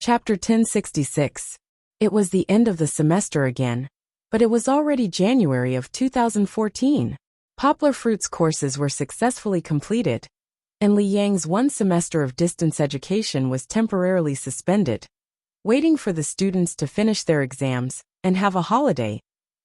Chapter 1066. It was the end of the semester again, but it was already January of 2014. Poplar Fruit's courses were successfully completed, and Li Yang's one semester of distance education was temporarily suspended, waiting for the students to finish their exams and have a holiday,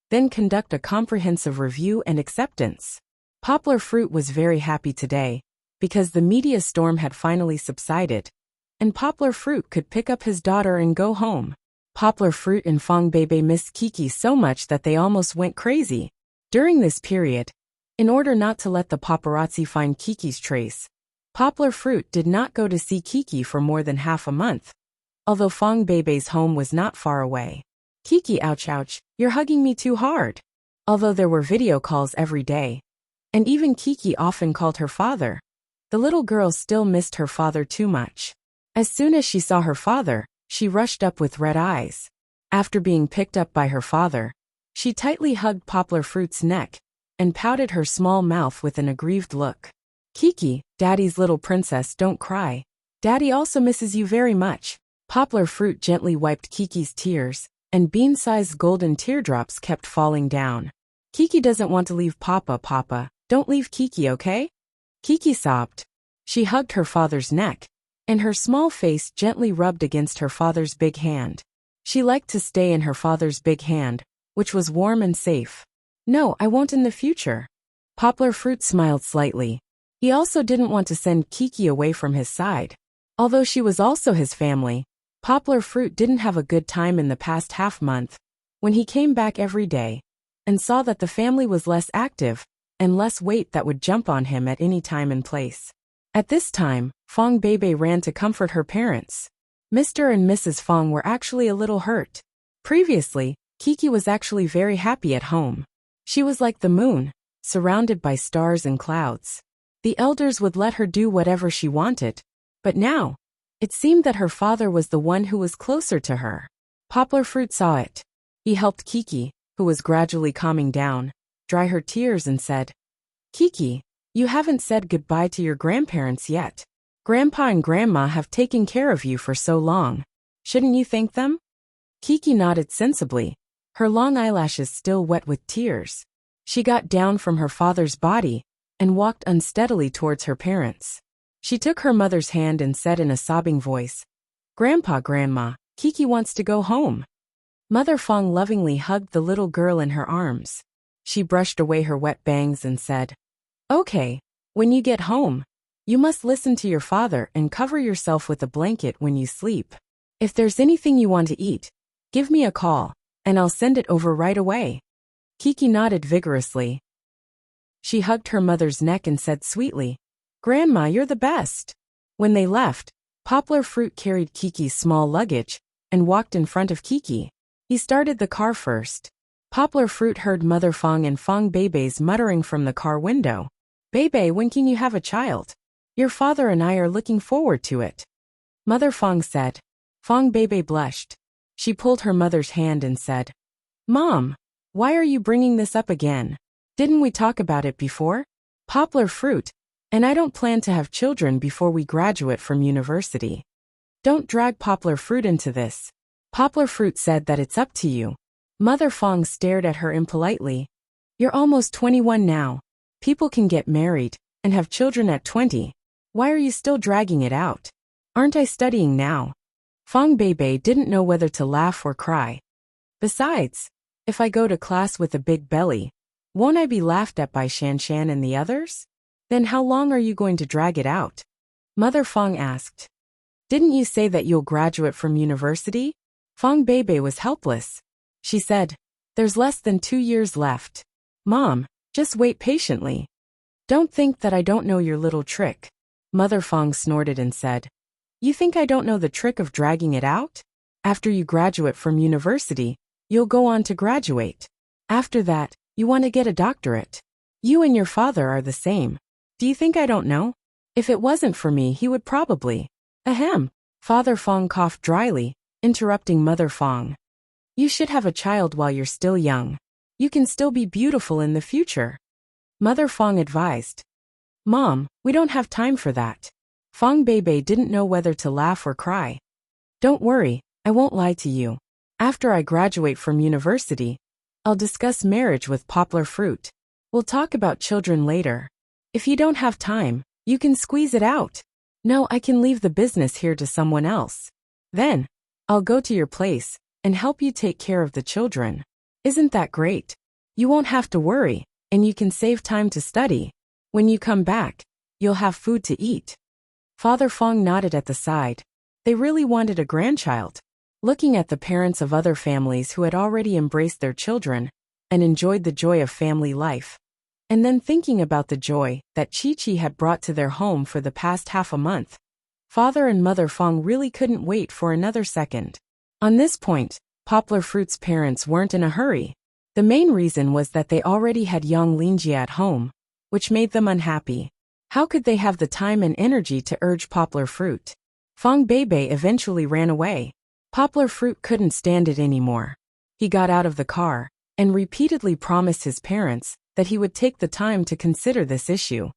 then conduct a comprehensive review and acceptance. Poplar Fruit was very happy today, because the media storm had finally subsided, and Poplar Fruit could pick up his daughter and go home. Poplar Fruit and Fong Bebe missed Kiki so much that they almost went crazy. During this period, in order not to let the paparazzi find Kiki's trace, Poplar Fruit did not go to see Kiki for more than half a month, although Fong Bebe's home was not far away. Kiki, ouch ouch, you're hugging me too hard. Although there were video calls every day, and even Kiki often called her father, the little girl still missed her father too much. As soon as she saw her father, she rushed up with red eyes. After being picked up by her father, she tightly hugged Poplar Fruit's neck and pouted her small mouth with an aggrieved look. Kiki, Daddy's little princess, don't cry. Daddy also misses you very much. Poplar Fruit gently wiped Kiki's tears, and bean-sized golden teardrops kept falling down. Kiki doesn't want to leave Papa. Don't leave Kiki, okay? Kiki sobbed. She hugged her father's neck, and her small face gently rubbed against her father's big hand. She liked to stay in her father's big hand, which was warm and safe. No, I won't in the future. Poplar Fruit smiled slightly. He also didn't want to send Kiki away from his side. Although she was also his family, Poplar Fruit didn't have a good time in the past half-month, when he came back every day, and saw that the family was less active, and less weight that would jump on him at any time and place. At this time, Fong Bebe ran to comfort her parents. Mr. and Mrs. Fong were actually a little hurt. Previously, Kiki was actually very happy at home. She was like the moon, surrounded by stars and clouds. The elders would let her do whatever she wanted, but now, it seemed that her father was the one who was closer to her. Poplar Fruit saw it. He helped Kiki, who was gradually calming down, dry her tears and said, Kiki, you haven't said goodbye to your grandparents yet. Grandpa and Grandma have taken care of you for so long. Shouldn't you thank them? Kiki nodded sensibly, her long eyelashes still wet with tears. She got down from her father's body and walked unsteadily towards her parents. She took her mother's hand and said in a sobbing voice, Grandpa, Grandma, Kiki wants to go home. Mother Fong lovingly hugged the little girl in her arms. She brushed away her wet bangs and said, Okay, when you get home, you must listen to your father and cover yourself with a blanket when you sleep. If there's anything you want to eat, give me a call, and I'll send it over right away. Kiki nodded vigorously. She hugged her mother's neck and said sweetly, Grandma, you're the best. When they left, Poplar Fruit carried Kiki's small luggage and walked in front of Kiki. He started the car first. Poplar Fruit heard Mother Fong and Fong Bebe's muttering from the car window. Bebe, when can you have a child? Your father and I are looking forward to it. Mother Fong said. Fong Bebe blushed. She pulled her mother's hand and said, Mom, why are you bringing this up again? Didn't we talk about it before? Poplar Fruit, and I don't plan to have children before we graduate from university. Don't drag Poplar Fruit into this. Poplar Fruit said that it's up to you. Mother Fong stared at her impolitely. You're almost 21 now. People can get married and have children at 20. Why are you still dragging it out? Aren't I studying now? Fong Bebe didn't know whether to laugh or cry. Besides, if I go to class with a big belly, won't I be laughed at by Shan Shan and the others? Then how long are you going to drag it out? Mother Fong asked. Didn't you say that you'll graduate from university? Fong Bebe was helpless. She said, There's less than 2 years left. Mom, just wait patiently. Don't think that I don't know your little trick. Mother Fong snorted and said, You think I don't know the trick of dragging it out? After you graduate from university, you'll go on to graduate. After that, you want to get a doctorate. You and your father are the same. Do you think I don't know? If it wasn't for me, he would probably. Ahem. Father Fong coughed dryly, interrupting Mother Fong. You should have a child while you're still young. You can still be beautiful in the future. Mother Fong advised. Mom, we don't have time for that. Fong Bebe didn't know whether to laugh or cry. Don't worry, I won't lie to you. After I graduate from university, I'll discuss marriage with Poplar Fruit. We'll talk about children later. If you don't have time, you can squeeze it out. No, I can leave the business here to someone else. Then, I'll go to your place and help you take care of the children. Isn't that great? You won't have to worry, and you can save time to study. When you come back, you'll have food to eat. Father Fong nodded at the side. They really wanted a grandchild. Looking at the parents of other families who had already embraced their children and enjoyed the joy of family life, and then thinking about the joy that Chi-Chi had brought to their home for the past half a month, Father and Mother Fong really couldn't wait for another second. On this point, Poplar Fruit's parents weren't in a hurry. The main reason was that they already had young Linjia at home, which made them unhappy. How could they have the time and energy to urge Poplar Fruit? Fong Beibei eventually ran away. Poplar Fruit couldn't stand it anymore. He got out of the car and repeatedly promised his parents that he would take the time to consider this issue.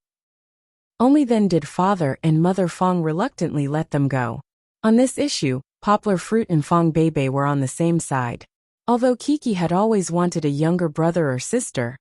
Only then did Father and Mother Fong reluctantly let them go. On this issue, Poplar Fruit and Fong Beibei were on the same side. Although Kiki had always wanted a younger brother or sister,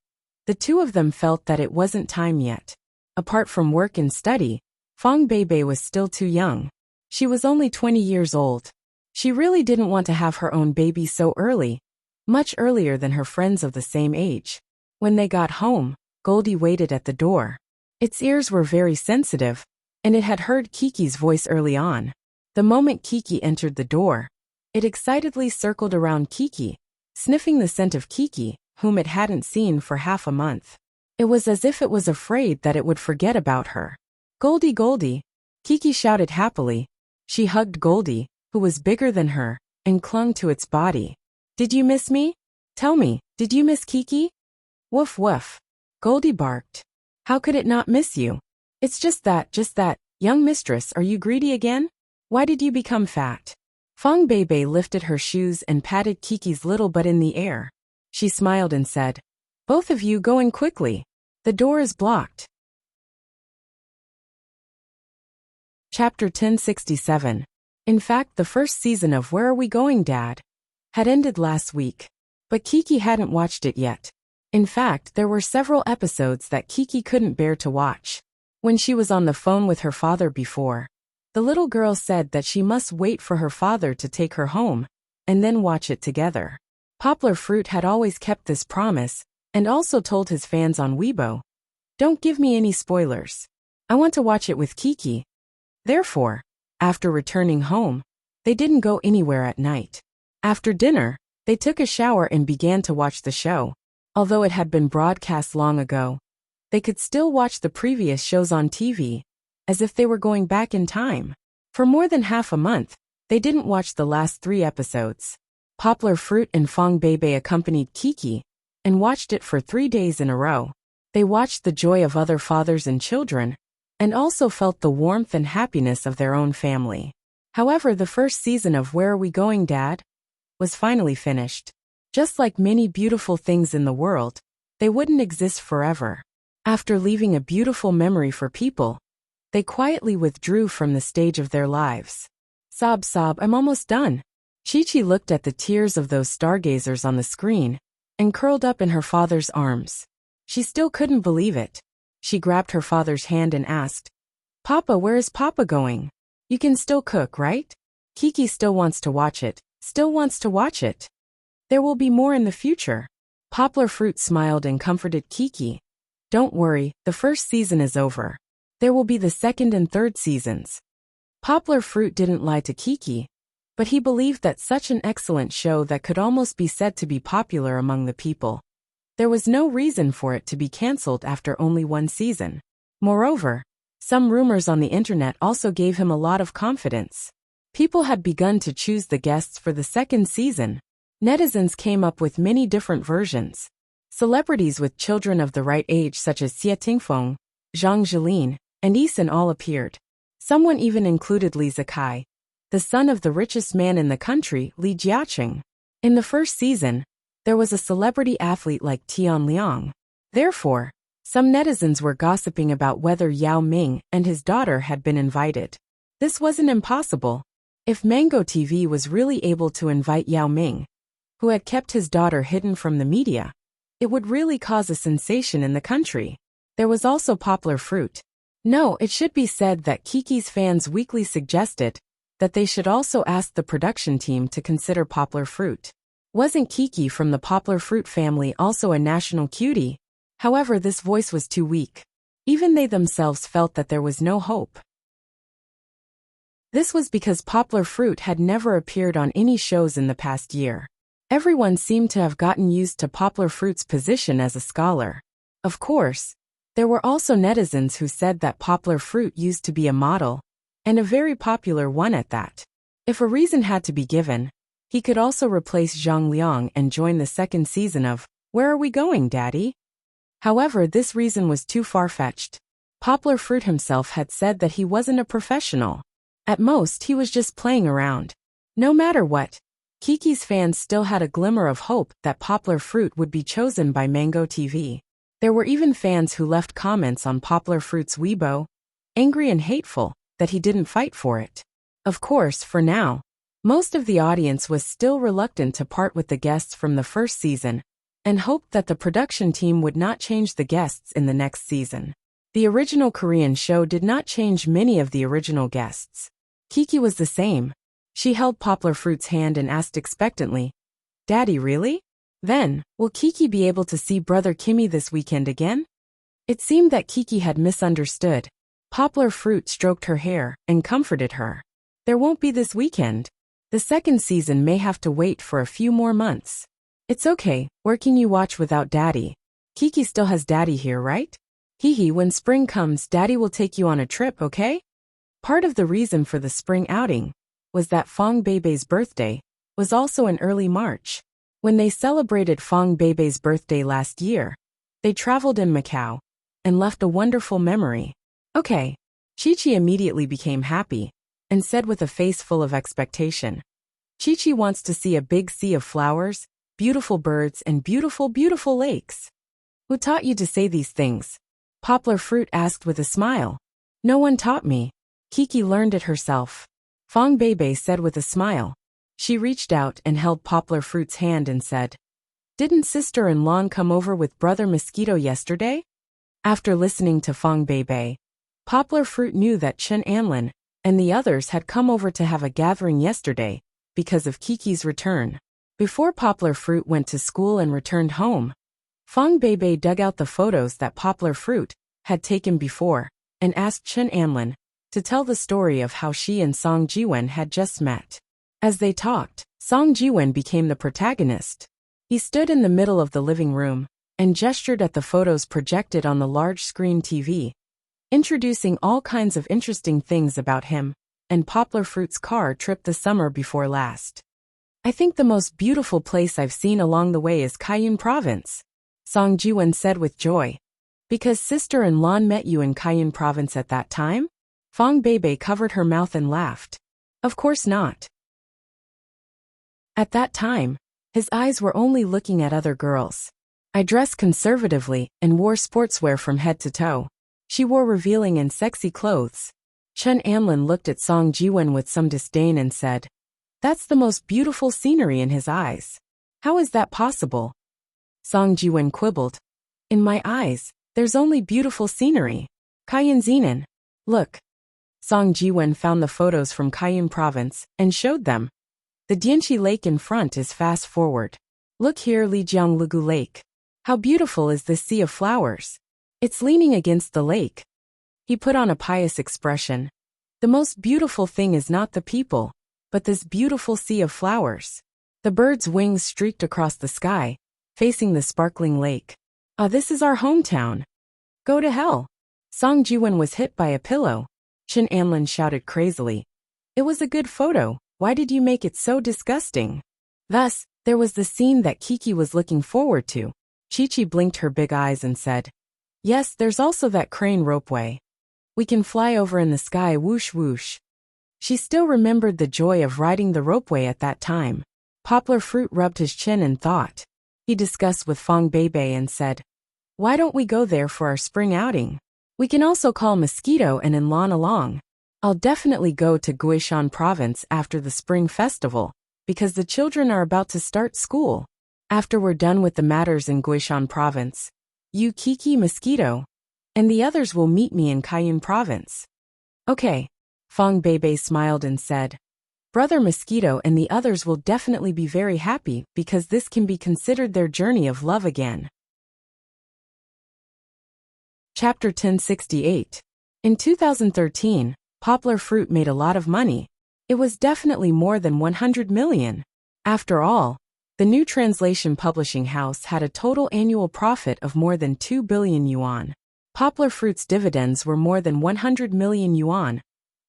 the two of them felt that it wasn't time yet. Apart from work and study, Fong Beibei was still too young. She was only 20 years old. She really didn't want to have her own baby so early, much earlier than her friends of the same age. When they got home, Goldie waited at the door. Its ears were very sensitive, and it had heard Kiki's voice early on. The moment Kiki entered the door, it excitedly circled around Kiki, sniffing the scent of Kiki, whom it hadn't seen for half a month. It was as if it was afraid that it would forget about her. "Goldie, Goldie!" Kiki shouted happily. She hugged Goldie, who was bigger than her, and clung to its body. "Did you miss me? Tell me, did you miss Kiki?" "Woof woof." Goldie barked. "How could it not miss you? It's just that, young mistress, are you greedy again? Why did you become fat?" Fong Beibei lifted her shoes and patted Kiki's little butt in the air. She smiled and said, "Both of you go in quickly. The door is blocked." Chapter 1067. In fact, the first season of Where Are We Going, Dad? Had ended last week. But Kiki hadn't watched it yet. In fact, there were several episodes that Kiki couldn't bear to watch. When she was on the phone with her father before, the little girl said that she must wait for her father to take her home, and then watch it together. Poplar Fruit had always kept this promise, and also told his fans on Weibo, "Don't give me any spoilers. I want to watch it with Kiki." Therefore, after returning home, they didn't go anywhere at night. After dinner, they took a shower and began to watch the show. Although it had been broadcast long ago, they could still watch the previous shows on TV, as if they were going back in time. For more than half a month, they didn't watch the last 3 episodes. Poplar Fruit and Fong Beibei accompanied Kiki, and watched it for 3 days in a row. They watched the joy of other fathers and children, and also felt the warmth and happiness of their own family. However, the first season of Where Are We Going, Dad? Was finally finished. Just like many beautiful things in the world, they wouldn't exist forever. After leaving a beautiful memory for people, they quietly withdrew from the stage of their lives. Sob, sob, I'm almost done. Chi-Chi looked at the tears of those stargazers on the screen, and curled up in her father's arms. She still couldn't believe it. She grabbed her father's hand and asked, "Papa, where is Papa going? You can still cook, right?" Kiki still wants to watch it. Still wants to watch it. There will be more in the future. Poplar Fruit smiled and comforted Kiki. Don't worry, the first season is over. There will be the second and third seasons. Poplar Fruit didn't lie to Kiki, but he believed that such an excellent show that could almost be said to be popular among the people. There was no reason for it to be cancelled after only 1 season. Moreover, some rumors on the internet also gave him a lot of confidence. People had begun to choose the guests for the second season. Netizens came up with many different versions. Celebrities with children of the right age such as Xie Tingfeng, Zhang Jilin, and Eason all appeared. Someone even included Li Zikai, the son of the richest man in the country, Li Jiaqing. In the first season, there was a celebrity athlete like Tian Liang. Therefore, some netizens were gossiping about whether Yao Ming and his daughter had been invited. This wasn't impossible. If Mango TV was really able to invite Yao Ming, who had kept his daughter hidden from the media, it would really cause a sensation in the country. There was also Poplar Fruit. No, it should be said that Kiki's fans weekly suggested that they should also ask the production team to consider Poplar Fruit. Wasn't Kiki from the Poplar Fruit family also a national cutie? However, this voice was too weak. Even they themselves felt that there was no hope. This was because Poplar Fruit had never appeared on any shows in the past year. Everyone seemed to have gotten used to Poplar Fruit's position as a scholar. Of course, there were also netizens who said that Poplar Fruit used to be a model, and a very popular one at that. If a reason had to be given, he could also replace Zhang Liang and join the second season of Where Are We Going, Daddy? However, this reason was too far-fetched. Poplar Fruit himself had said that he wasn't a professional. At most, he was just playing around. No matter what, Kiki's fans still had a glimmer of hope that Poplar Fruit would be chosen by Mango TV. There were even fans who left comments on Poplar Fruit's Weibo, angry and hateful that he didn't fight for it. Of course, for now, most of the audience was still reluctant to part with the guests from the first season and hoped that the production team would not change the guests in the next season. The original Korean show did not change many of the original guests. Kiki was the same. She held Poplar Fruit's hand and asked expectantly, "Daddy, really? Then, will Kiki be able to see brother Kimmy this weekend again?" It seemed that Kiki had misunderstood. Poplar Fruit stroked her hair and comforted her. "There won't be this weekend. The second season may have to wait for a few more months. It's okay, where can you watch without Daddy? Kiki still has Daddy here, right? Hee, when spring comes, Daddy will take you on a trip, okay?" Part of the reason for the spring outing was that Fong Beibei's birthday was also in early March. When they celebrated Fong Beibei's birthday last year, they traveled in Macau and left a wonderful memory. "Okay." Chi-Chi immediately became happy and said with a face full of expectation, "Chi-Chi wants to see a big sea of flowers, beautiful birds, and beautiful, beautiful lakes." "Who taught you to say these things?" Poplar Fruit asked with a smile. "No one taught me. Kiki learned it herself," Fong Beibei said with a smile. She reached out and held Poplar Fruit's hand and said, "Didn't Sister and Lon come over with Brother Mosquito yesterday?" After listening to Fong Beibei, Poplar Fruit knew that Chen Anlin and the others had come over to have a gathering yesterday because of Kiki's return. Before Poplar Fruit went to school and returned home, Fong Beibei dug out the photos that Poplar Fruit had taken before and asked Chen Anlin to tell the story of how she and Song Jiwen had just met. As they talked, Song Jiwen became the protagonist. He stood in the middle of the living room and gestured at the photos projected on the large screen TV, introducing all kinds of interesting things about him and Poplar Fruit's car trip the summer before last. "I think the most beautiful place I've seen along the way is Cayenne Province," Song Jiwen said with joy. "Because Sister and Lon met you in Cayenne Province at that time?" Fong Beibei covered her mouth and laughed. "Of course not." At that time, his eyes were only looking at other girls. "I dressed conservatively and wore sportswear from head to toe." She wore revealing and sexy clothes. Chen Anlin looked at Song Jiwen with some disdain and said, "That's the most beautiful scenery in his eyes. How is that possible?" Song Jiwen quibbled. "In my eyes, there's only beautiful scenery. Cayenne Zenan. Look." Song Jiwen found the photos from Cayenne Province and showed them. "The Dianchi Lake in front is fast forward. Look here, Lijianglugu Lake. How beautiful is this sea of flowers. It's leaning against the lake." He put on a pious expression. "The most beautiful thing is not the people, but this beautiful sea of flowers." The bird's wings streaked across the sky, facing the sparkling lake. "Ah, this is our hometown. Go to hell." Song Jiwen was hit by a pillow. Chen Anlin shouted crazily. "It was a good photo. Why did you make it so disgusting?" Thus, there was the scene that Kiki was looking forward to. Chi-Chi blinked her big eyes and said, "Yes, there's also that crane ropeway. We can fly over in the sky, whoosh whoosh." She still remembered the joy of riding the ropeway at that time. Poplar Fruit rubbed his chin and thought. He discussed with Fong Beibei and said, "Why don't we go there for our spring outing? We can also call Mosquito and Enlon along." I'll definitely go to Guishan province after the spring festival, because the children are about to start school. After we're done with the matters in Guishan province, you Kiki Mosquito, and the others will meet me in Cayenne province. Okay. Fong Beibei smiled and said, Brother Mosquito and the others will definitely be very happy because this can be considered their journey of love again. Chapter 1068. In 2013, Poplar Fruit made a lot of money. It was definitely more than 100 million. After all, the new translation publishing house had a total annual profit of more than 2 billion yuan. Poplar Fruit's dividends were more than 100 million yuan,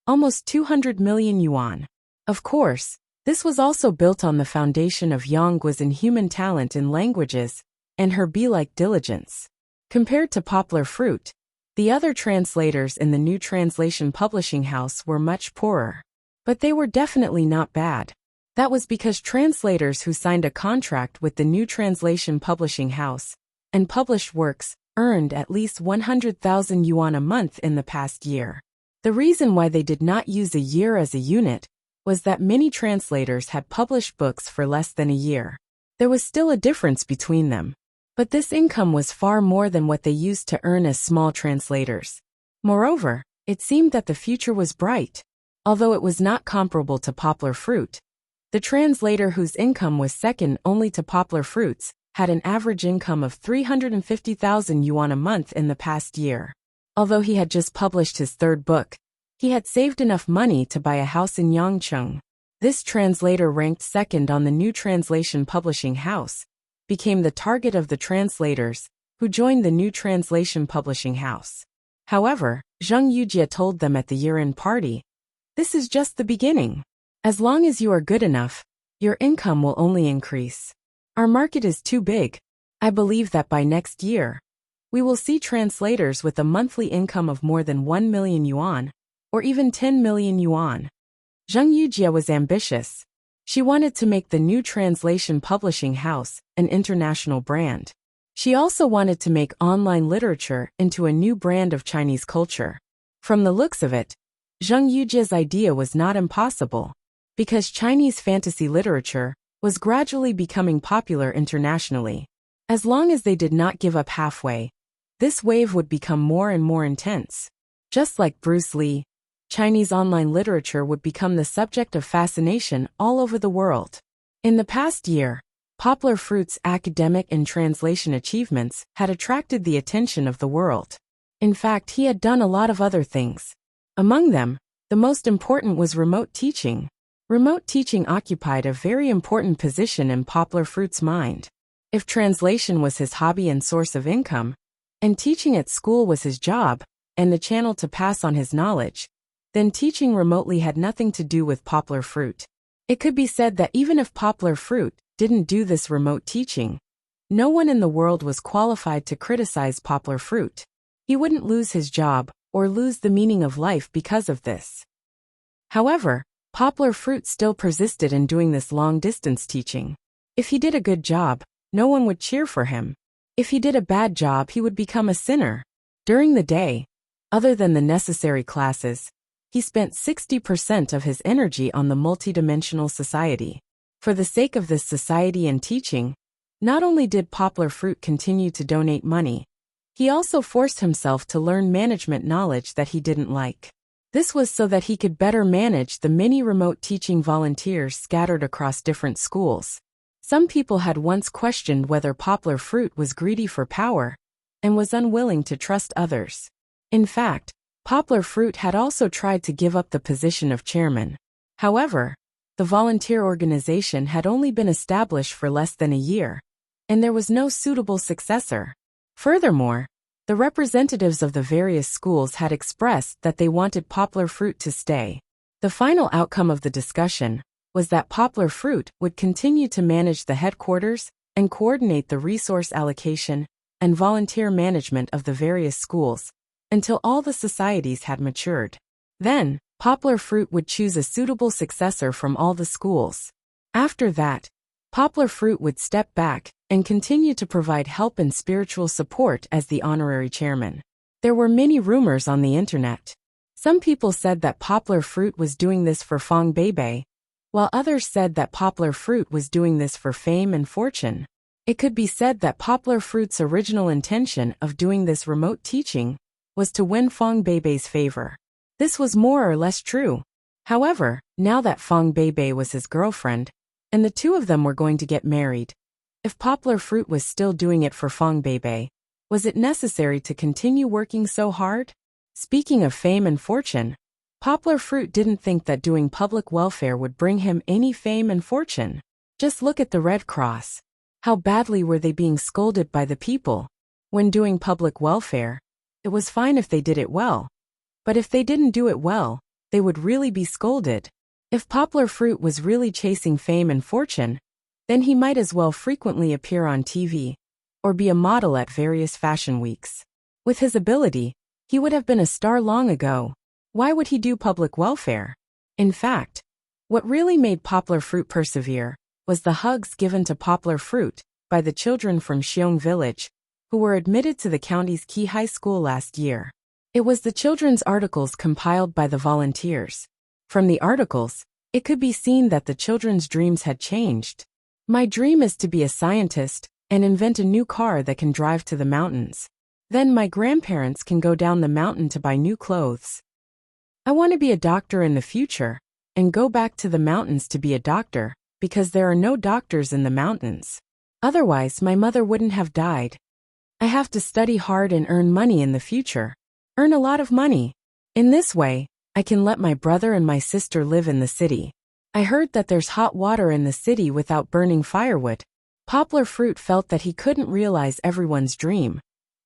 almost 200 million yuan. Of course, this was also built on the foundation of Yang Guo's inhuman talent in languages and her bee-like diligence. Compared to Poplar Fruit, the other translators in the new translation publishing house were much poorer. But they were definitely not bad. That was because translators who signed a contract with the new translation publishing house and published works earned at least 100,000 yuan a month in the past year. The reason why they did not use a year as a unit was that many translators had published books for less than a year. There was still a difference between them. But this income was far more than what they used to earn as small translators. Moreover, it seemed that the future was bright. Although it was not comparable to Poplar Fruit, the translator whose income was second only to Poplar Fruit's had an average income of 350,000 yuan a month in the past year. Although he had just published his third book, he had saved enough money to buy a house in Yangcheng. This translator, ranked second on the new translation publishing house, became the target of the translators who joined the new translation publishing house. However, Zheng Yujie told them at the year-end party, "This is just the beginning. As long as you are good enough, your income will only increase. Our market is too big. I believe that by next year, we will see translators with a monthly income of more than 1 million yuan, or even 10 million yuan." Zheng Yujie was ambitious. She wanted to make the new translation publishing house an international brand. She also wanted to make online literature into a new brand of Chinese culture. From the looks of it, Zheng Yujie's idea was not impossible, because Chinese fantasy literature was gradually becoming popular internationally. As long as they did not give up halfway, this wave would become more and more intense. Just like Bruce Lee, Chinese online literature would become the subject of fascination all over the world. In the past year, Poplar Fruit's academic and translation achievements had attracted the attention of the world. In fact, he had done a lot of other things. Among them, the most important was remote teaching. Remote teaching occupied a very important position in Poplar Fruit's mind. If translation was his hobby and source of income, and teaching at school was his job, and the channel to pass on his knowledge, then teaching remotely had nothing to do with Poplar Fruit. It could be said that even if Poplar Fruit didn't do this remote teaching, no one in the world was qualified to criticize Poplar Fruit. He wouldn't lose his job or lose the meaning of life because of this. However, Poplar Fruit still persisted in doing this long-distance teaching. If he did a good job, no one would cheer for him. If he did a bad job, he would become a sinner. During the day, other than the necessary classes, he spent 60% of his energy on the multidimensional society. For the sake of this society and teaching, not only did Poplar Fruit continue to donate money, he also forced himself to learn management knowledge that he didn't like. This was so that he could better manage the many remote teaching volunteers scattered across different schools. Some people had once questioned whether Poplar Fruit was greedy for power and was unwilling to trust others. In fact, Poplar Fruit had also tried to give up the position of chairman. However, the volunteer organization had only been established for less than a year, and there was no suitable successor. Furthermore, the representatives of the various schools had expressed that they wanted Poplar Fruit to stay. The final outcome of the discussion was that Poplar Fruit would continue to manage the headquarters and coordinate the resource allocation and volunteer management of the various schools until all the societies had matured. Then, Poplar Fruit would choose a suitable successor from all the schools. After that, Poplar Fruit would step back and continue to provide help and spiritual support as the honorary chairman. There were many rumors on the internet. Some people said that poplar fruit was doing this for Fong Beibei, while others said that poplar fruit was doing this for fame and fortune. It could be said that poplar fruit's original intention of doing this remote teaching was to win Fong Beibei's favor. This was more or less true. However, now that Fong Beibei was his girlfriend, and the two of them were going to get married, if poplar fruit was still doing it for Fong Beibei, was it necessary to continue working so hard? Speaking of fame and fortune, poplar fruit didn't think that doing public welfare would bring him any fame and fortune. Just look at the Red Cross. How badly were they being scolded by the people? When doing public welfare, it was fine if they did it well. But if they didn't do it well, they would really be scolded. If poplar fruit was really chasing fame and fortune, then he might as well frequently appear on TV, or be a model at various fashion weeks. With his ability, he would have been a star long ago. Why would he do public welfare? In fact, what really made poplar fruit persevere was the hugs given to poplar fruit by the children from Xiong village, who were admitted to the county's key high school last year. It was the children's articles compiled by the volunteers. From the articles, it could be seen that the children's dreams had changed. My dream is to be a scientist and invent a new car that can drive to the mountains. Then my grandparents can go down the mountain to buy new clothes. I want to be a doctor in the future and go back to the mountains to be a doctor because there are no doctors in the mountains. Otherwise, my mother wouldn't have died. I have to study hard and earn money in the future. Earn a lot of money. In this way, I can let my brother and my sister live in the city. I heard that there's hot water in the city without burning firewood. Poplar fruit felt that he couldn't realize everyone's dream,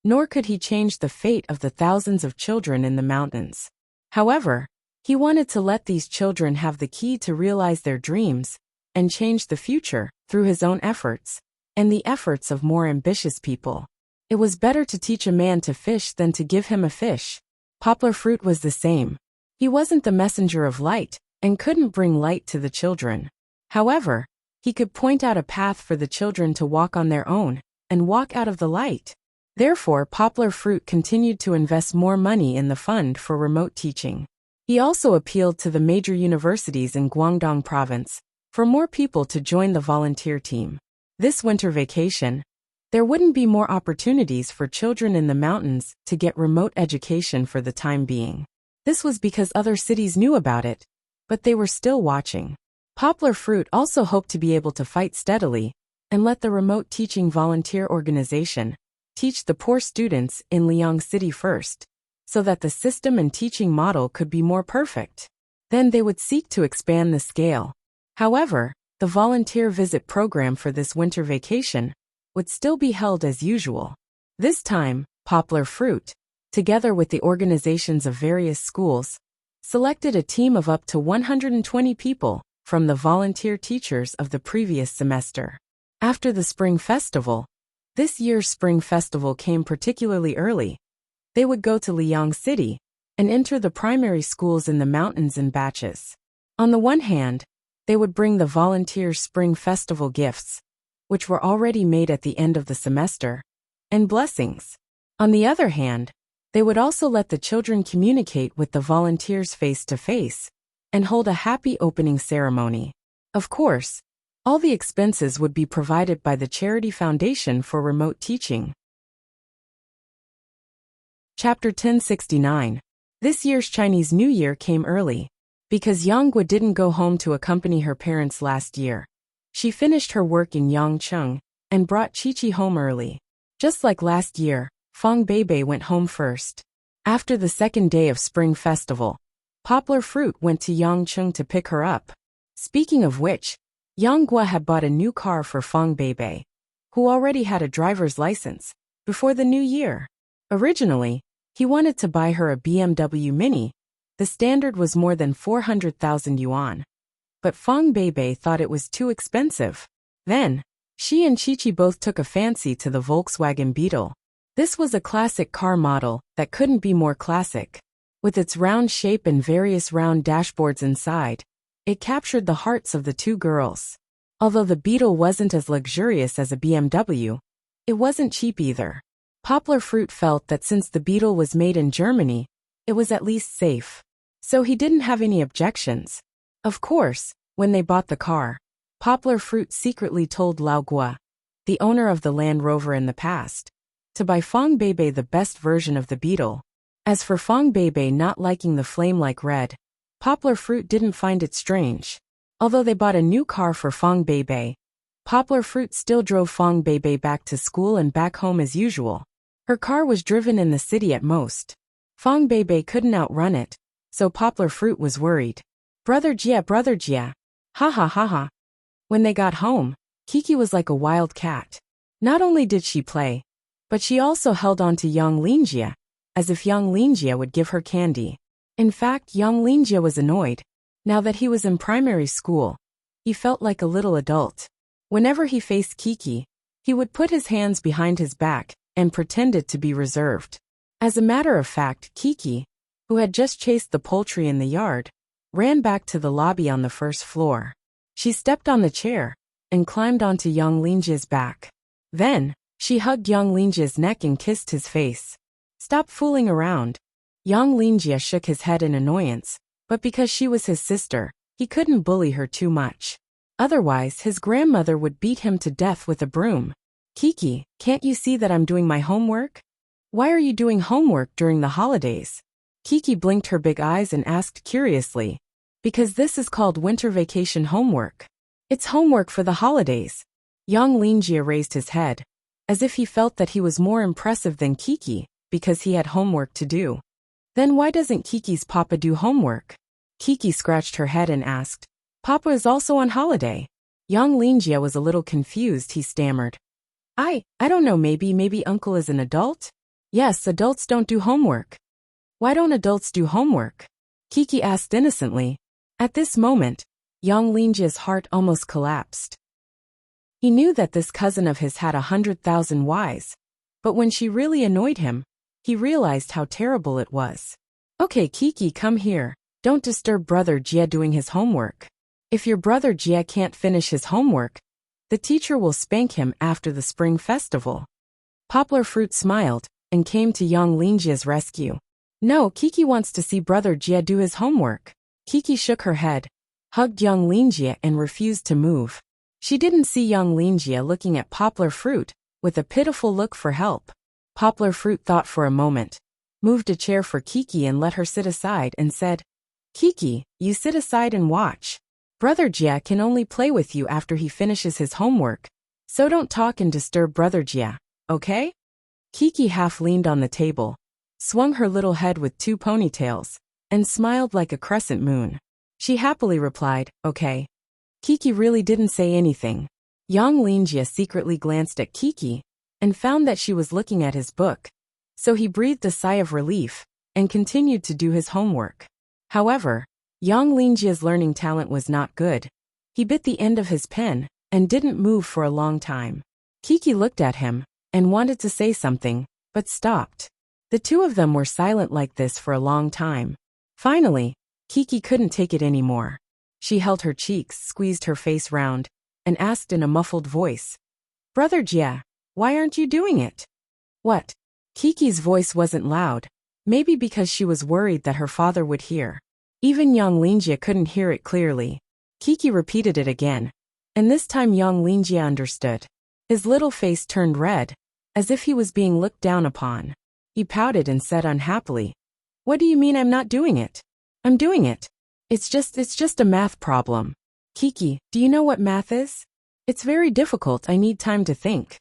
nor could he change the fate of the thousands of children in the mountains. However, he wanted to let these children have the key to realize their dreams and change the future through his own efforts and the efforts of more ambitious people. It was better to teach a man to fish than to give him a fish. Poplar fruit was the same. He wasn't the messenger of light and couldn't bring light to the children. However, he could point out a path for the children to walk on their own and walk out of the light. Therefore, poplar fruit continued to invest more money in the fund for remote teaching. He also appealed to the major universities in Guangdong province for more people to join the volunteer team. This winter vacation, there wouldn't be more opportunities for children in the mountains to get remote education for the time being. This was because other cities knew about it, but they were still watching. Poplar fruit also hoped to be able to fight steadily and let the remote teaching volunteer organization teach the poor students in Liang City first, so that the system and teaching model could be more perfect. Then they would seek to expand the scale. However, the volunteer visit program for this winter vacation would still be held as usual. This time, poplar fruit, together with the organizations of various schools, selected a team of up to 120 people from the volunteer teachers of the previous semester. After the Spring Festival, this year's Spring Festival came particularly early. They would go to Liang City and enter the primary schools in the mountains in batches. On the one hand, they would bring the volunteers' Spring Festival gifts, which were already made at the end of the semester, and blessings. On the other hand, they would also let the children communicate with the volunteers face to face and hold a happy opening ceremony. Of course, all the expenses would be provided by the Charity Foundation for Remote Teaching. Chapter 1069. This year's Chinese New Year came early, because Yanggua didn't go home to accompany her parents last year. She finished her work in Yangcheng and brought Chi-Chi home early. Just like last year, Fong Beibei went home first. After the second day of Spring Festival, Poplar Fruit went to Yangcheng to pick her up. Speaking of which, Yanggua had bought a new car for Fong Beibei, who already had a driver's license, before the new year. Originally, he wanted to buy her a BMW Mini. The standard was more than 400,000 yuan. But Fong Beibei thought it was too expensive. Then, she and Chi-Chi both took a fancy to the Volkswagen Beetle. This was a classic car model that couldn't be more classic. With its round shape and various round dashboards inside, it captured the hearts of the two girls. Although the Beetle wasn't as luxurious as a BMW, it wasn't cheap either. Poplar Fruit felt that since the Beetle was made in Germany, it was at least safe. so he didn't have any objections. Of course, when they bought the car, Poplar Fruit secretly told Lao Gua, the owner of the Land Rover in the past, to buy Fong Beibei the best version of the Beetle. As for Fong Beibei not liking the flame-like red, Poplar Fruit didn't find it strange. Although they bought a new car for Fong Beibei, Poplar Fruit still drove Fong Beibei back to school and back home as usual. Her car was driven in the city at most. Fong Beibei couldn't outrun it, so Poplar Fruit was worried. Brother Jia. Ha ha ha ha. When they got home, Kiki was like a wild cat. Not only did she play, but she also held on to young Linjia, as if young Linjia would give her candy. In fact, young Linjia was annoyed. Now that he was in primary school, he felt like a little adult. Whenever he faced Kiki, he would put his hands behind his back and pretended to be reserved. As a matter of fact, Kiki, who had just chased the poultry in the yard, ran back to the lobby on the first floor. She stepped on the chair and climbed onto young Linjia's back. Then, she hugged young Linjia's neck and kissed his face. Stop fooling around. Young Linjia shook his head in annoyance, but because she was his sister, he couldn't bully her too much. Otherwise, his grandmother would beat him to death with a broom. Kiki, can't you see that I'm doing my homework? Why are you doing homework during the holidays? Kiki blinked her big eyes and asked curiously. Because this is called winter vacation homework. It's homework for the holidays. Young Linjia raised his head, as if he felt that he was more impressive than Kiki, because he had homework to do. Then why doesn't Kiki's papa do homework? Kiki scratched her head and asked. Papa is also on holiday. Young Linjia was a little confused. He stammered. I don't know, maybe uncle is an adult? Yes, adults don't do homework. Why don't adults do homework? Kiki asked innocently. At this moment, young Linjia's heart almost collapsed. He knew that this cousin of his had 100,000 whys, but when she really annoyed him, he realized how terrible it was. Okay, Kiki, come here. Don't disturb brother Jia doing his homework. If your brother Jia can't finish his homework, the teacher will spank him after the spring festival. Poplar Fruit smiled and came to young Linjia's rescue. No, Kiki wants to see brother Jia do his homework. Kiki shook her head, hugged young Linjia and refused to move. She didn't see young Linjia looking at Poplar Fruit with a pitiful look for help. Poplar Fruit thought for a moment, moved a chair for Kiki and let her sit aside and said, Kiki, you sit aside and watch. Brother Jia can only play with you after he finishes his homework, so don't talk and disturb brother Jia, okay? Kiki half leaned on the table, swung her little head with two ponytails, and smiled like a crescent moon. She happily replied, okay. Kiki really didn't say anything. Young Linjia secretly glanced at Kiki and found that she was looking at his book, so he breathed a sigh of relief and continued to do his homework. However, young Linjia's learning talent was not good. He bit the end of his pen and didn't move for a long time. Kiki looked at him and wanted to say something, but stopped. The two of them were silent like this for a long time. Finally, Kiki couldn't take it anymore. She held her cheeks, squeezed her face round, and asked in a muffled voice, Brother Jia, why aren't you doing it? What? Kiki's voice wasn't loud, maybe because she was worried that her father would hear. Even young Linjia couldn't hear it clearly. Kiki repeated it again, and this time young Linjia understood. His little face turned red, as if he was being looked down upon. He pouted and said unhappily, What do you mean I'm not doing it? I'm doing it. It's just a math problem. Kiki, do you know what math is? It's very difficult, I need time to think.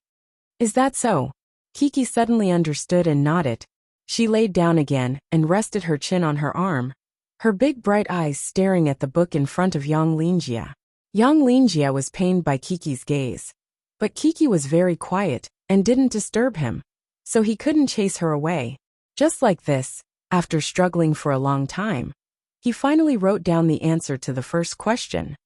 Is that so? Kiki suddenly understood and nodded. She laid down again and rested her chin on her arm, her big bright eyes staring at the book in front of young Linjia. Young Linjia was pained by Kiki's gaze, but Kiki was very quiet and didn't disturb him, so he couldn't chase her away. Just like this, after struggling for a long time, he finally wrote down the answer to the first question.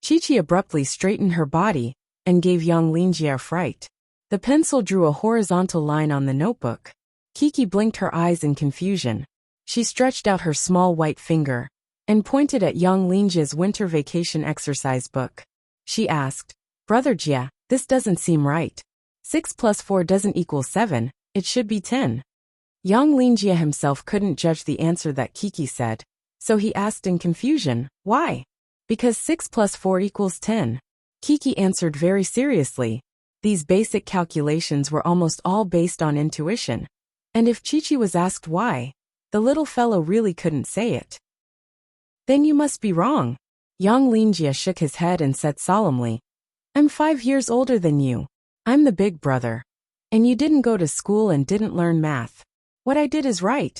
Chi-Chi abruptly straightened her body and gave young Linjia a fright. The pencil drew a horizontal line on the notebook. Kiki blinked her eyes in confusion. She stretched out her small white finger and pointed at young Linjia's winter vacation exercise book. She asked, Brother Jia, this doesn't seem right. 6 plus 4 doesn't equal 7, it should be 10. Yang Lingjie himself couldn't judge the answer that Kiki said, so he asked in confusion, why? Because 6 plus 4 equals 10. Kiki answered very seriously. These basic calculations were almost all based on intuition. And if Chi-Chi was asked why, the little fellow really couldn't say it. Then you must be wrong. Yang Lingjie shook his head and said solemnly, I'm 5 years older than you. I'm the big brother. And you didn't go to school and didn't learn math. What I did is right.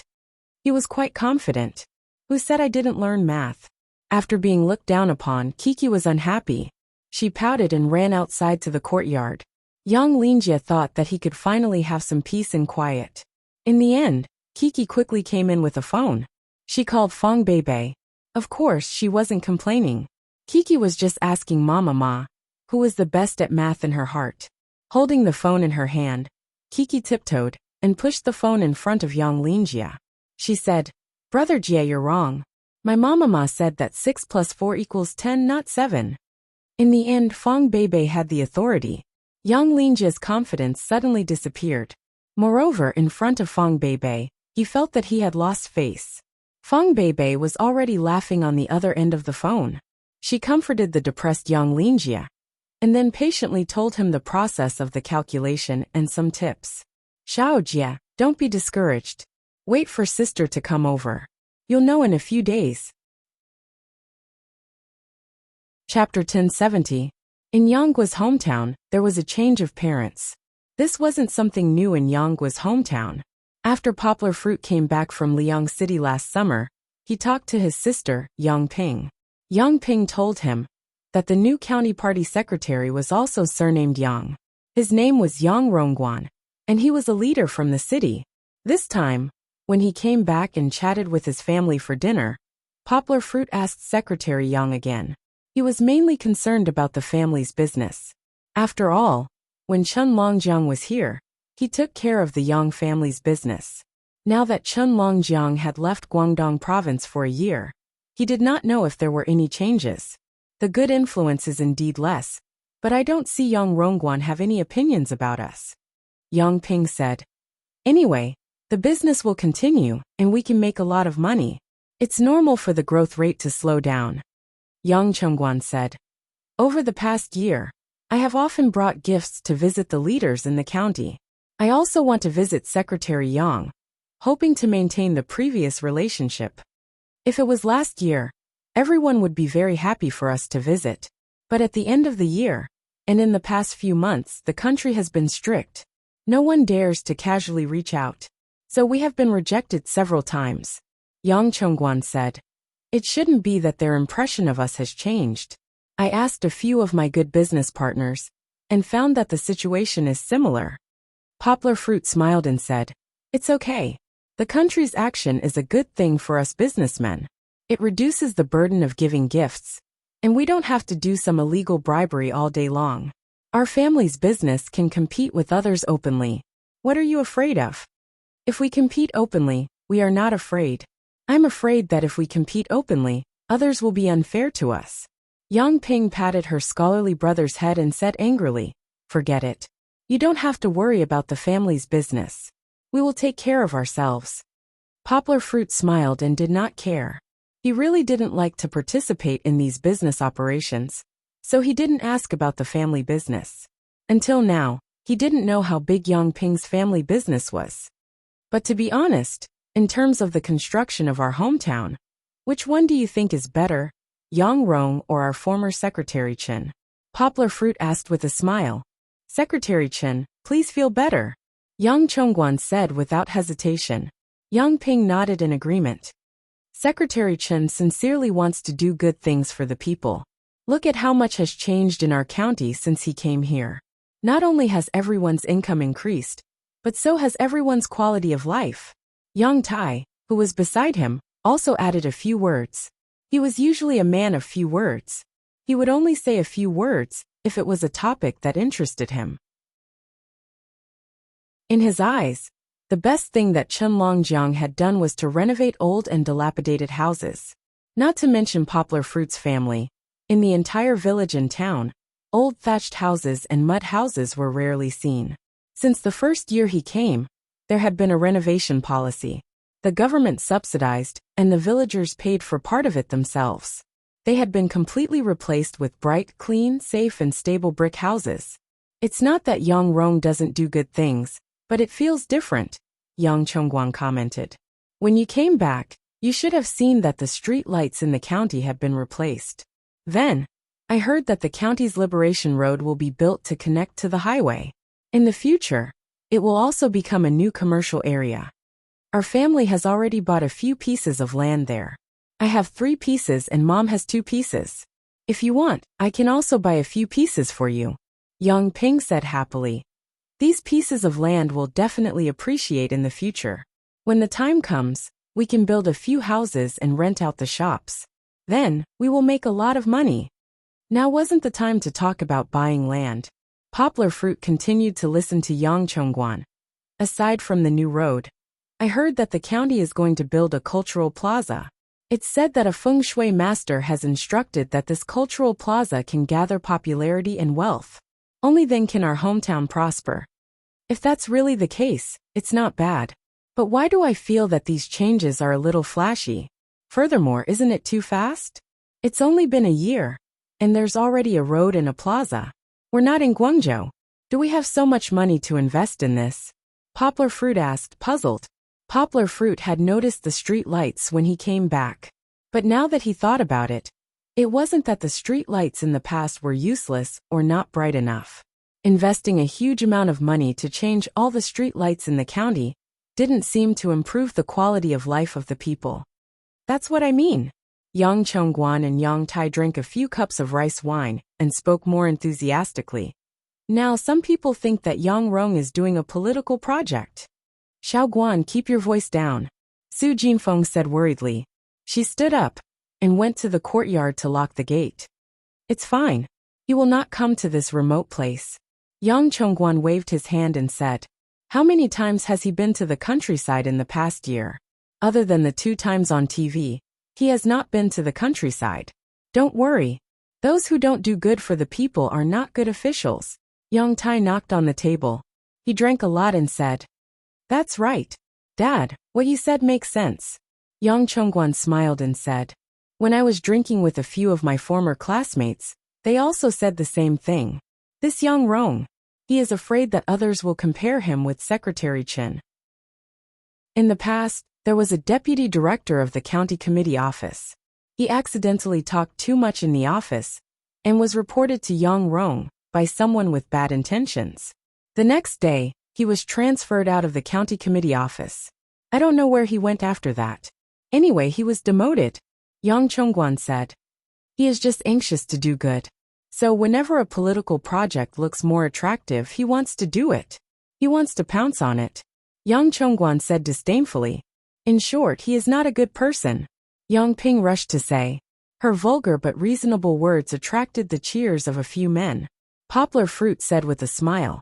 He was quite confident. Who said I didn't learn math? After being looked down upon, Kiki was unhappy. She pouted and ran outside to the courtyard. Yang Lingjie thought that he could finally have some peace and quiet. In the end, Kiki quickly came in with a phone. She called Fong Beibei. Of course, she wasn't complaining. Kiki was just asking Mama Ma, who was the best at math in her heart. Holding the phone in her hand, Kiki tiptoed and pushed the phone in front of Yang Lingjie. She said, Brother Jie, you're wrong. My Mama Ma said that 6 plus 4 equals 10, not 7. In the end, Fong Beibei had the authority. Yang Lingjie's confidence suddenly disappeared. Moreover, in front of Fong Beibei, he felt that he had lost face. Fong Beibei was already laughing on the other end of the phone. She comforted the depressed Yang Lingjie, and then patiently told him the process of the calculation and some tips. Xiao Jie, don't be discouraged. Wait for sister to come over. You'll know in a few days. Chapter 1070. In Yanggua's hometown, there was a change of parents. This wasn't something new in Yanggua's hometown. After Poplar Fruit came back from Liang City last summer, he talked to his sister, Yang Ping. Yang Ping told him that the new county party secretary was also surnamed Yang. His name was Yang Rongguan, and he was a leader from the city. This time, when he came back and chatted with his family for dinner, Poplar Fruit asked Secretary Yang again. He was mainly concerned about the family's business. After all, when Chen Longjiang was here, he took care of the Yang family's business. Now that Chen Longjiang had left Guangdong province for a year, he did not know if there were any changes. The good influence is indeed less, but I don't see Yang Rongguan have any opinions about us. Yang Ping said. Anyway, the business will continue, and we can make a lot of money. It's normal for the growth rate to slow down. Yang Chongguan said. Over the past year, I have often brought gifts to visit the leaders in the county. I also want to visit Secretary Yang, hoping to maintain the previous relationship. If it was last year, everyone would be very happy for us to visit. But at the end of the year, and in the past few months, the country has been strict. No one dares to casually reach out. So we have been rejected several times. Yang Chongguan said. It shouldn't be that their impression of us has changed. I asked a few of my good business partners, and found that the situation is similar. Poplar Fruit smiled and said, It's okay. The country's action is a good thing for us businessmen. It reduces the burden of giving gifts, and we don't have to do some illegal bribery all day long. Our family's business can compete with others openly. What are you afraid of? If we compete openly, we are not afraid. I'm afraid that if we compete openly, others will be unfair to us. Yang Ping patted her scholarly brother's head and said angrily, Forget it. You don't have to worry about the family's business. We will take care of ourselves. Poplar Fruit smiled and did not care. He really didn't like to participate in these business operations, so he didn't ask about the family business. Until now, he didn't know how big Yang Ping's family business was. But to be honest, in terms of the construction of our hometown, which one do you think is better, Yang Rong or our former Secretary Chen? Poplar Fruit asked with a smile. Secretary Chen, please feel better. Yang Chongguan said without hesitation. Yang Ping nodded in agreement. Secretary Chen sincerely wants to do good things for the people. Look at how much has changed in our county since he came here. Not only has everyone's income increased, but so has everyone's quality of life. Yang Tai, who was beside him, also added a few words. He was usually a man of few words. He would only say a few words if it was a topic that interested him. In his eyes, the best thing that Chen Longjiang had done was to renovate old and dilapidated houses. Not to mention Poplar Fruit's family. In the entire village and town, old thatched houses and mud houses were rarely seen. Since the first year he came, There had been a renovation policy. The government subsidized, and the villagers paid for part of it themselves. They had been completely replaced with bright, clean, safe and stable brick houses. It's not that Yangrong doesn't do good things, but it feels different, Yang Chongguan commented. When you came back, you should have seen that the street lights in the county have been replaced. Then, I heard that the county's Liberation Road will be built to connect to the highway. In the future, it will also become a new commercial area. Our family has already bought a few pieces of land there. I have 3 pieces and Mom has 2 pieces. If you want, I can also buy a few pieces for you, Yang Ping said happily. These pieces of land will definitely appreciate in the future. When the time comes, we can build a few houses and rent out the shops. Then, we will make a lot of money. Now wasn't the time to talk about buying land. Poplar Fruit continued to listen to Yang Chongguan. Aside from the new road, I heard that the county is going to build a cultural plaza. It's said that a feng shui master has instructed that this cultural plaza can gather popularity and wealth. Only then can our hometown prosper. If that's really the case, it's not bad. But why do I feel that these changes are a little flashy? Furthermore, isn't it too fast? It's only been a year, and there's already a road and a plaza. We're not in Guangzhou. Do we have so much money to invest in this? Poplar Fruit asked, puzzled. Poplar Fruit had noticed the street lights when he came back. But now that he thought about it, it wasn't that the street lights in the past were useless or not bright enough. Investing a huge amount of money to change all the street lights in the county didn't seem to improve the quality of life of the people. That's what I mean. Yang Chongguan and Yang Tai drank a few cups of rice wine and spoke more enthusiastically. Now some people think that Yangrong is doing a political project. Xiaoguan, keep your voice down, Su Jinfeng said worriedly. She stood up and went to the courtyard to lock the gate. It's fine. He will not come to this remote place. Yang Chongguan waved his hand and said, how many times has he been to the countryside in the past year? Other than the 2 times on TV, he has not been to the countryside. Don't worry. Those who don't do good for the people are not good officials. Yang Tai knocked on the table. He drank a lot and said, that's right. Dad, what you said makes sense. Yang Chongguan smiled and said, when I was drinking with a few of my former classmates, they also said the same thing. This Yang Rong, he is afraid that others will compare him with Secretary Chen. In the past, there was a deputy director of the county committee office. He accidentally talked too much in the office and was reported to Yang Rong by someone with bad intentions. The next day, he was transferred out of the county committee office. I don't know where he went after that. Anyway, he was demoted, Yang Chongguan said. He is just anxious to do good. So whenever a political project looks more attractive, he wants to do it. He wants to pounce on it. Yang Chongguan said disdainfully. In short, he is not a good person. Yang Ping rushed to say. Her vulgar but reasonable words attracted the cheers of a few men. Poplar Fruit said with a smile.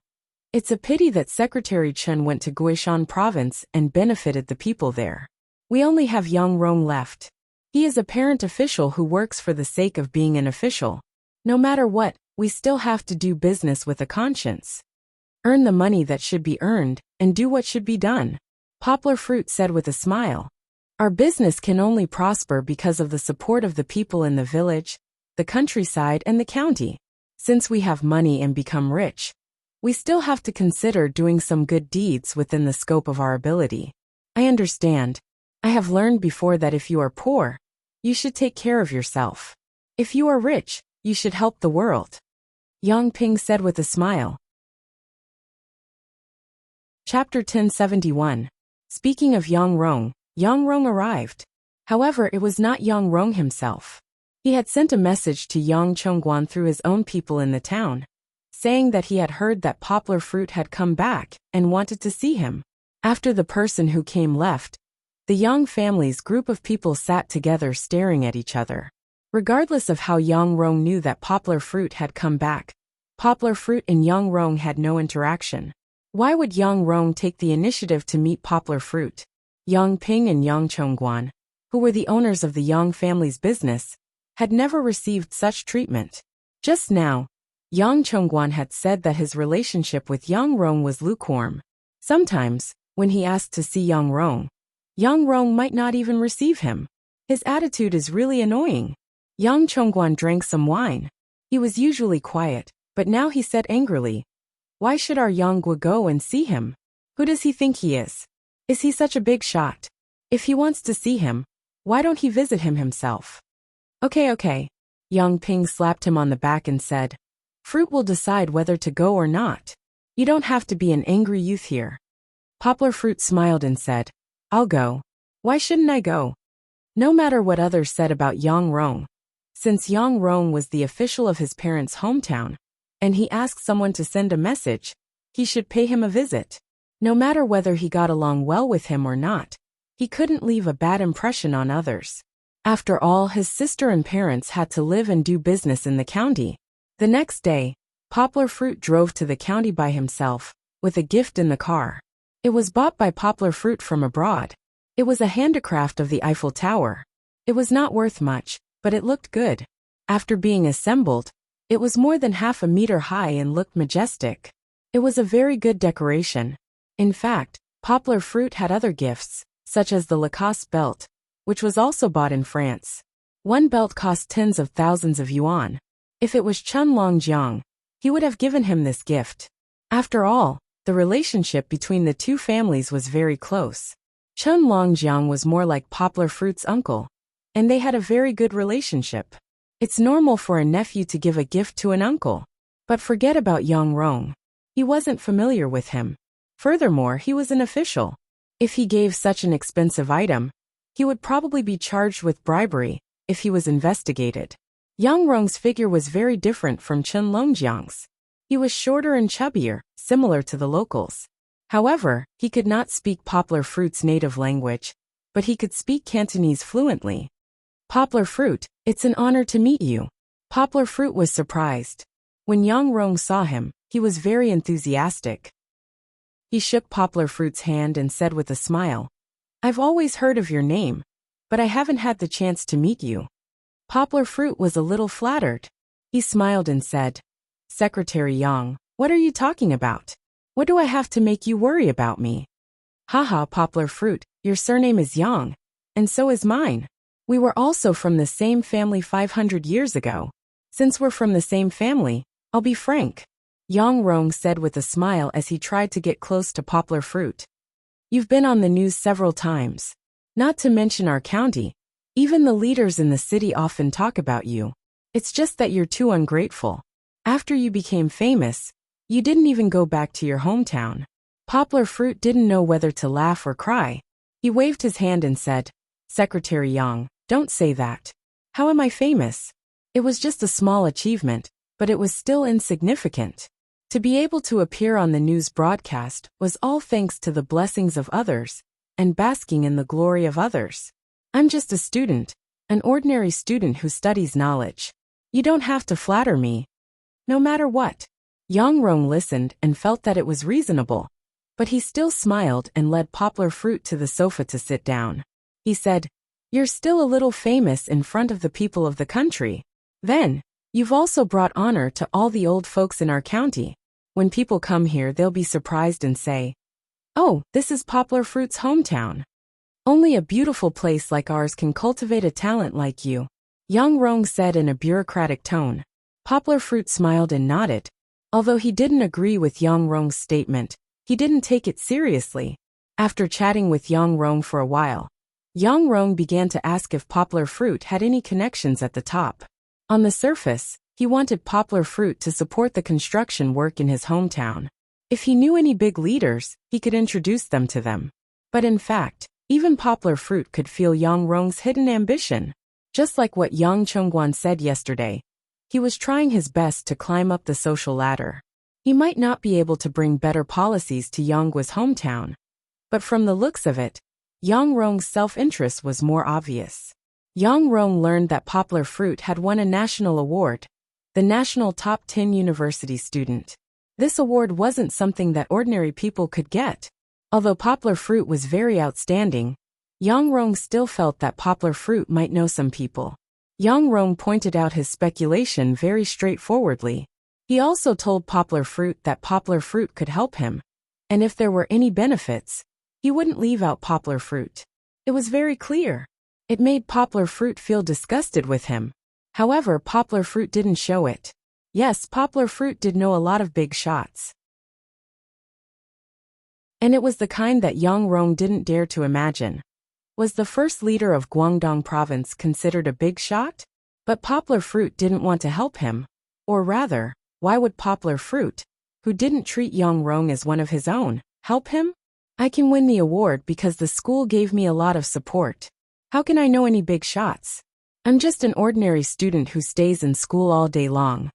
It's a pity that Secretary Chen went to Guishan province and benefited the people there. We only have Yang Rong left. He is a parent official who works for the sake of being an official. No matter what, we still have to do business with a conscience. Earn the money that should be earned, and do what should be done. Poplar Fruit said with a smile. Our business can only prosper because of the support of the people in the village, the countryside and the county. Since we have money and become rich, we still have to consider doing some good deeds within the scope of our ability. I understand. I have learned before that if you are poor, you should take care of yourself. If you are rich, you should help the world. Yang Ping said with a smile. Chapter 1071. Speaking of Yang Rong arrived. However, it was not Yang Rong himself. He had sent a message to Yang Chongguan through his own people in the town, saying that he had heard that Poplar Fruit had come back and wanted to see him. After the person who came left, the Yang family's group of people sat together staring at each other. Regardless of how Yang Rong knew that Poplar Fruit had come back, Poplar Fruit and Yang Rong had no interaction. Why would Yang Rong take the initiative to meet Poplar Fruit? Yang Ping and Yang Chongguan, who were the owners of the Yang family's business, had never received such treatment. Just now, Yang Chongguan had said that his relationship with Yang Rong was lukewarm. Sometimes, When he asked to see Yang Rong might not even receive him. His attitude is really annoying. Yang Chongguan drank some wine. He was usually quiet, but now he said angrily, "Why should our Yang Gua go and see him? Who does he think he is? Is he such a big shot? If he wants to see him, why don't he visit him himself?" Okay. Yang Ping slapped him on the back and said, "Fruit will decide whether to go or not. You don't have to be an angry youth here." Poplar Fruit smiled and said, "I'll go. Why shouldn't I go?" No matter what others said about Yang Rong, since Yang Rong was the official of his parents' hometown, and he asked someone to send a message, he should pay him a visit. No matter whether he got along well with him or not, he couldn't leave a bad impression on others. After all, his sister and parents had to live and do business in the county. The next day, Poplar Fruit drove to the county by himself, with a gift in the car. It was bought by Poplar Fruit from abroad. It was a handicraft of the Eiffel Tower. It was not worth much, but it looked good. After being assembled, it was more than half a meter high and looked majestic. It was a very good decoration. In fact, Poplar Fruit had other gifts, such as the Lacoste belt, which was also bought in France. One belt cost tens of thousands of yuan. If it was Chun Longjiang, he would have given him this gift. After all, the relationship between the two families was very close. Chun Longjiang was more like Poplar Fruit's uncle, and they had a very good relationship. It's normal for a nephew to give a gift to an uncle. But forget about Yang Rong. He wasn't familiar with him. Furthermore, he was an official. If he gave such an expensive item, he would probably be charged with bribery if he was investigated. Yang Rong's figure was very different from Chun Longjiang's. He was shorter and chubbier, similar to the locals. However, he could not speak Poplar Fruit's native language, but he could speak Cantonese fluently. "Poplar Fruit, it's an honor to meet you." Poplar Fruit was surprised. When Yang Rong saw him, he was very enthusiastic. He shook Poplar Fruit's hand and said with a smile, "I've always heard of your name, but I haven't had the chance to meet you." Poplar Fruit was a little flattered. He smiled and said, "Secretary Yang, what are you talking about? What do I have to make you worry about me?" "Haha, Poplar Fruit, your surname is Yang, and so is mine. We were also from the same family 500 years ago. Since we're from the same family, I'll be frank," Yang Rong said with a smile as he tried to get close to Poplar Fruit. "You've been on the news several times. Not to mention our county. Even the leaders in the city often talk about you. It's just that you're too ungrateful. After you became famous, you didn't even go back to your hometown." Poplar Fruit didn't know whether to laugh or cry. He waved his hand and said, "Secretary Yang, don't say that. How am I famous? It was just a small achievement, but it was still insignificant. To be able to appear on the news broadcast was all thanks to the blessings of others and basking in the glory of others. I'm just a student, an ordinary student who studies knowledge. You don't have to flatter me. No matter what." Yang Rong listened and felt that it was reasonable, but he still smiled and led Poplar Fruit to the sofa to sit down. He said, "You're still a little famous in front of the people of the country. Then, you've also brought honor to all the old folks in our county. When people come here, they'll be surprised and say, 'Oh, this is Poplar Fruit's hometown.' Only a beautiful place like ours can cultivate a talent like you," Yang Rong said in a bureaucratic tone. Poplar Fruit smiled and nodded. Although he didn't agree with Yang Rong's statement, he didn't take it seriously. After chatting with Yang Rong for a while, Yang Rong began to ask if Poplar Fruit had any connections at the top. On the surface, he wanted Poplar Fruit to support the construction work in his hometown. If he knew any big leaders, he could introduce them to them. But in fact, even Poplar Fruit could feel Yang Rong's hidden ambition. Just like what Yang Chongguan said yesterday, he was trying his best to climb up the social ladder. He might not be able to bring better policies to Yang Gua's hometown, but from the looks of it, Yang Rong's self-interest was more obvious. Yang Rong learned that Poplar Fruit had won a national award, the National Top 10 University Student. This award wasn't something that ordinary people could get. Although Poplar Fruit was very outstanding, Yang Rong still felt that Poplar Fruit might know some people. Yang Rong pointed out his speculation very straightforwardly. He also told Poplar Fruit that Poplar Fruit could help him, and if there were any benefits, He wouldn't leave out poplar fruit. It was very clear. It made poplar fruit feel disgusted with him. However, poplar fruit didn't show it. Yes, poplar fruit did know a lot of big shots. And it was the kind that Yang Rong didn't dare to imagine. Was the first leader of Guangdong province considered a big shot? But poplar fruit didn't want to help him. Or rather, why would poplar fruit, who didn't treat Yang Rong as one of his own, help him? I can win the award because the school gave me a lot of support. How can I know any big shots? I'm just an ordinary student who stays in school all day long.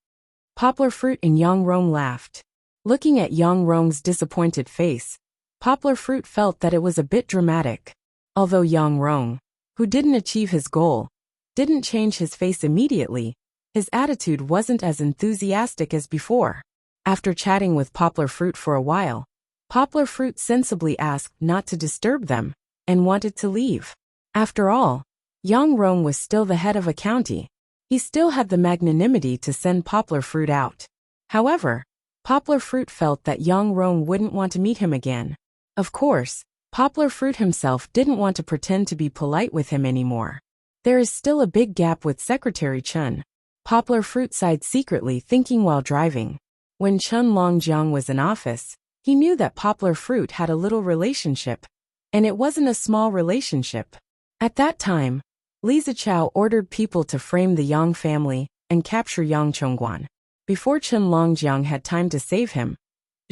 Poplar fruit and Yang Rong laughed. Looking at Yang Rong's disappointed face, poplar fruit felt that it was a bit dramatic. Although Yang Rong, who didn't achieve his goal, didn't change his face immediately, his attitude wasn't as enthusiastic as before. After chatting with poplar fruit for a while, poplar fruit sensibly asked not to disturb them, and wanted to leave. After all, Yang Rong was still the head of a county. He still had the magnanimity to send poplar fruit out. However, poplar fruit felt that Yang Rong wouldn't want to meet him again. Of course, poplar fruit himself didn't want to pretend to be polite with him anymore. There is still a big gap with Secretary Chun. Poplar fruit sighed secretly, thinking while driving. When Chun Longjiang was in office, he knew that poplar fruit had a little relationship. And it wasn't a small relationship. At that time, Li Zichao ordered people to frame the Yang family and capture Yang Chongguan. Before Chun Longjiang had time to save him,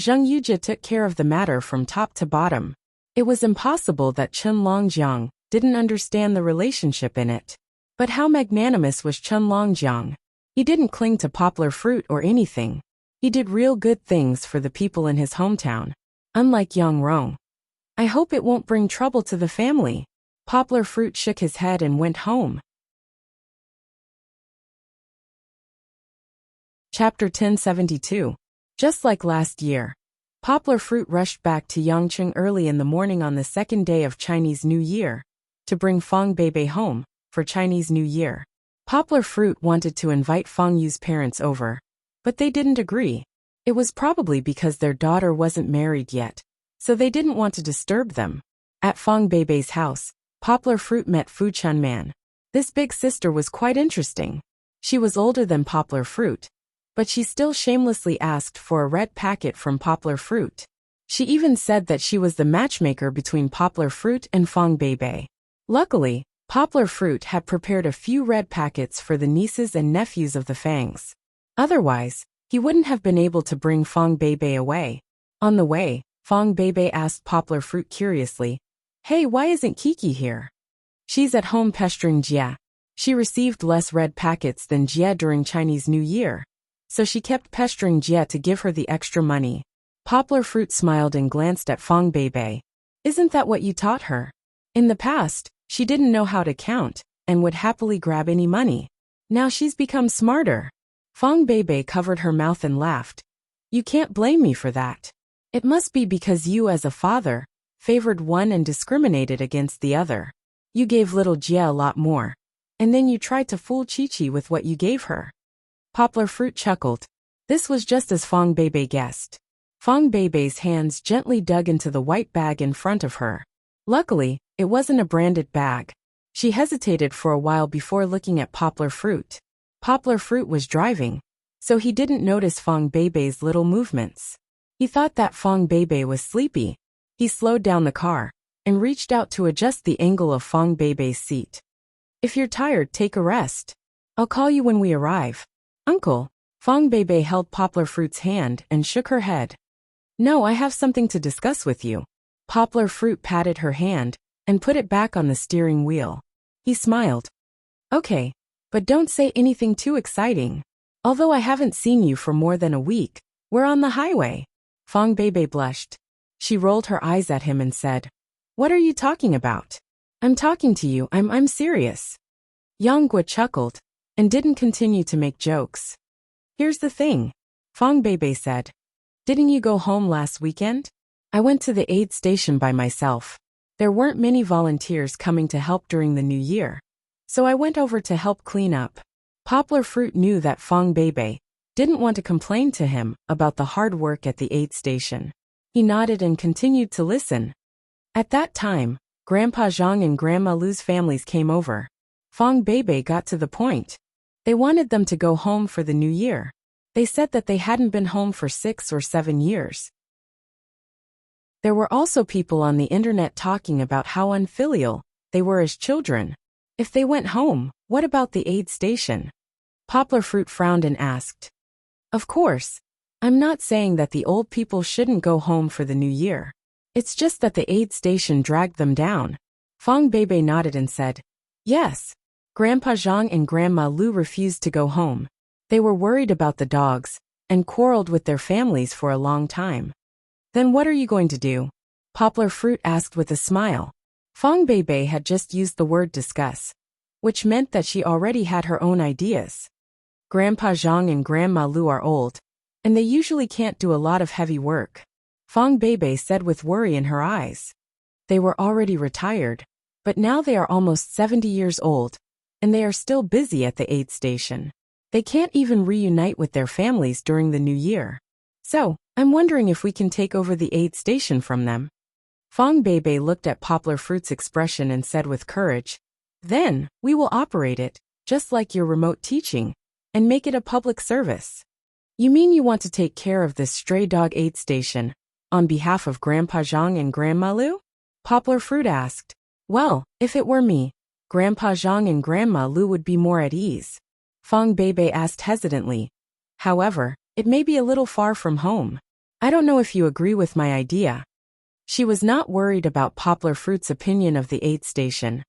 Zheng Yujie took care of the matter from top to bottom. It was impossible that Chun Longjiang didn't understand the relationship in it. But how magnanimous was Chun Longjiang? He didn't cling to poplar fruit or anything. He did real good things for the people in his hometown. Unlike Yang Rong. I hope it won't bring trouble to the family. Poplar fruit shook his head and went home. Chapter 1072. Just like last year, poplar fruit rushed back to Yangcheng early in the morning on the second day of Chinese New Year to bring Fang Beibei home for Chinese New Year. Poplar fruit wanted to invite Fang Yu's parents over, but they didn't agree. It was probably because their daughter wasn't married yet, so they didn't want to disturb them. At Fang Beibei's house, poplar fruit met Fu Chunman. This big sister was quite interesting. She was older than poplar fruit, but she still shamelessly asked for a red packet from poplar fruit. She even said that she was the matchmaker between poplar fruit and Fang Beibei. Luckily, poplar fruit had prepared a few red packets for the nieces and nephews of the Fangs. Otherwise, he wouldn't have been able to bring Fang Beibei away. On the way, Fang Beibei asked poplar fruit curiously, "Hey, why isn't Kiki here?" "She's at home pestering Jia. She received less red packets than Jia during Chinese New Year, so she kept pestering Jia to give her the extra money." Poplar fruit smiled and glanced at Fang Beibei. "Isn't that what you taught her?" In the past, she didn't know how to count, and would happily grab any money. Now she's become smarter. Fang Beibei covered her mouth and laughed. "You can't blame me for that. It must be because you as a father favored one and discriminated against the other. You gave little Jia a lot more, and then you tried to fool Chi-Chi with what you gave her." Poplar fruit chuckled. This was just as Fang Beibei guessed. Fang Beibei's hands gently dug into the white bag in front of her. Luckily, it wasn't a branded bag. She hesitated for a while before looking at poplar fruit. Poplar fruit was driving, so he didn't notice Fang Beibei's little movements. He thought that Fang Beibei was sleepy. He slowed down the car and reached out to adjust the angle of Fang Beibei's seat. "If you're tired, take a rest. I'll call you when we arrive." "Uncle." Fang Beibei held poplar fruit's hand and shook her head. "No, I have something to discuss with you." Poplar fruit patted her hand and put it back on the steering wheel. He smiled. "Okay, but don't say anything too exciting. Although I haven't seen you for more than a week, we're on the highway." Fang Beibei blushed. She rolled her eyes at him and said, "What are you talking about?" "I'm talking to you, I'm serious." Yang Gua chuckled and didn't continue to make jokes. "Here's the thing," Fang Beibei said. "Didn't you go home last weekend?" "I went to the aid station by myself. There weren't many volunteers coming to help during the New Year, so I went over to help clean up." Poplar fruit knew that Fang Beibei didn't want to complain to him about the hard work at the aid station. He nodded and continued to listen. At that time, Grandpa Zhang and Grandma Lu's families came over. Fong Beibei got to the point. They wanted them to go home for the new year. They said that they hadn't been home for 6 or 7 years. There were also people on the internet talking about how unfilial they were as children. If they went home, what about the aid station? Poplar Fruit frowned and asked. Of course, I'm not saying that the old people shouldn't go home for the new year. It's just that the aid station dragged them down. Fong Beibei nodded and said, yes. Grandpa Zhang and Grandma Lu refused to go home. They were worried about the dogs and quarreled with their families for a long time. Then what are you going to do? Poplar Fruit asked with a smile. Fong Beibei had just used the word discuss, which meant that she already had her own ideas. Grandpa Zhang and Grandma Lu are old, and they usually can't do a lot of heavy work. Fong Beibei said with worry in her eyes. They were already retired, but now they are almost 70 years old, and they are still busy at the aid station. They can't even reunite with their families during the new year. So, I'm wondering if we can take over the aid station from them. Fong Beibei looked at Poplar Fruit's expression and said with courage, then, we will operate it, just like your remote teaching, and make it a public service. You mean you want to take care of this stray dog aid station, on behalf of Grandpa Zhang and Grandma Lu? Poplar Fruit asked. Well, if it were me, Grandpa Zhang and Grandma Lu would be more at ease. Fong Beibei asked hesitantly. However, it may be a little far from home. I don't know if you agree with my idea. She was not worried about Poplar Fruit's opinion of the aid station,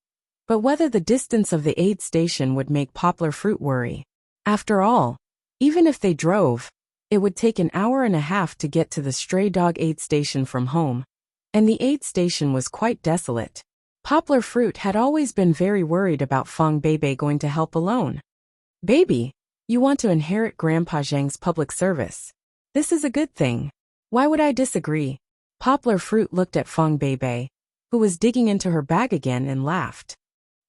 but whether the distance of the aid station would make Poplar Fruit worry. After all, even if they drove, it would take an hour and a half to get to the stray dog aid station from home, and the aid station was quite desolate. Poplar Fruit had always been very worried about Fong Beibei going to help alone. Baby, you want to inherit Grandpa Zhang's public service. This is a good thing. Why would I disagree? Poplar Fruit looked at Fong Beibei, who was digging into her bag again, and laughed.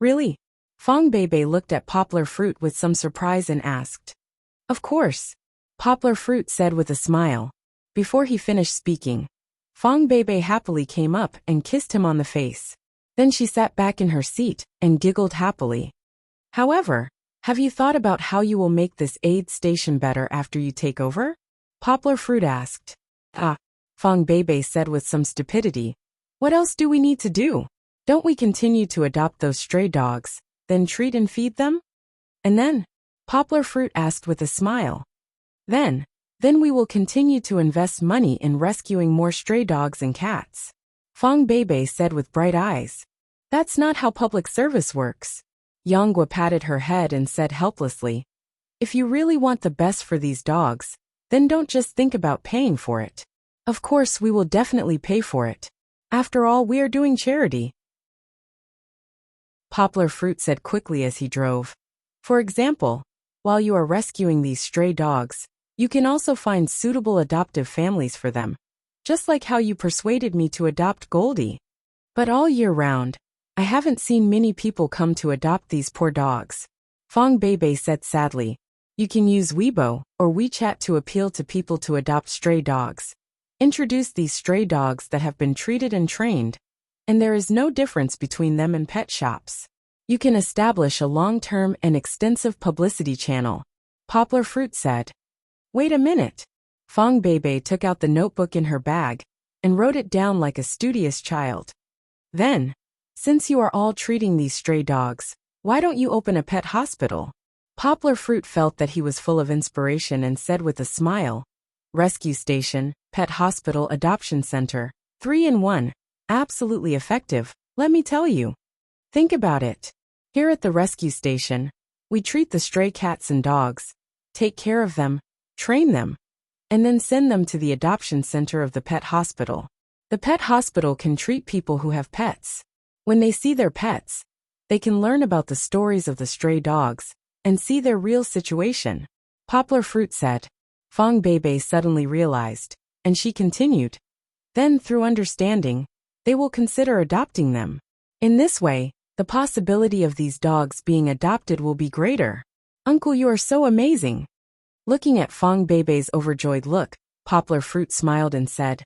Really? Fong Beibei looked at Poplar Fruit with some surprise and asked. Of course. Poplar Fruit said with a smile. Before he finished speaking, Fong Beibei happily came up and kissed him on the face. Then she sat back in her seat and giggled happily. However, have you thought about how you will make this aid station better after you take over? Poplar Fruit asked. Fong Beibei said with some stupidity. What else do we need to do? Don't we continue to adopt those stray dogs, then treat and feed them? And then? Poplar Fruit asked with a smile. Then we will continue to invest money in rescuing more stray dogs and cats. Fong Beibei said with bright eyes. That's not how public service works. Yanghua patted her head and said helplessly. If you really want the best for these dogs, then don't just think about paying for it. Of course we will definitely pay for it. After all, we are doing charity. Poplar Fruit said quickly as he drove. For example, while you are rescuing these stray dogs, you can also find suitable adoptive families for them. Just like how you persuaded me to adopt Goldie. But all year round, I haven't seen many people come to adopt these poor dogs. Fong Beibei said sadly. You can use Weibo or WeChat to appeal to people to adopt stray dogs. Introduce these stray dogs that have been treated and trained, and there is no difference between them and pet shops. You can establish a long-term and extensive publicity channel. Poplar Fruit said. Wait a minute. Fong Beibei took out the notebook in her bag and wrote it down like a studious child. Then, since you are all treating these stray dogs, why don't you open a pet hospital? Poplar Fruit felt that he was full of inspiration and said with a smile, Rescue station, pet hospital, adoption center, 3 in 1, absolutely effective, let me tell you. Think about it. Here at the rescue station, we treat the stray cats and dogs, take care of them, train them, and then send them to the adoption center of the pet hospital. The pet hospital can treat people who have pets. When they see their pets, they can learn about the stories of the stray dogs and see their real situation. Poplar Fruit said. Fong Beibei suddenly realized, and she continued. Then through understanding, they will consider adopting them. In this way, the possibility of these dogs being adopted will be greater. Uncle, you are so amazing. Looking at Fong Beibei's overjoyed look, Poplar Fruit smiled and said,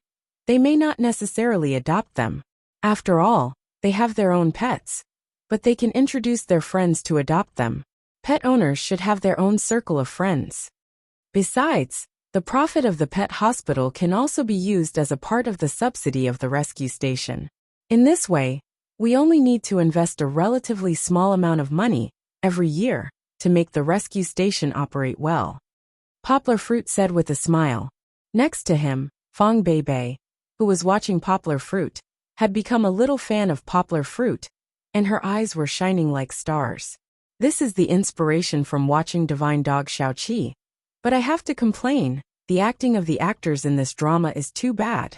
they may not necessarily adopt them, After all, they have their own pets. But they can introduce their friends to adopt them. Pet owners should have their own circle of friends. Besides, the profit of the pet hospital can also be used as a part of the subsidy of the rescue station. In this way, we only need to invest a relatively small amount of money every year to make the rescue station operate well. Poplar Fruit said with a smile. Next to him, Fong Beibei, who was watching Poplar Fruit, had become a little fan of Poplar Fruit, and her eyes were shining like stars. This is the inspiration from watching Divine Dog Xiaoqi. But I have to complain, the acting of the actors in this drama is too bad.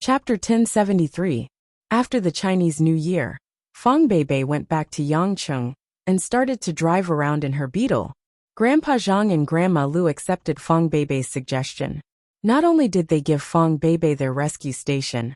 Chapter 1073. After the Chinese New Year, Fong Beibei went back to Yangcheng and started to drive around in her Beetle. Grandpa Zhang and Grandma Lu accepted Fong Beibei's suggestion. Not only did they give Fong Beibei their rescue station,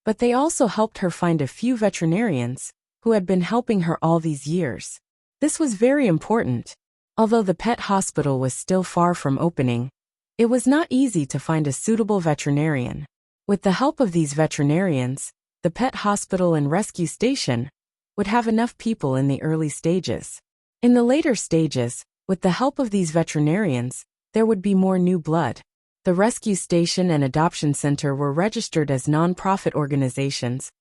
but they also helped her find a few veterinarians who had been helping her all these years. This was very important. Although the pet hospital was still far from opening, it was not easy to find a suitable veterinarian. With the help of these veterinarians, the pet hospital and rescue station would have enough people in the early stages. In the later stages, with the help of these veterinarians, there would be more new blood. The rescue station and adoption center were registered as non-profit organizations,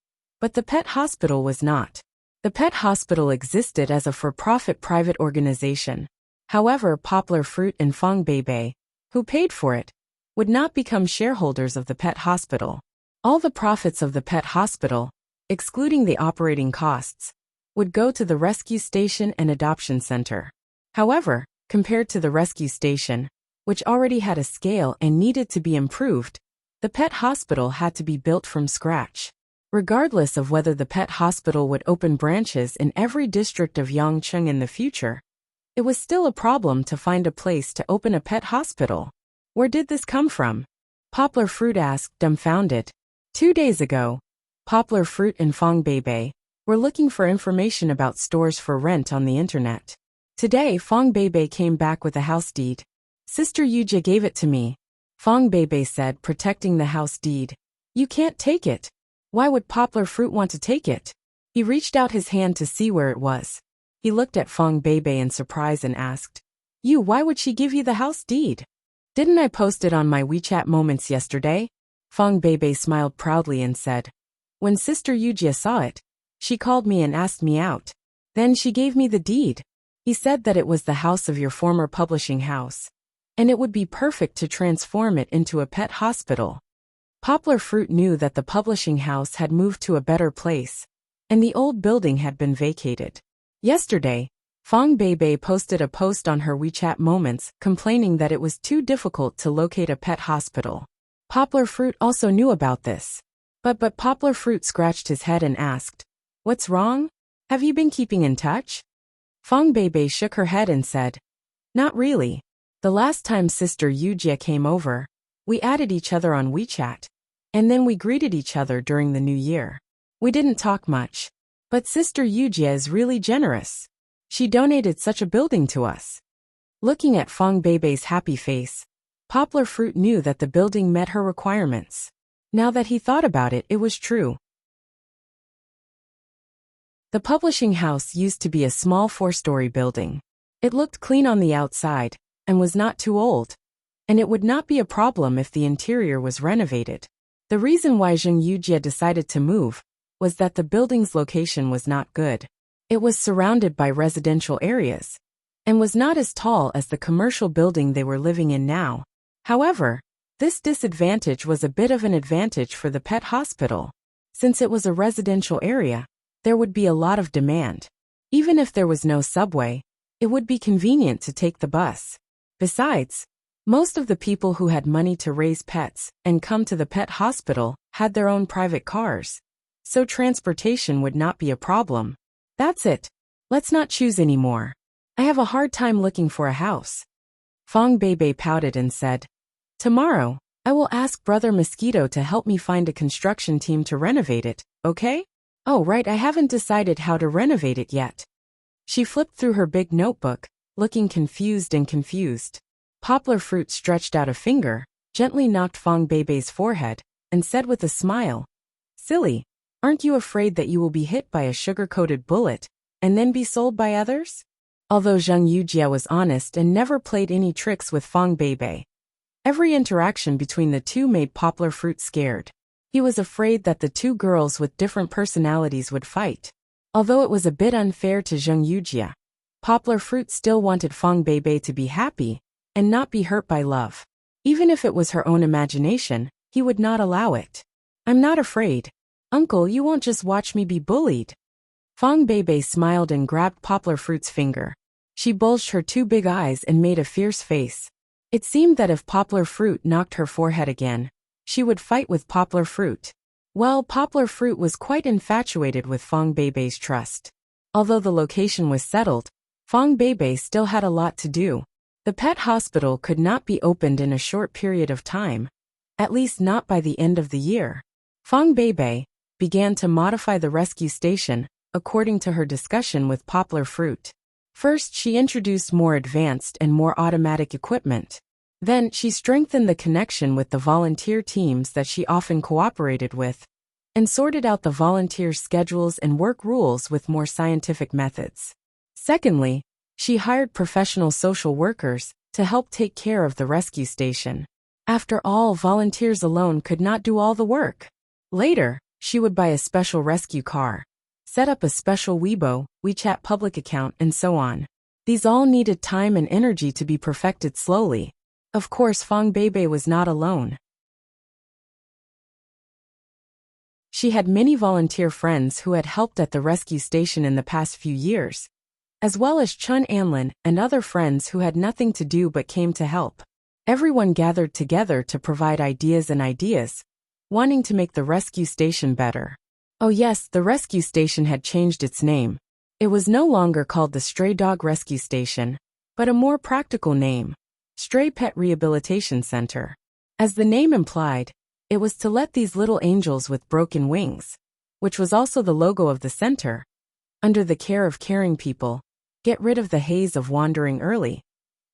but the pet hospital was not. The pet hospital existed as a for-profit private organization. However, Poplar Fruit and Fong Beibei, who paid for it, would not become shareholders of the pet hospital. All the profits of the pet hospital, excluding the operating costs, would go to the rescue station and adoption center. However, compared to the rescue station, which already had a scale and needed to be improved, the pet hospital had to be built from scratch. Regardless of whether the pet hospital would open branches in every district of Yangcheng in the future, it was still a problem to find a place to open a pet hospital. Where did this come from? Poplar Fruit asked, dumbfounded. 2 days ago, Poplar Fruit and Fong Beibei were looking for information about stores for rent on the internet. Today, Fong Beibei came back with a house deed. Sister Yujia gave it to me, Fong Beibei said, protecting the house deed. You can't take it. Why would Poplar Fruit want to take it? He reached out his hand to see where it was. He looked at Fong Beibei in surprise and asked, why would she give you the house deed? Didn't I post it on my WeChat moments yesterday? Fong Beibei smiled proudly and said. When Sister Yujia saw it, she called me and asked me out. Then she gave me the deed. He said that it was the house of your former publishing house, and it would be perfect to transform it into a pet hospital. Poplar Fruit knew that the publishing house had moved to a better place, and the old building had been vacated. Yesterday, Fong Beibei posted a post on her WeChat moments complaining that it was too difficult to locate a pet hospital. Poplar Fruit also knew about this. But Poplar Fruit scratched his head and asked, What's wrong? Have you been keeping in touch? Fong Beibei shook her head and said, Not really. The last time Sister Yujia came over, we added each other on WeChat, and then we greeted each other during the New Year. We didn't talk much, but Sister Yujia is really generous. She donated such a building to us. Looking at Fong Beibei's happy face, Poplar Fruit knew that the building met her requirements. Now that he thought about it, it was true. The publishing house used to be a small 4-story building. It looked clean on the outside, and was not too old. And it would not be a problem if the interior was renovated. The reason why Zheng Yujia decided to move was that the building's location was not good. It was surrounded by residential areas, and was not as tall as the commercial building they were living in now. However, this disadvantage was a bit of an advantage for the pet hospital. Since it was a residential area, there would be a lot of demand. Even if there was no subway, it would be convenient to take the bus. Besides, most of the people who had money to raise pets and come to the pet hospital had their own private cars, so transportation would not be a problem. That's it. Let's not choose anymore. I have a hard time looking for a house. Fong Beibei pouted and said, Tomorrow, I will ask Brother Mosquito to help me find a construction team to renovate it, okay? Oh right, I haven't decided how to renovate it yet. She flipped through her big notebook, looking confused. Poplar Fruit stretched out a finger, gently knocked Fong Beibei's forehead, and said with a smile, "Silly, aren't you afraid that you will be hit by a sugar-coated bullet and then be sold by others?" Although Zheng Yujie was honest and never played any tricks with Fang Beibei, every interaction between the two made Poplar Fruit scared. He was afraid that the two girls with different personalities would fight. Although it was a bit unfair to Zheng Yujie, Poplar Fruit still wanted Fang Beibei to be happy and not be hurt by love. Even if it was her own imagination, he would not allow it. "I'm not afraid. Uncle, you won't just watch me be bullied." Fang Beibei smiled and grabbed Poplar Fruit's finger. She bulged her two big eyes and made a fierce face. It seemed that if Poplar Fruit knocked her forehead again, she would fight with Poplar Fruit. Well, Poplar Fruit was quite infatuated with Fang Beibei's trust. Although the location was settled, Fang Beibei still had a lot to do. The pet hospital could not be opened in a short period of time, at least not by the end of the year. Fang Beibei began to modify the rescue station according to her discussion with Poplar Fruit. First, she introduced more advanced and more automatic equipment. Then, she strengthened the connection with the volunteer teams that she often cooperated with, and sorted out the volunteers' schedules and work rules with more scientific methods. Secondly, she hired professional social workers to help take care of the rescue station. After all, volunteers alone could not do all the work. Later, she would buy a special rescue car, set up a special Weibo, WeChat public account, and so on. These all needed time and energy to be perfected slowly. Of course, Fang Beibei was not alone. She had many volunteer friends who had helped at the rescue station in the past few years, as well as Chun Anlin and other friends who had nothing to do but came to help. Everyone gathered together to provide ideas, wanting to make the rescue station better. Oh yes, the rescue station had changed its name. It was no longer called the Stray Dog Rescue Station, but a more practical name, Stray Pet Rehabilitation Center. As the name implied, it was to let these little angels with broken wings, which was also the logo of the center, under the care of caring people, get rid of the haze of wandering early,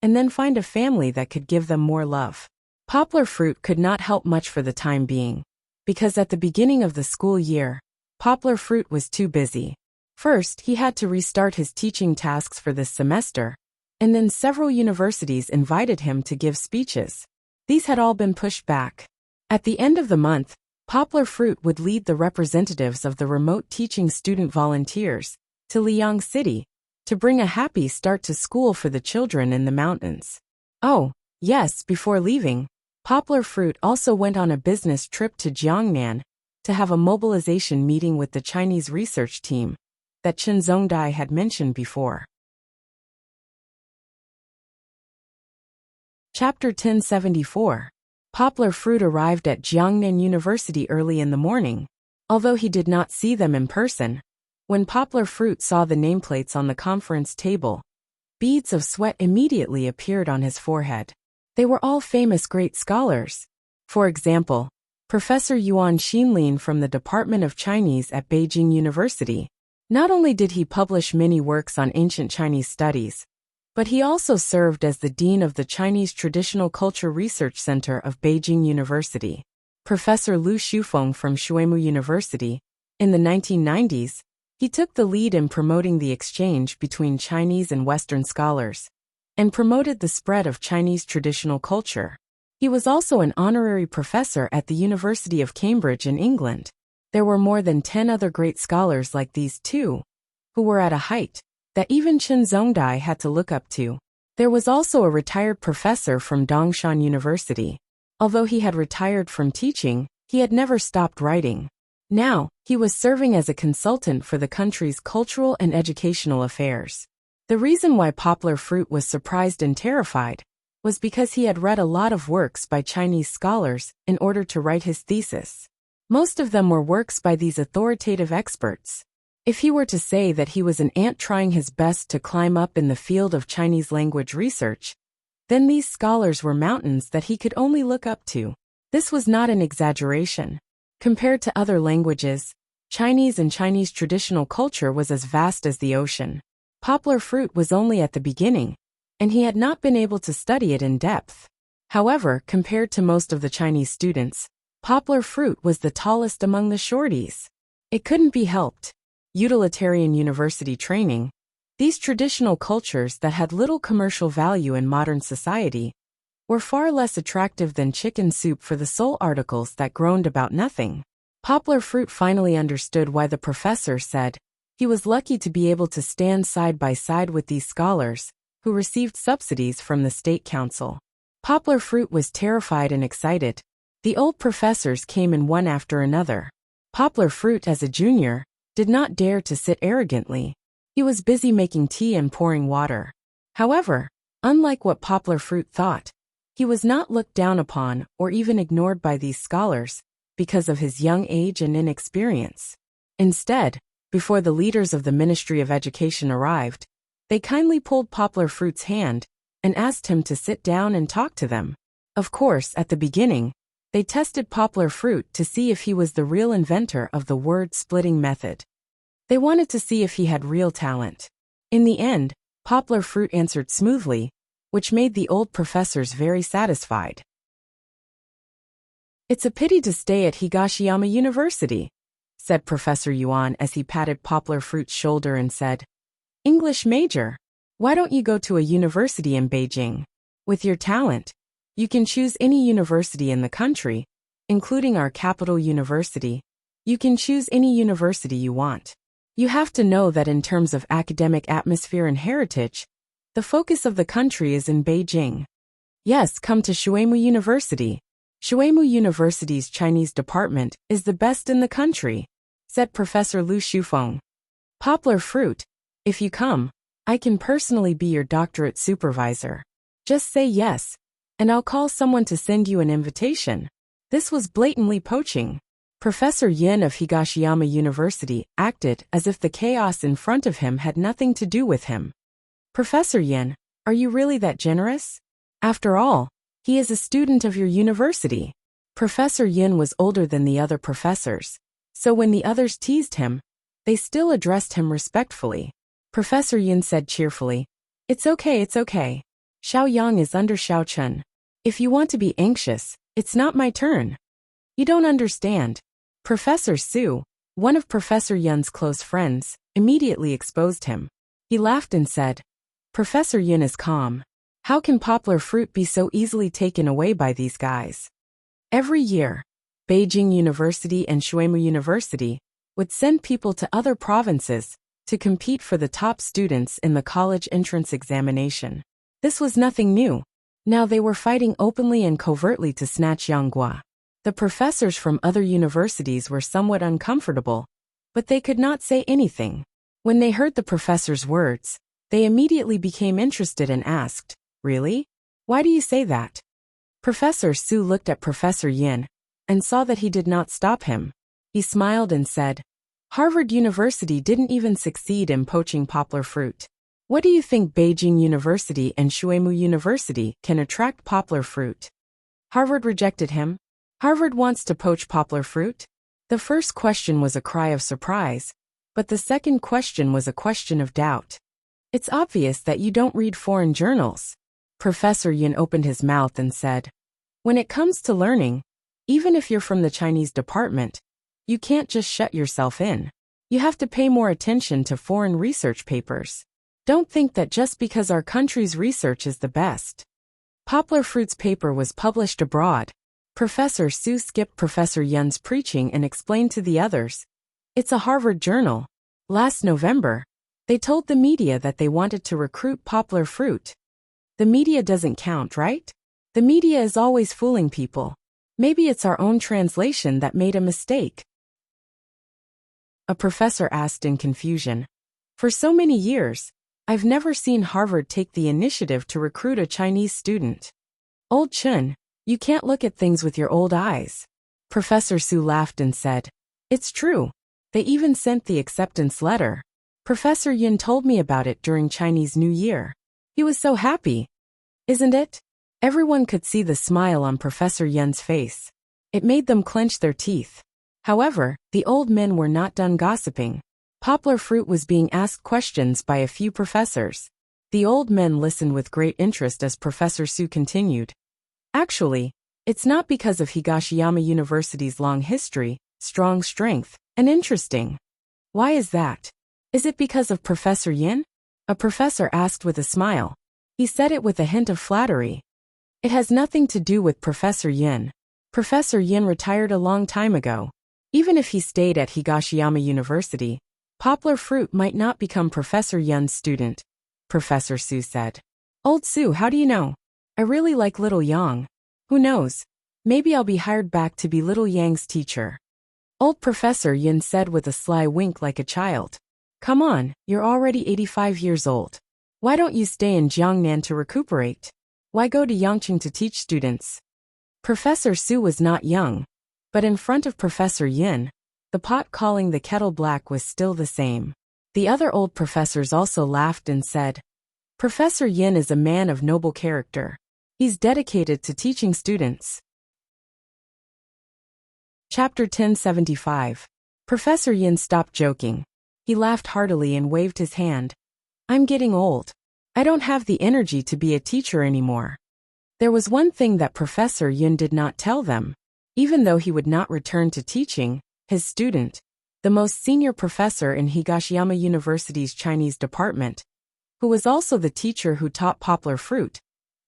and then find a family that could give them more love. Poplar Fruit could not help much for the time being, because at the beginning of the school year, Poplar Fruit was too busy. First, he had to restart his teaching tasks for this semester, and then several universities invited him to give speeches. These had all been pushed back. At the end of the month, Poplar Fruit would lead the representatives of the remote teaching student volunteers to Liang City to bring a happy start to school for the children in the mountains. Oh, yes, before leaving, Poplar Fruit also went on a business trip to Jiangnan to have a mobilization meeting with the Chinese research team that Chen Zhongdai had mentioned before. Chapter 1074. Poplar Fruit arrived at Jiangnan University early in the morning. Although he did not see them in person, when Poplar Fruit saw the nameplates on the conference table, beads of sweat immediately appeared on his forehead. They were all famous great scholars. For example, Professor Yuan Xinlin from the Department of Chinese at Beijing University. Not only did he publish many works on ancient Chinese studies, but he also served as the dean of the Chinese Traditional Culture Research Center of Beijing University. Professor Lu Shufeng from Shuimu University. In the 1990s, he took the lead in promoting the exchange between Chinese and Western scholars, and promoted the spread of Chinese traditional culture. He was also an honorary professor at the University of Cambridge in England. There were more than 10 other great scholars like these two, who were at a height that even Chen Zhongdai had to look up to. There was also a retired professor from Dongshan University. Although he had retired from teaching, he had never stopped writing. Now, he was serving as a consultant for the country's cultural and educational affairs. The reason why Poplar Fruit was surprised and terrified was because he had read a lot of works by Chinese scholars in order to write his thesis. Most of them were works by these authoritative experts. If he were to say that he was an ant trying his best to climb up in the field of Chinese language research, then these scholars were mountains that he could only look up to. This was not an exaggeration. Compared to other languages, Chinese and Chinese traditional culture was as vast as the ocean. Poplar Fruit was only at the beginning, and he had not been able to study it in depth. However, compared to most of the Chinese students, Poplar fruit was the tallest among the shorties. It couldn't be helped. Utilitarian university training. These traditional cultures that had little commercial value in modern society were far less attractive than chicken soup for the sole articles that groaned about nothing. Poplar fruit finally understood why the professor said he was lucky to be able to stand side by side with these scholars who received subsidies from the state council. Poplar fruit was terrified and excited. The old professors came in one after another. Poplar fruit, as a junior, did not dare to sit arrogantly. He was busy making tea and pouring water. However, unlike what Poplar fruit thought, he was not looked down upon or even ignored by these scholars because of his young age and inexperience. Instead, before the leaders of the Ministry of Education arrived, they kindly pulled Poplar fruit's hand and asked him to sit down and talk to them. Of course, at the beginning, they tested Poplar fruit to see if he was the real inventor of the word-splitting method. They wanted to see if he had real talent. In the end, Poplar fruit answered smoothly, which made the old professors very satisfied. "It's a pity to stay at Higashiyama University," said Professor Yuan as he patted Poplar fruit's shoulder and said, "English major. Why don't you go to a university in Beijing? With your talent, you can choose any university in the country, including our capital university. You can choose any university you want. You have to know that in terms of academic atmosphere and heritage, the focus of the country is in Beijing. Yes, come to Shuemu University. Shuemu University's Chinese department is the best in the country," said Professor Lu Shufeng. "Poplar fruit, if you come, I can personally be your doctorate supervisor. Just say yes, and I'll call someone to send you an invitation." This was blatantly poaching. Professor Yin of Higashiyama University acted as if the chaos in front of him had nothing to do with him. "Professor Yin, are you really that generous? After all, he is a student of your university." Professor Yin was older than the other professors, so when the others teased him, they still addressed him respectfully. Professor Yin said cheerfully, it's okay. Xiao Yang is under Xiao Chen. If you want to be anxious, it's not my turn. You don't understand." Professor Su, one of Professor Yin's close friends, immediately exposed him. He laughed and said, "Professor Yin is calm. How can Poplar fruit be so easily taken away by these guys?" Every year, Beijing University and Shuemu University would send people to other provinces to compete for the top students in the college entrance examination. This was nothing new. Now they were fighting openly and covertly to snatch Yanghua. The professors from other universities were somewhat uncomfortable, but they could not say anything. When they heard the professor's words, they immediately became interested and asked, "Really? Why do you say that?" Professor Su looked at Professor Yin and saw that he did not stop him. He smiled and said, "Harvard University didn't even succeed in poaching Poplar fruit. What do you think Beijing University and Shuemu University can attract Poplar fruit? Harvard rejected him. Harvard wants to poach Poplar fruit?" The first question was a cry of surprise, but the second question was a question of doubt. "It's obvious that you don't read foreign journals." Professor Yin opened his mouth and said, "When it comes to learning, even if you're from the Chinese department, you can't just shut yourself in. You have to pay more attention to foreign research papers. Don't think that just because our country's research is the best." Poplar fruit's paper was published abroad. Professor Su skipped Professor Yin's preaching and explained to the others, "It's a Harvard journal. Last November, they told the media that they wanted to recruit Poplar fruit. The media doesn't count, right? The media is always fooling people. Maybe it's our own translation that made a mistake." A professor asked in confusion, "For so many years, I've never seen Harvard take the initiative to recruit a Chinese student. Old Chun, you can't look at things with your old eyes." Professor Su laughed and said, "It's true. They even sent the acceptance letter. Professor Yin told me about it during Chinese New Year. He was so happy. Isn't it?" Everyone could see the smile on Professor Yin's face. It made them clench their teeth. However, the old men were not done gossiping. Poplar fruit was being asked questions by a few professors. The old men listened with great interest as Professor Su continued. "Actually, It's not because of Higashiyama University's long history, strong strength, and interesting. Why is that? Is it because of Professor Yin? A professor asked with a smile. He said it with a hint of flattery. It has nothing to do with Professor Yin. Professor Yin retired a long time ago. Even if he stayed at Higashiyama University, Poplar Fruit might not become Professor Yin's student, Professor Su said. Old Su, how do you know? I really like Little Yang. Who knows? Maybe I'll be hired back to be Little Yang's teacher. Old Professor Yin said with a sly wink like a child. Come on, you're already 85 years old. Why don't you stay in Jiangnan to recuperate? Why go to Yangqing to teach students? Professor Su was not young, but in front of Professor Yin, the pot calling the kettle black was still the same. The other old professors also laughed and said, Professor Yin is a man of noble character. He's dedicated to teaching students. Chapter 1075. Professor Yin stopped joking. He laughed heartily and waved his hand. I'm getting old. I don't have the energy to be a teacher anymore. There was one thing that Professor Yin did not tell them. Even though he would not return to teaching, his student, the most senior professor in Higashiyama University's Chinese department, who was also the teacher who taught Poplar Fruit,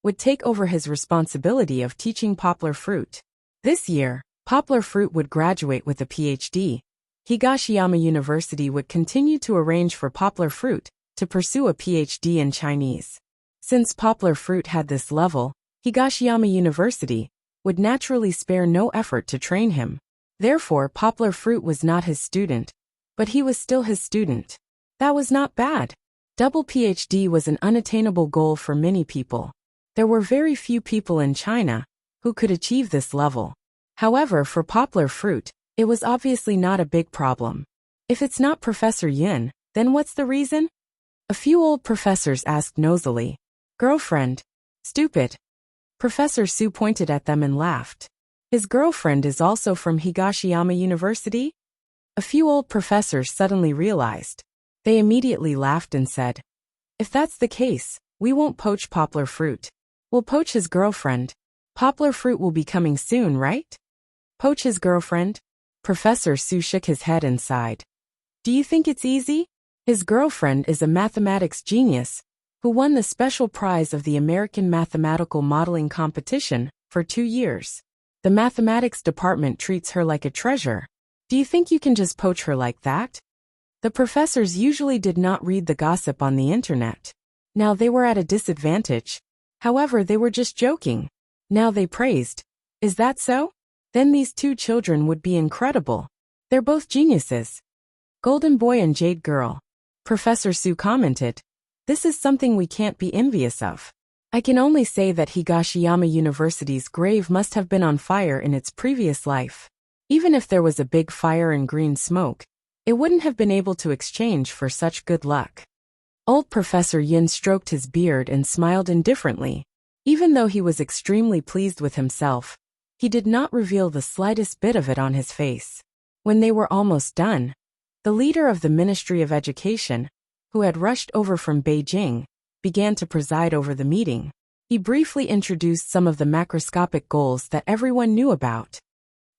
would take over his responsibility of teaching Poplar Fruit. This year, Poplar Fruit would graduate with a PhD. Higashiyama University would continue to arrange for Poplar Fruit to pursue a PhD in Chinese. Since Poplar Fruit had this level, Higashiyama University would naturally spare no effort to train him. Therefore, Poplar Fruit was not his student, but he was still his student. That was not bad. Double PhD was an unattainable goal for many people. There were very few people in China who could achieve this level. However, for Poplar Fruit, it was obviously not a big problem. If it's not Professor Yin, then what's the reason? A few old professors asked nosily. Girlfriend. Stupid. Professor Su pointed at them and laughed. His girlfriend is also from Higashiyama University? A few old professors suddenly realized. They immediately laughed and said, If that's the case, we won't poach Poplar Fruit. We'll poach his girlfriend. Poplar Fruit will be coming soon, right? Poach his girlfriend? Professor Su shook his head and sighed. Do you think it's easy? His girlfriend is a mathematics genius who won the special prize of the American Mathematical Modeling Competition for 2 years. The mathematics department treats her like a treasure. Do you think you can just poach her like that? The professors usually did not read the gossip on the internet. Now they were at a disadvantage. However, they were just joking. Now they praised. Is that so? Then these two children would be incredible. They're both geniuses. Golden boy and jade girl. Professor Su commented. This is something we can't be envious of. I can only say that Higashiyama University's grave must have been on fire in its previous life. Even if there was a big fire and green smoke, it wouldn't have been able to exchange for such good luck. Old Professor Yin stroked his beard and smiled indifferently. Even though he was extremely pleased with himself, he did not reveal the slightest bit of it on his face. When they were almost done, the leader of the Ministry of Education, who had rushed over from Beijing, began to preside over the meeting. He briefly introduced some of the macroscopic goals that everyone knew about.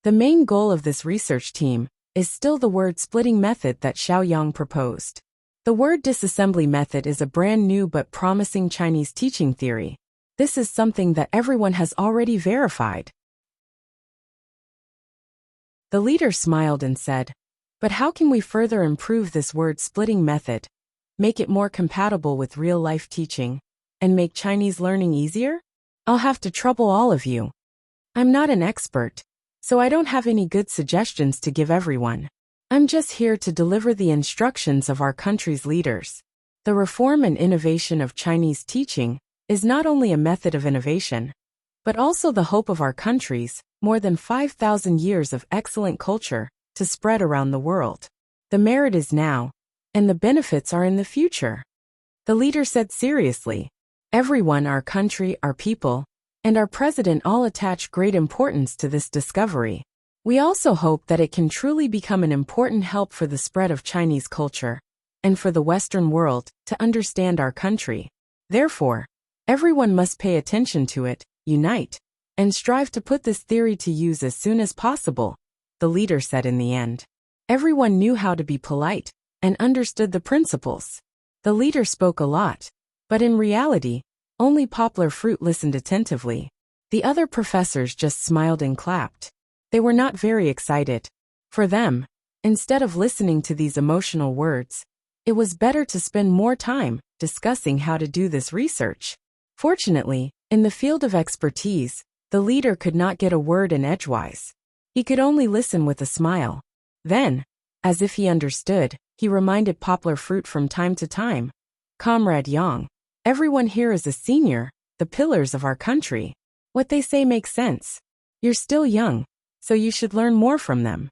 The main goal of this research team is still the word-splitting method that Xiaoyang proposed. The word disassembly method is a brand new but promising Chinese teaching theory. This is something that everyone has already verified. The leader smiled and said, But how can we further improve this word-splitting method, make it more compatible with real-life teaching, and make Chinese learning easier? I'll have to trouble all of you. I'm not an expert, so I don't have any good suggestions to give everyone. I'm just here to deliver the instructions of our country's leaders. The reform and innovation of Chinese teaching is not only a method of innovation, but also the hope of our country's more than 5,000 years of excellent culture to spread around the world. The merit is now, and the benefits are in the future. The leader said seriously. Everyone, our country, our people, and our president all attach great importance to this discovery. We also hope that it can truly become an important help for the spread of Chinese culture, and for the Western world to understand our country. Therefore, everyone must pay attention to it, unite, and strive to put this theory to use as soon as possible, the leader said in the end. Everyone knew how to be polite and understood the principles. The leader spoke a lot, but in reality, only Poplar Fruit listened attentively. The other professors just smiled and clapped. They were not very excited. For them, instead of listening to these emotional words, it was better to spend more time discussing how to do this research. Fortunately, in the field of expertise, the leader could not get a word in edgewise. He could only listen with a smile. Then, as if he understood, he reminded Poplar Fruit from time to time, "Comrade Yang, everyone here is a senior, the pillars of our country. What they say makes sense. You're still young, so you should learn more from them."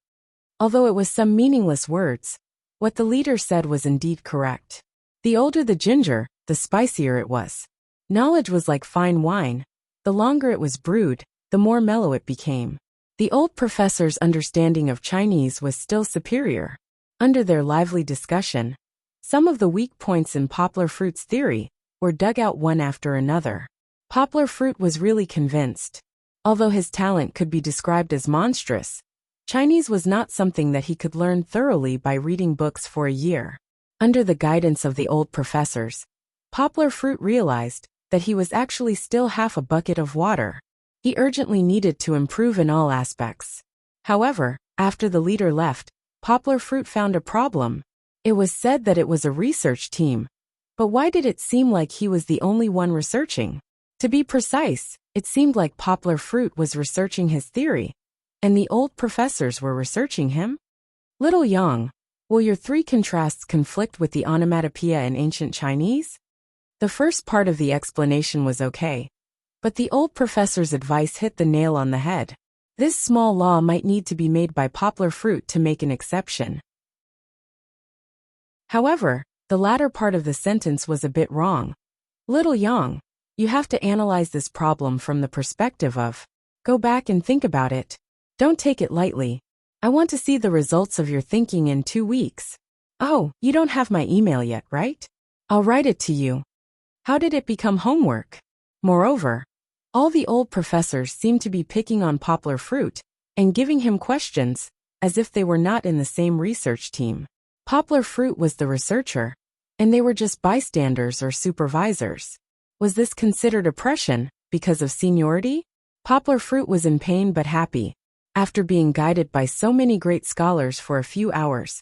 Although it was some meaningless words, what the leader said was indeed correct. The older the ginger, the spicier it was. Knowledge was like fine wine. The longer it was brewed, the more mellow it became. The old professor's understanding of Chinese was still superior. Under their lively discussion, some of the weak points in Poplar Fruit's theory were dug out one after another. Poplar Fruit was really convinced. Although his talent could be described as monstrous, Chinese was not something that he could learn thoroughly by reading books for a year. Under the guidance of the old professors, Poplar Fruit realized that he was actually still half a bucket of water. He urgently needed to improve in all aspects. However, after the leader left, Poplar Fruit found a problem. It was said that it was a research team. But why did it seem like he was the only one researching? To be precise, it seemed like Poplar Fruit was researching his theory, and the old professors were researching him? Little Yang, will your three contrasts conflict with the onomatopoeia in ancient Chinese? The first part of the explanation was okay, but the old professor's advice hit the nail on the head. This small law might need to be made by Poplar Fruit to make an exception. However, the latter part of the sentence was a bit wrong. Little Yang, you have to analyze this problem from the perspective of, go back and think about it. Don't take it lightly. I want to see the results of your thinking in 2 weeks. Oh, you don't have my email yet, right? I'll write it to you. How did it become homework? Moreover, all the old professors seemed to be picking on Poplar Fruit and giving him questions as if they were not in the same research team. Poplar Fruit was the researcher, and they were just bystanders or supervisors. Was this considered oppression because of seniority? Poplar Fruit was in pain but happy. After being guided by so many great scholars for a few hours,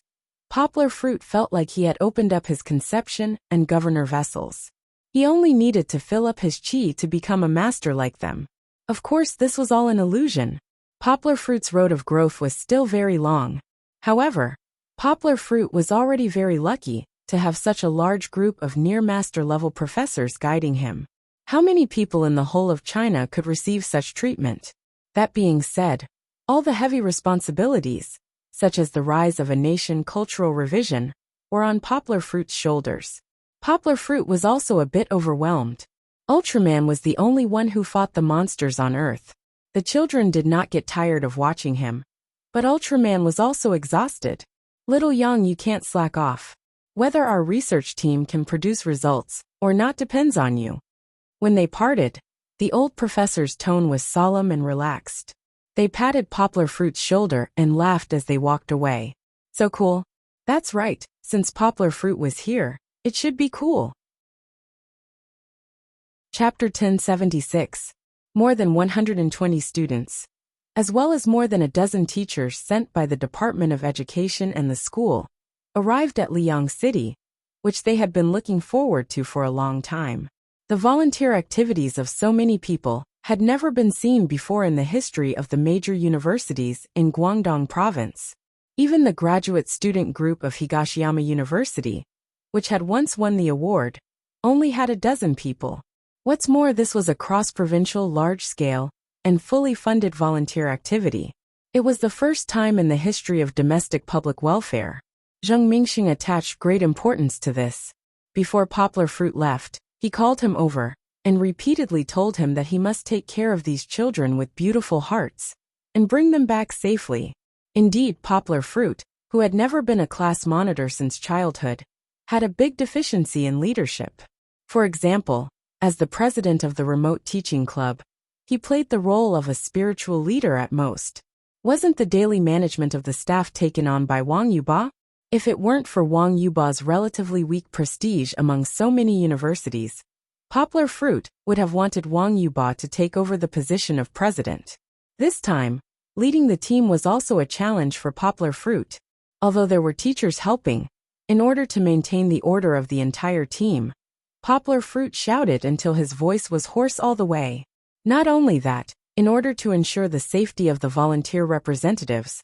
Poplar Fruit felt like he had opened up his conception and governor vessels. He only needed to fill up his chi to become a master like them. Of course, this was all an illusion. Poplar Fruit's road of growth was still very long. However, Poplar Fruit was already very lucky to have such a large group of near-master level professors guiding him. How many people in the whole of China could receive such treatment? That being said, all the heavy responsibilities, such as the rise of a nation cultural revision, were on Poplar Fruit's shoulders. Poplar Fruit was also a bit overwhelmed. Ultraman was the only one who fought the monsters on Earth. The children did not get tired of watching him. But Ultraman was also exhausted. Little Yang, you can't slack off. Whether our research team can produce results or not depends on you. When they parted, the old professor's tone was solemn and relaxed. They patted Poplar Fruit's shoulder and laughed as they walked away. So cool. That's right, since Poplar Fruit was here, it should be cool. Chapter 1076. More than 120 students, as well as more than a dozen teachers sent by the Department of Education and the school, arrived at Liang City, which they had been looking forward to for a long time. The volunteer activities of so many people had never been seen before in the history of the major universities in Guangdong Province. Even the graduate student group of Higashiyama University, which had once won the award, only had a dozen people. What's more, this was a cross-provincial, large-scale, and fully funded volunteer activity. It was the first time in the history of domestic public welfare. Zheng Mingxing attached great importance to this. Before Poplar Fruit left, he called him over and repeatedly told him that he must take care of these children with beautiful hearts and bring them back safely. Indeed, Poplar Fruit, who had never been a class monitor since childhood, had a big deficiency in leadership. For example, as the president of the remote teaching club, He played the role of a spiritual leader at most. Wasn't the daily management of the staff taken on by Wang Yuba? If it weren't for Wang Yuba's relatively weak prestige among so many universities, Poplar Fruit would have wanted Wang Yuba to take over the position of president. This time, leading the team was also a challenge for Poplar Fruit. Although there were teachers helping, in order to maintain the order of the entire team, Poplar Fruit shouted until his voice was hoarse all the way. Not only that, in order to ensure the safety of the volunteer representatives,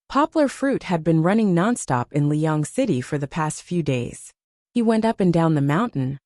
Poplar Fruit had been running nonstop in Liang City for the past few days. He went up and down the mountain,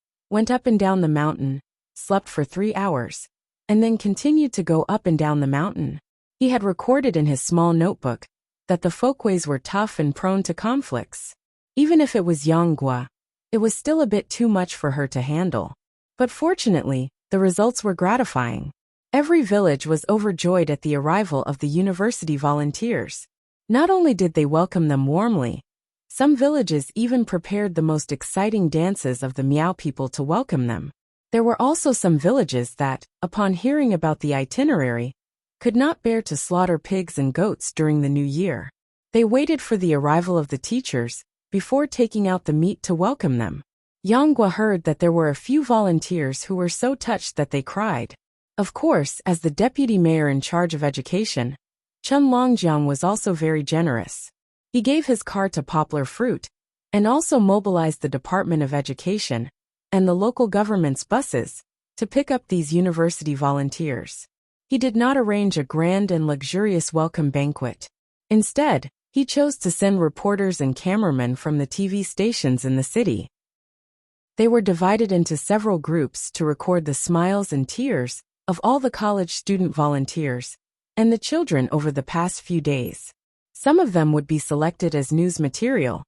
slept for 3 hours, and then continued to go up and down the mountain. He had recorded in his small notebook that the folkways were tough and prone to conflicts. Even if it was Yang Gua, it was still a bit too much for her to handle. But fortunately, the results were gratifying. Every village was overjoyed at the arrival of the university volunteers. Not only did they welcome them warmly, some villages even prepared the most exciting dances of the Miao people to welcome them. There were also some villages that, upon hearing about the itinerary, could not bear to slaughter pigs and goats during the new year. They waited for the arrival of the teachers before taking out the meat to welcome them. Yang Gua heard that there were a few volunteers who were so touched that they cried. Of course, as the deputy mayor in charge of education, Chen Longjiang was also very generous. He gave his car to Poplar Fruit, and also mobilized the Department of Education and the local government's buses to pick up these university volunteers. He did not arrange a grand and luxurious welcome banquet. Instead, he chose to send reporters and cameramen from the TV stations in the city. They were divided into several groups to record the smiles and tears of all the college student volunteers and the children over the past few days. Some of them would be selected as news material,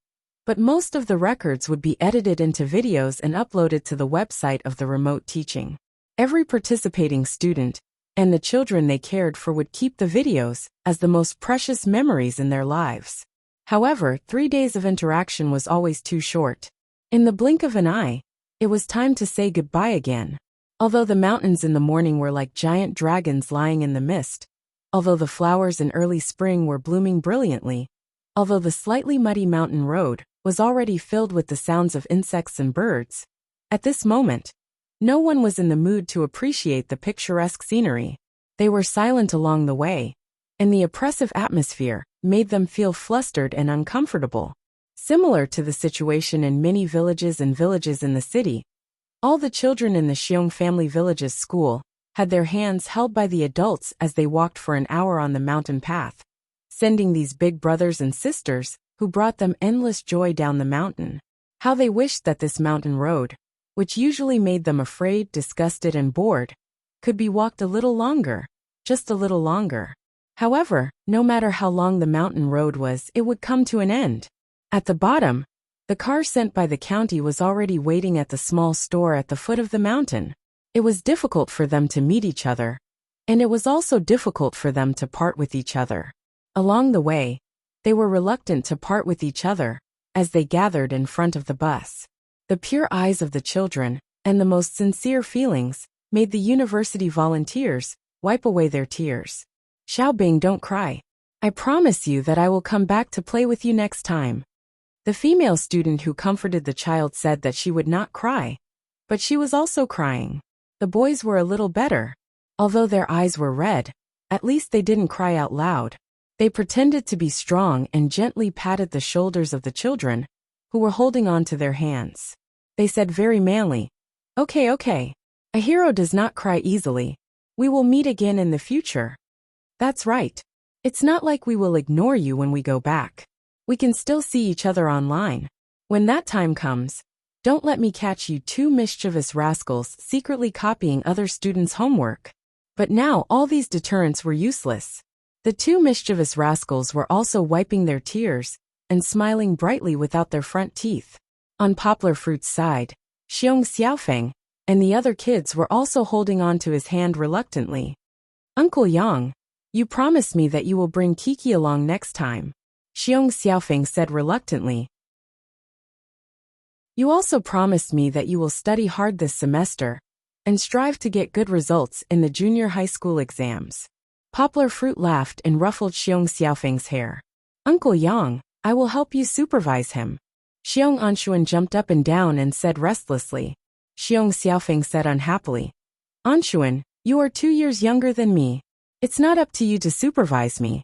but most of the records would be edited into videos and uploaded to the website of the remote teaching. Every participating student and the children they cared for would keep the videos as the most precious memories in their lives. However, 3 days of interaction was always too short. In the blink of an eye, it was time to say goodbye again. Although the mountains in the morning were like giant dragons lying in the mist, although the flowers in early spring were blooming brilliantly, although the slightly muddy mountain road was already filled with the sounds of insects and birds, at this moment, no one was in the mood to appreciate the picturesque scenery. They were silent along the way, and the oppressive atmosphere made them feel flustered and uncomfortable. Similar to the situation in many villages and villages in the city, all the children in the Xiong family village's school had their hands held by the adults as they walked for an hour on the mountain path, sending these big brothers and sisters who brought them endless joy down the mountain. How they wished that this mountain road, which usually made them afraid, disgusted, and bored, could be walked a little longer, just a little longer. However, no matter how long the mountain road was, it would come to an end. At the bottom, the car sent by the county was already waiting at the small store at the foot of the mountain. It was difficult for them to meet each other, and it was also difficult for them to part with each other. Along the way, they were reluctant to part with each other as they gathered in front of the bus. The pure eyes of the children and the most sincere feelings made the university volunteers wipe away their tears. Xiaobing, don't cry. I promise you that I will come back to play with you next time. The female student who comforted the child said that she would not cry, but she was also crying. The boys were a little better. Although their eyes were red, at least they didn't cry out loud. They pretended to be strong and gently patted the shoulders of the children, who were holding on to their hands. They said very manly, Okay. A hero does not cry easily. We will meet again in the future. That's right. It's not like we will ignore you when we go back. We can still see each other online. When that time comes, don't let me catch you two mischievous rascals secretly copying other students' homework. But now all these deterrents were useless. The two mischievous rascals were also wiping their tears and smiling brightly without their front teeth. On Poplar Fruit's side, Xiong Xiaofeng and the other kids were also holding on to his hand reluctantly. Uncle Yang, you promised me that you will bring Kiki along next time, Xiong Xiaofeng said reluctantly. You also promised me that you will study hard this semester and strive to get good results in the junior high school exams. Poplar Fruit laughed and ruffled Xiong Xiaofeng's hair. Uncle Yang, I will help you supervise him. Xiong Anshuan jumped up and down and said restlessly. Xiong Xiaofeng said unhappily. Anshuan, you are 2 years younger than me. It's not up to you to supervise me.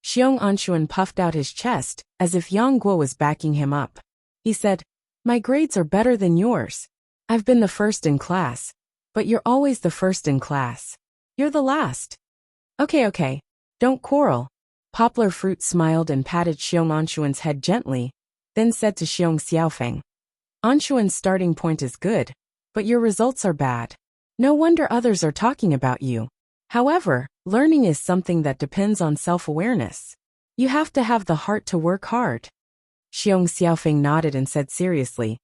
Xiong Anshuan puffed out his chest, as if Yang Guo was backing him up. He said, my grades are better than yours. I've been the first in class. But you're always the first in class. You're the last. Okay. Don't quarrel. Poplar Fruit smiled and patted Xiong Anshuan's head gently, then said to Xiong Xiaofeng. Anshuan's starting point is good, but your results are bad. No wonder others are talking about you. However, learning is something that depends on self-awareness. You have to have the heart to work hard. Xiong Xiaofeng nodded and said seriously.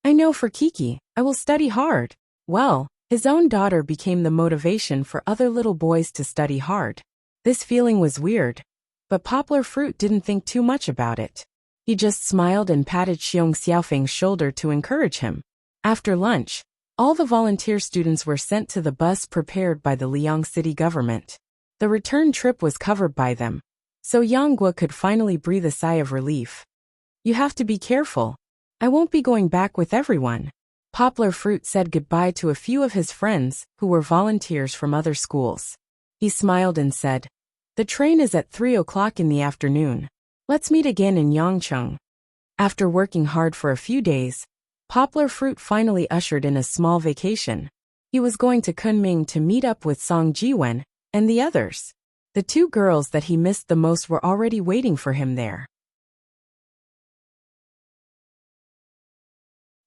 I know for Kiki, I will study hard. Well, his own daughter became the motivation for other little boys to study hard. This feeling was weird, but Poplar Fruit didn't think too much about it. He just smiled and patted Xiong Xiaofeng's shoulder to encourage him. After lunch, all the volunteer students were sent to the bus prepared by the Liang city government. The return trip was covered by them, so Yang Guo could finally breathe a sigh of relief. You have to be careful. I won't be going back with everyone. Poplar Fruit said goodbye to a few of his friends who were volunteers from other schools. He smiled and said, the train is at 3 o'clock in the afternoon. Let's meet again in Yangcheng. After working hard for a few days, Poplar Fruit finally ushered in a small vacation. He was going to Kunming to meet up with Song Jiwen and the others. The 2 girls that he missed the most were already waiting for him there.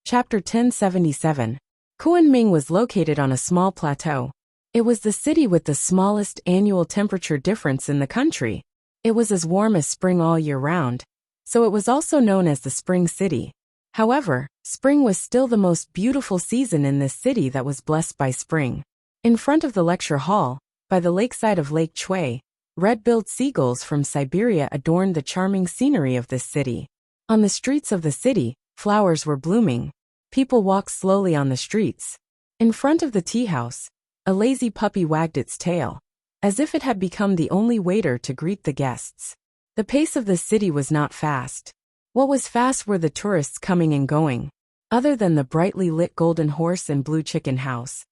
Chapter 1077. Kunming was located on a small plateau. It was the city with the smallest annual temperature difference in the country. It was as warm as spring all year round, so it was also known as the Spring City. However, spring was still the most beautiful season in this city that was blessed by spring. In front of the lecture hall, by the lakeside of Lake Chui, red-billed seagulls from Siberia adorned the charming scenery of this city. On the streets of the city, flowers were blooming. People walked slowly on the streets. In front of the tea house, a lazy puppy wagged its tail, as if it had become the only waiter to greet the guests. The pace of the city was not fast. What was fast were the tourists coming and going. Other than the brightly lit Golden Horse and Blue Chicken House,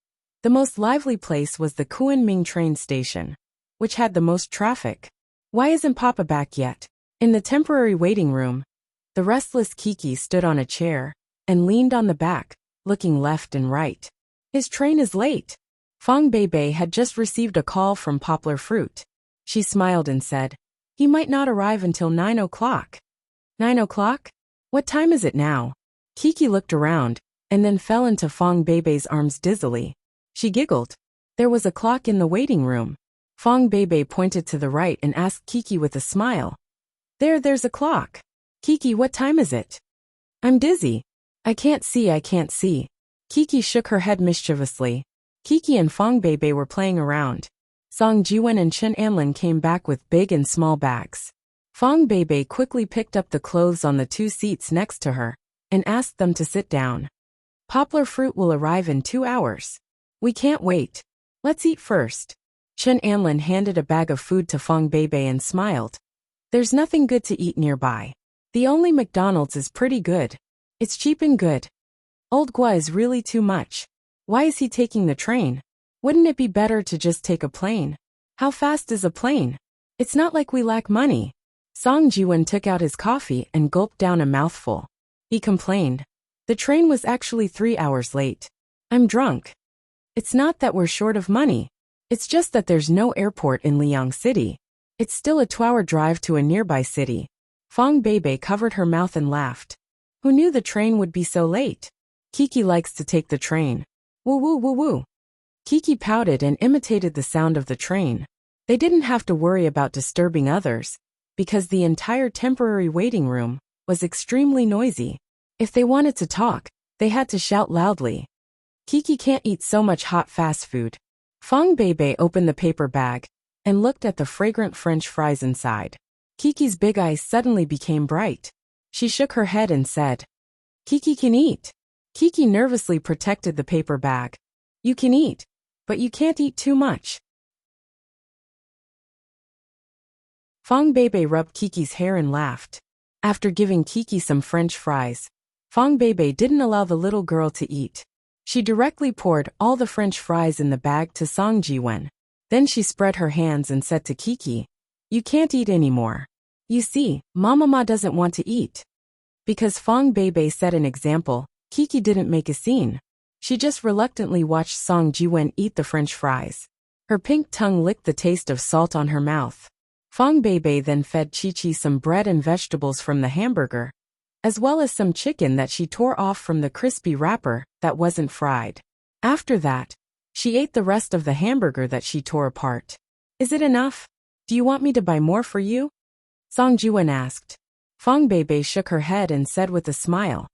the most lively place was the Kunming train station, which had the most traffic. Why isn't Papa back yet? In the temporary waiting room, the restless Kiki stood on a chair and leaned on the back, looking left and right. His train is late. Fong Beibei had just received a call from Poplar Fruit. She smiled and said, he might not arrive until 9 o'clock. 9 o'clock? What time is it now? Kiki looked around, and then fell into Fong Beibei's arms dizzily. She giggled. There was a clock in the waiting room. Fong Beibei pointed to the right and asked Kiki with a smile. There's a clock. Kiki, what time is it? I'm dizzy. I can't see. Kiki shook her head mischievously. Kiki and Fong Beibei were playing around. Song Jiwen and Chen Anlin came back with big and small bags. Fong Beibei quickly picked up the clothes on the 2 seats next to her and asked them to sit down. Poplar Fruit will arrive in 2 hours. We can't wait. Let's eat first. Chen Anlin handed a bag of food to Fong Beibei and smiled. There's nothing good to eat nearby. The only McDonald's is pretty good. It's cheap and good. Old Gua is really too much. Why is he taking the train? Wouldn't it be better to just take a plane? How fast is a plane? It's not like we lack money. Song Jiwen took out his coffee and gulped down a mouthful. He complained. The train was actually 3 hours late. I'm drunk. It's not that we're short of money. It's just that there's no airport in Liang City. It's still a 2-hour drive to a nearby city. Fong Beibei covered her mouth and laughed. Who knew the train would be so late? Kiki likes to take the train. Woo woo woo woo. Kiki pouted and imitated the sound of the train. They didn't have to worry about disturbing others, because the entire temporary waiting room was extremely noisy. If they wanted to talk, they had to shout loudly. Kiki can't eat so much hot fast food. Fong Beibei opened the paper bag and looked at the fragrant French fries inside. Kiki's big eyes suddenly became bright. She shook her head and said, Kiki can eat. Kiki nervously protected the paper bag. You can eat, but you can't eat too much. Fong Bebe rubbed Kiki's hair and laughed. After giving Kiki some French fries, Fong Bebe didn't allow the little girl to eat. She directly poured all the French fries in the bag to Song Jiwen. Then she spread her hands and said to Kiki, "You can't eat anymore. You see, Mama doesn't want to eat." Because Fong Bebe set an example, Kiki didn't make a scene. She just reluctantly watched Song Jiwen eat the French fries. Her pink tongue licked the taste of salt on her mouth. Fong Bebe then fed Chi-Chi some bread and vegetables from the hamburger, as well as some chicken that she tore off from the crispy wrapper that wasn't fried. After that, she ate the rest of the hamburger that she tore apart. "Is it enough? Do you want me to buy more for you?" Song Jiwen asked. Fong Bebe shook her head and said with a smile,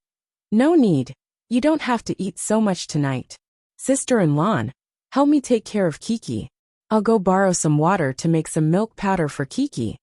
"No need. You don't have to eat so much tonight. Sister-in-law, help me take care of Kiki. I'll go borrow some water to make some milk powder for Kiki."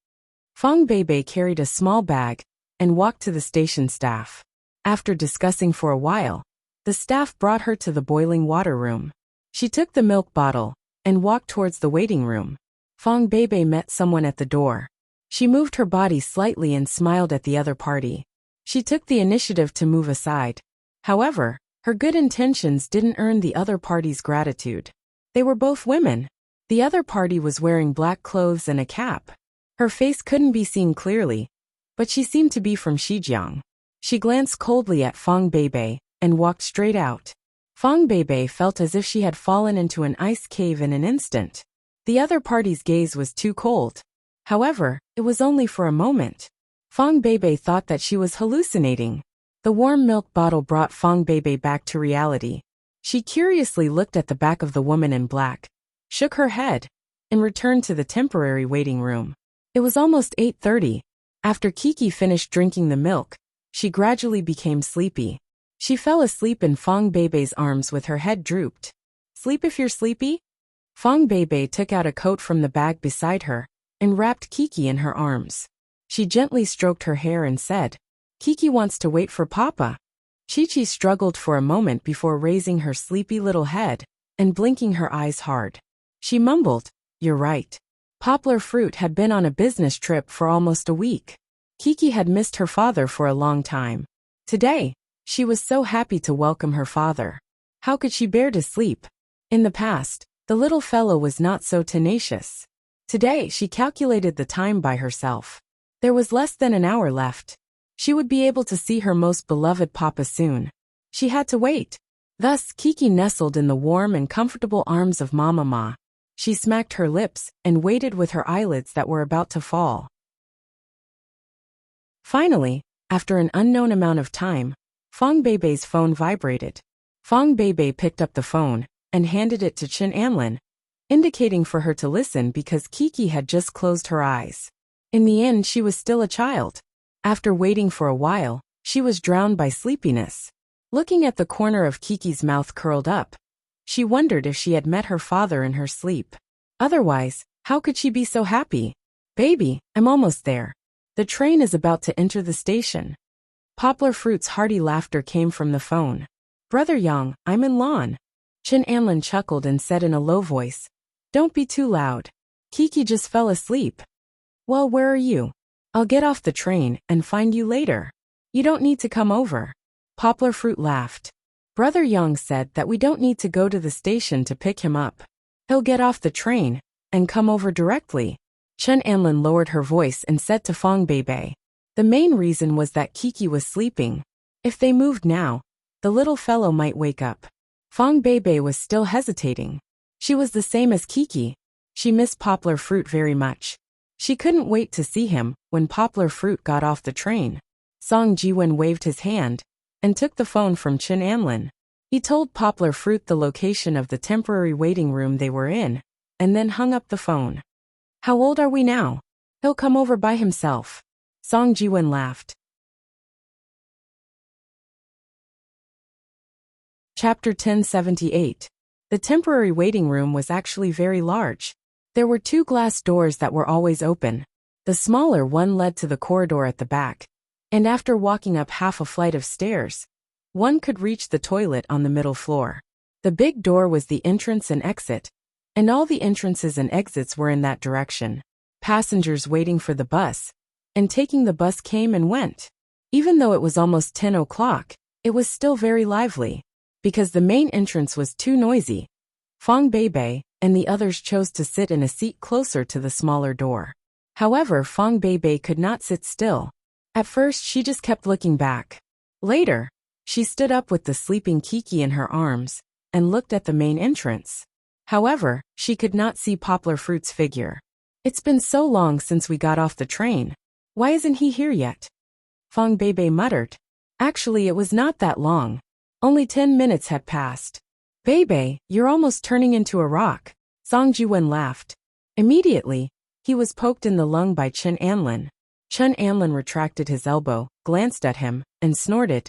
Fong Bebe carried a small bag and walked to the station staff. After discussing for a while, the staff brought her to the boiling water room. She took the milk bottle and walked towards the waiting room. Fong Bebe met someone at the door. She moved her body slightly and smiled at the other party. She took the initiative to move aside. However, her good intentions didn't earn the other party's gratitude. They were both women. The other party was wearing black clothes and a cap. Her face couldn't be seen clearly, but she seemed to be from Xinjiang. She glanced coldly at Fong Bebe and walked straight out. Fong Bebe felt as if she had fallen into an ice cave in an instant. The other party's gaze was too cold. However, it was only for a moment. Fong Bebe thought that she was hallucinating. The warm milk bottle brought Fong Bebe back to reality. She curiously looked at the back of the woman in black, shook her head, and returned to the temporary waiting room. It was almost 8:30. After Kiki finished drinking the milk, she gradually became sleepy. She fell asleep in Fong Bebe's arms with her head drooped. "Sleep if you're sleepy?" Fong Bebe took out a coat from the bag beside her and wrapped Kiki in her arms. She gently stroked her hair and said, "Kiki wants to wait for Papa." Chi-Chi struggled for a moment before raising her sleepy little head and blinking her eyes hard. She mumbled, "You're right." Poplar Fruit had been on a business trip for almost a week. Kiki had missed her father for a long time. Today, she was so happy to welcome her father. How could she bear to sleep? In the past, the little fellow was not so tenacious. Today, she calculated the time by herself. There was less than an hour left. She would be able to see her most beloved Papa soon. She had to wait. Thus, Kiki nestled in the warm and comfortable arms of Mama Ma. She smacked her lips and waited with her eyelids that were about to fall. Finally, after an unknown amount of time, Fong Bebe's phone vibrated. Fong Bebe picked up the phone and handed it to Chin Anlin, indicating for her to listen because Kiki had just closed her eyes. In the end, she was still a child. After waiting for a while, she was drowned by sleepiness. Looking at the corner of Kiki's mouth curled up, she wondered if she had met her father in her sleep. Otherwise, how could she be so happy? "Baby, I'm almost there. The train is about to enter the station." Poplar Fruit's hearty laughter came from the phone. "Brother Yang, I'm in lawn." Chin Anlin chuckled and said in a low voice, "Don't be too loud. Kiki just fell asleep." "Well, where are you? I'll get off the train and find you later. You don't need to come over." Poplar Fruit laughed. Brother Yang said that we don't need to go to the station to pick him up. He'll get off the train and come over directly. Chen Anlin lowered her voice and said to Fong Bebe. The main reason was that Kiki was sleeping. If they moved now, the little fellow might wake up. Fong Bebe was still hesitating. She was the same as Kiki. She missed Poplar Fruit very much. She couldn't wait to see him when Poplar Fruit got off the train. Song Jiwen waved his hand and took the phone from Chin Anlin. He told Poplar Fruit the location of the temporary waiting room they were in, and then hung up the phone. "How old are we now? He'll come over by himself." Song Jiwen laughed. Chapter 1078. The temporary waiting room was actually very large. There were 2 glass doors that were always open. The smaller one led to the corridor at the back, and after walking up half a flight of stairs, one could reach the toilet on the middle floor. The big door was the entrance and exit, and all the entrances and exits were in that direction. Passengers waiting for the bus, and taking the bus came and went. Even though it was almost 10 o'clock, it was still very lively. Because the main entrance was too noisy, Fong Beibei and the others chose to sit in a seat closer to the smaller door. However, Fong Beibei could not sit still. At first, she just kept looking back. Later, she stood up with the sleeping Kiki in her arms and looked at the main entrance. However, she could not see Poplar Fruit's figure. It's been so long since we got off the train. Why isn't he here yet? Fong Beibei muttered. Actually, it was not that long. Only 10 minutes had passed. Beibei, you're almost turning into a rock. Song Jiwen laughed. Immediately, he was poked in the lung by Chen Anlin. Chen Anlin retracted his elbow, glanced at him, and snorted.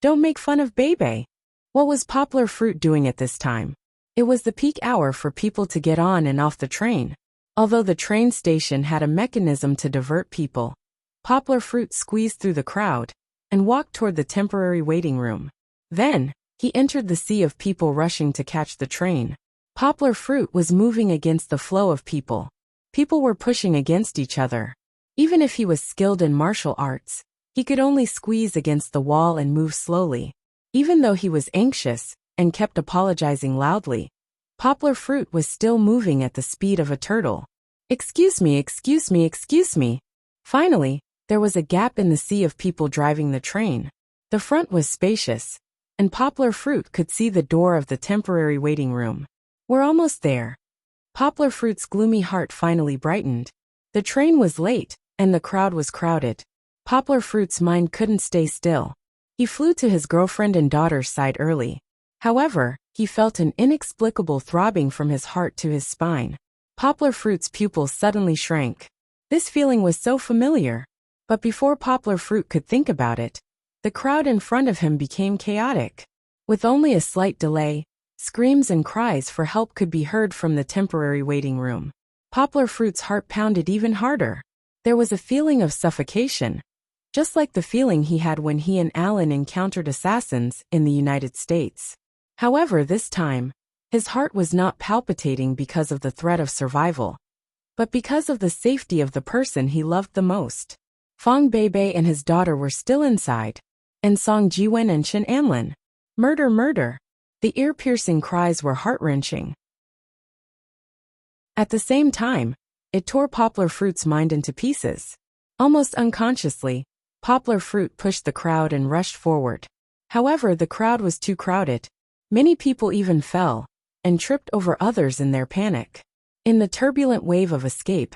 Don't make fun of Beibei. What was Poplar Fruit doing at this time? It was the peak hour for people to get on and off the train. Although the train station had a mechanism to divert people, Poplar Fruit squeezed through the crowd and walked toward the temporary waiting room. Then, he entered the sea of people rushing to catch the train. Poplar Fruit was moving against the flow of people. People were pushing against each other. Even if he was skilled in martial arts, he could only squeeze against the wall and move slowly. Even though he was anxious and kept apologizing loudly, Poplar Fruit was still moving at the speed of a turtle. Excuse me, excuse me, excuse me. Finally, there was a gap in the sea of people driving the train. The front was spacious, and Poplar Fruit could see the door of the temporary waiting room. We're almost there. Poplar Fruit's gloomy heart finally brightened. The train was late, and the crowd was crowded. Poplar Fruit's mind couldn't stay still. He flew to his girlfriend and daughter's side early. However, he felt an inexplicable throbbing from his heart to his spine. Poplar Fruit's pupils suddenly shrank. This feeling was so familiar. But before Poplar Fruit could think about it, the crowd in front of him became chaotic. With only a slight delay, screams and cries for help could be heard from the temporary waiting room. Poplar Fruit's heart pounded even harder. There was a feeling of suffocation, just like the feeling he had when he and Alan encountered assassins in the United States. However, this time, his heart was not palpitating because of the threat of survival, but because of the safety of the person he loved the most. Fong Beibei and his daughter were still inside, and Song Jiwen and Chen Anlin. Murder, murder. The ear-piercing cries were heart-wrenching. At the same time, it tore Poplar Fruit's mind into pieces. Almost unconsciously, Poplar Fruit pushed the crowd and rushed forward. However, the crowd was too crowded. Many people even fell and tripped over others in their panic. In the turbulent wave of escape,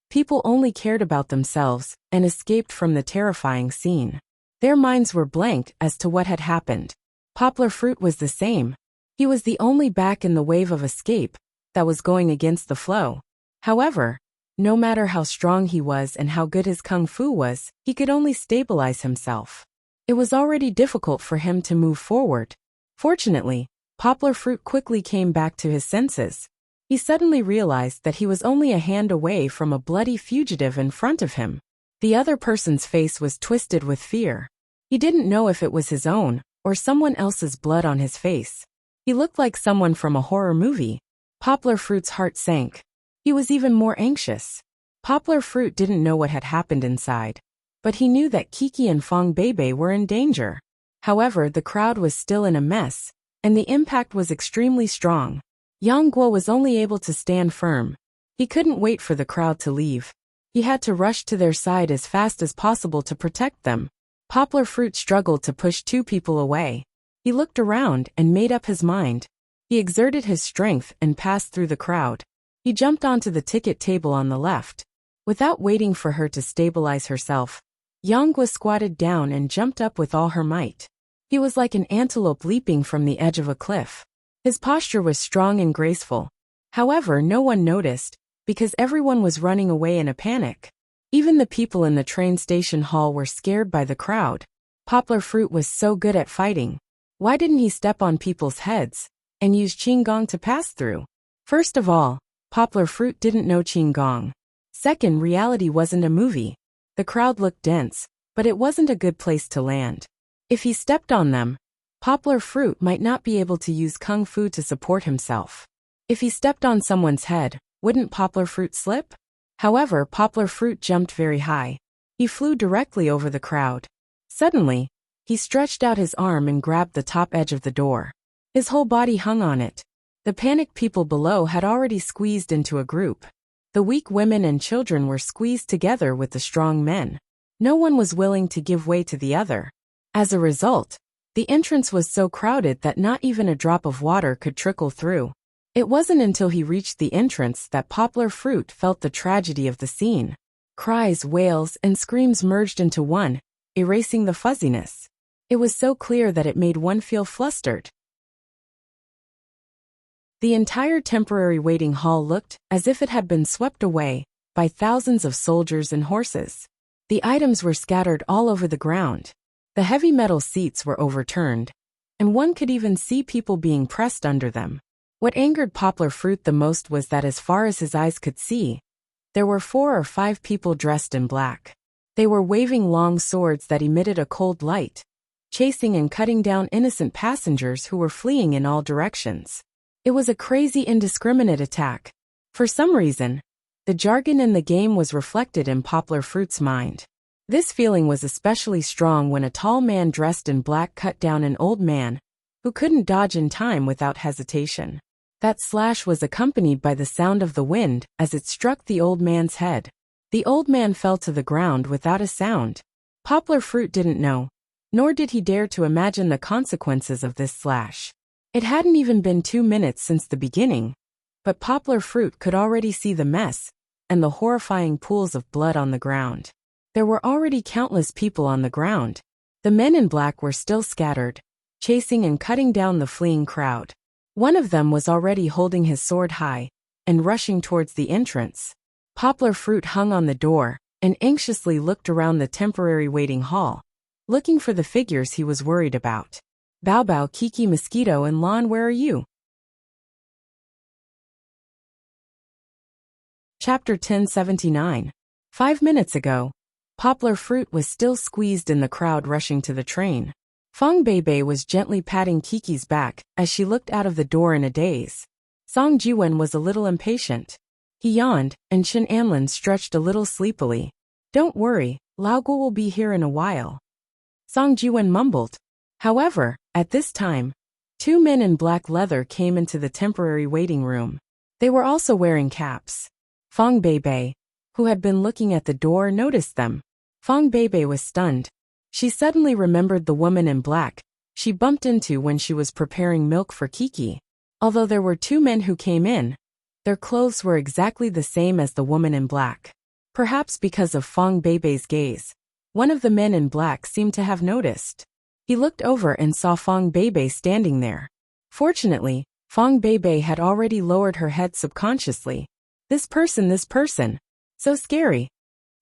people only cared about themselves and escaped from the terrifying scene. Their minds were blank as to what had happened. Poplar Fruit was the same. He was the only back in the wave of escape that was going against the flow. However, no matter how strong he was and how good his kung fu was, he could only stabilize himself. It was already difficult for him to move forward. Fortunately, Poplar Fruit quickly came back to his senses. He suddenly realized that he was only a hand away from a bloody fugitive in front of him. The other person's face was twisted with fear. He didn't know if it was his own or someone else's blood on his face. He looked like someone from a horror movie. Poplar Fruit's heart sank. He was even more anxious. Poplar Fruit didn't know what had happened inside, but he knew that Kiki and Fong Beibei were in danger. However, the crowd was still in a mess, and the impact was extremely strong. Yang Guo was only able to stand firm. He couldn't wait for the crowd to leave. He had to rush to their side as fast as possible to protect them. Poplar Fruit struggled to push two people away. He looked around and made up his mind. He exerted his strength and passed through the crowd. He jumped onto the ticket table on the left. Without waiting for her to stabilize herself, Yang Guo squatted down and jumped up with all her might. He was like an antelope leaping from the edge of a cliff. His posture was strong and graceful. However, no one noticed, because everyone was running away in a panic. Even the people in the train station hall were scared by the crowd. Poplar Fruit was so good at fighting. Why didn't he step on people's heads and use Qinggong to pass through? First of all, Poplar Fruit didn't know Qinggong. Second, reality wasn't a movie. The crowd looked dense, but it wasn't a good place to land. If he stepped on them, Poplar Fruit might not be able to use kung fu to support himself. If he stepped on someone's head, wouldn't Poplar Fruit slip? However, Poplar Fruit jumped very high. He flew directly over the crowd. Suddenly, he stretched out his arm and grabbed the top edge of the door. His whole body hung on it. The panicked people below had already squeezed into a group. The weak women and children were squeezed together with the strong men. No one was willing to give way to the other. As a result, the entrance was so crowded that not even a drop of water could trickle through. It wasn't until he reached the entrance that Poplar Fruit felt the tragedy of the scene. Cries, wails, and screams merged into one, erasing the fuzziness. It was so clear that it made one feel flustered. The entire temporary waiting hall looked as if it had been swept away by thousands of soldiers and horses. The items were scattered all over the ground. The heavy metal seats were overturned, and one could even see people being pressed under them. What angered Poplar Fruit the most was that as far as his eyes could see, there were 4 or 5 people dressed in black. They were waving long swords that emitted a cold light, chasing and cutting down innocent passengers who were fleeing in all directions. It was a crazy, indiscriminate attack. For some reason, the jargon in the game was reflected in Poplar Fruit's mind. This feeling was especially strong when a tall man dressed in black cut down an old man, who couldn't dodge in time without hesitation. That slash was accompanied by the sound of the wind as it struck the old man's head. The old man fell to the ground without a sound. Poplar Fruit didn't know, nor did he dare to imagine the consequences of this slash. It hadn't even been 2 minutes since the beginning, but Poplar Fruit could already see the mess and the horrifying pools of blood on the ground. There were already countless people on the ground. The men in black were still scattered, chasing and cutting down the fleeing crowd. One of them was already holding his sword high and rushing towards the entrance. Poplar Fruit hung on the door and anxiously looked around the temporary waiting hall, looking for the figures he was worried about. Bow Bow, Kiki, Mosquito, and Lon, where are you? Chapter 1079. 5 minutes ago, Poplar Fruit was still squeezed in the crowd rushing to the train. Fong Beibei was gently patting Kiki's back as she looked out of the door in a daze. Song Jiwen was a little impatient. He yawned, and Shin Anlin stretched a little sleepily. Don't worry, Lao Guo will be here in a while. Song Jiwen mumbled. However, at this time, 2 men in black leather came into the temporary waiting room. They were also wearing caps. Fong Beibei, who had been looking at the door, noticed them. Fong Beibei was stunned. She suddenly remembered the woman in black she bumped into when she was preparing milk for Kiki. Although there were 2 men who came in, their clothes were exactly the same as the woman in black. Perhaps because of Fong Beibei's gaze, one of the men in black seemed to have noticed. He looked over and saw Fong Beibei standing there. Fortunately, Fong Beibei had already lowered her head subconsciously. This person, so scary.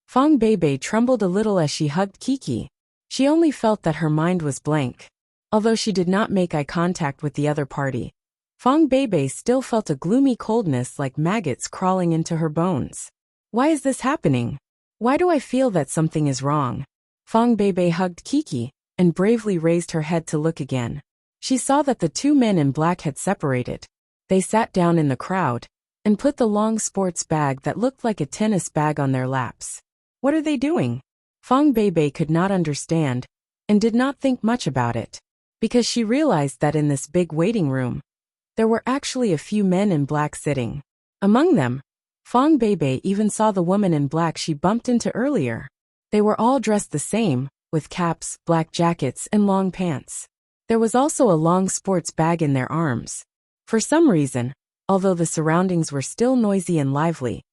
Fong Beibei trembled a little as she hugged Kiki. She only felt that her mind was blank. Although she did not make eye contact with the other party, Fong Beibei still felt a gloomy coldness like maggots crawling into her bones. Why is this happening? Why do I feel that something is wrong? Fong Beibei hugged Kiki and bravely raised her head to look again. She saw that the 2 men in black had separated. They sat down in the crowd and put the long sports bag that looked like a tennis bag on their laps. What are they doing? Fong Beibei could not understand and did not think much about it, because she realized that in this big waiting room, there were actually a few men in black sitting. Among them, Fong Beibei even saw the woman in black she bumped into earlier. They were all dressed the same, with caps, black jackets, and long pants. There was also a long sports bag in their arms. For some reason, although the surroundings were still noisy and lively,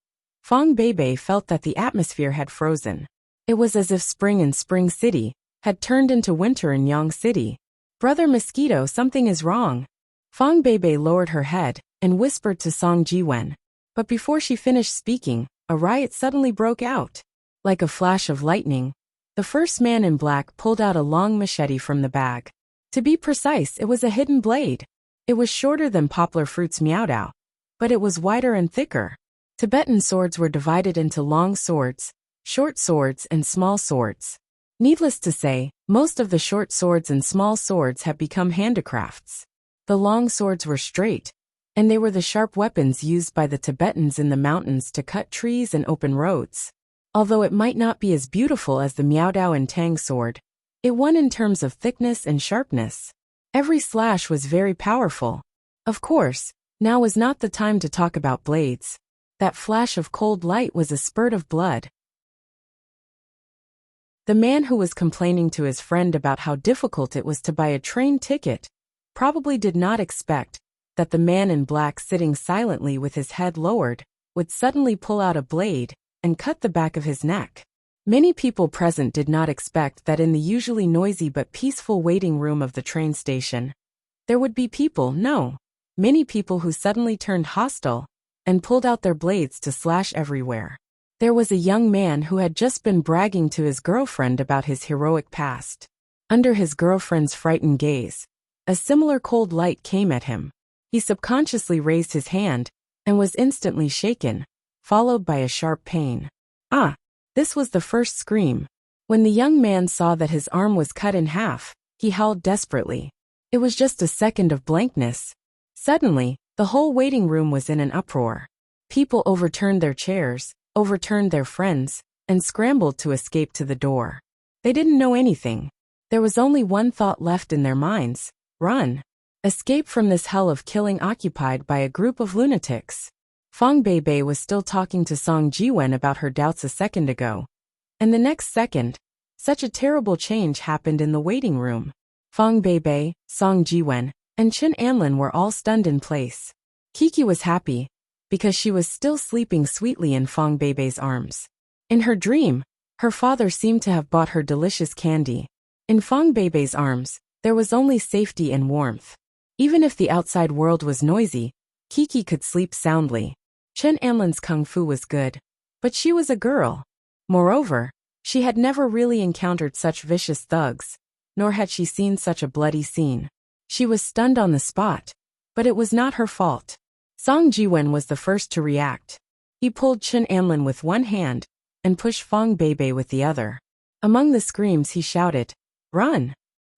Fong Beibei felt that the atmosphere had frozen. It was as if spring in Spring City had turned into winter in Yang City. Brother Mosquito, something is wrong. Fong Beibei lowered her head and whispered to Song Jiwen. But before she finished speaking, a riot suddenly broke out. Like a flash of lightning, the first man in black pulled out a long machete from the bag. To be precise, it was a hidden blade. It was shorter than Poplar Fruit's Miaodao, but it was wider and thicker. Tibetan swords were divided into long swords, short swords, and small swords. Needless to say, most of the short swords and small swords have become handicrafts. The long swords were straight, and they were the sharp weapons used by the Tibetans in the mountains to cut trees and open roads. Although it might not be as beautiful as the Miaodao and Tang sword, it won in terms of thickness and sharpness. Every slash was very powerful. Of course, now was not the time to talk about blades. That flash of cold light was a spurt of blood. The man who was complaining to his friend about how difficult it was to buy a train ticket probably did not expect that the man in black sitting silently with his head lowered would suddenly pull out a blade and cut the back of his neck. Many people present did not expect that in the usually noisy but peaceful waiting room of the train station, there would be people, many people who suddenly turned hostile and pulled out their blades to slash everywhere. There was a young man who had just been bragging to his girlfriend about his heroic past. Under his girlfriend's frightened gaze, a similar cold light came at him. He subconsciously raised his hand and was instantly shaken, followed by a sharp pain. This was the first scream. When the young man saw that his arm was cut in half, he howled desperately. It was just a second of blankness. Suddenly, the whole waiting room was in an uproar. People overturned their chairs, overturned their friends, and scrambled to escape to the door. They didn't know anything. There was only one thought left in their minds: run. Escape from this hell of killing occupied by a group of lunatics. Fang Beibei was still talking to Song Jiwen about her doubts a second ago. And the next second, such a terrible change happened in the waiting room. Fang Beibei, Song Jiwen, and Chen Anlin were all stunned in place. Kiki was happy, because she was still sleeping sweetly in Fang Beibei's arms. In her dream, her father seemed to have bought her delicious candy. In Fang Beibei's arms, there was only safety and warmth. Even if the outside world was noisy, Kiki could sleep soundly. Chen Anlin's kung fu was good, but she was a girl. Moreover, she had never really encountered such vicious thugs, nor had she seen such a bloody scene. She was stunned on the spot, but it was not her fault. Song Jiwen was the first to react. He pulled Chen Anlin with one hand and pushed Fang Beibei with the other. Among the screams he shouted, "Run!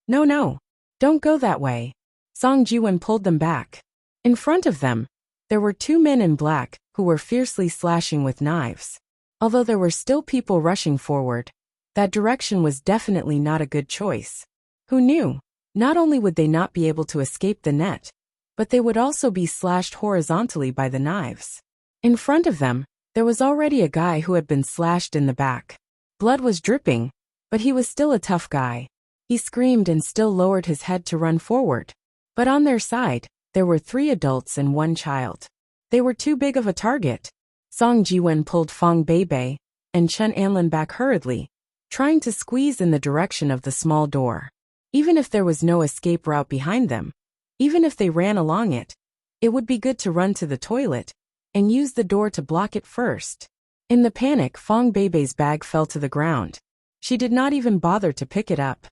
No, don't go that way." Song Jiwen pulled them back. In front of them, there were two men in black who were fiercely slashing with knives. Although there were still people rushing forward, that direction was definitely not a good choice. Who knew? Not only would they not be able to escape the net, but they would also be slashed horizontally by the knives. In front of them, there was already a guy who had been slashed in the back. Blood was dripping, but he was still a tough guy. He screamed and still lowered his head to run forward. But on their side, there were 3 adults and 1 child. They were too big of a target. Song Jiwen pulled Fang Beibei and Chen Anlin back hurriedly, trying to squeeze in the direction of the small door. Even if there was no escape route behind them, even if they ran along it, it would be good to run to the toilet and use the door to block it first. In the panic, Fang Beibei's bag fell to the ground. She did not even bother to pick it up.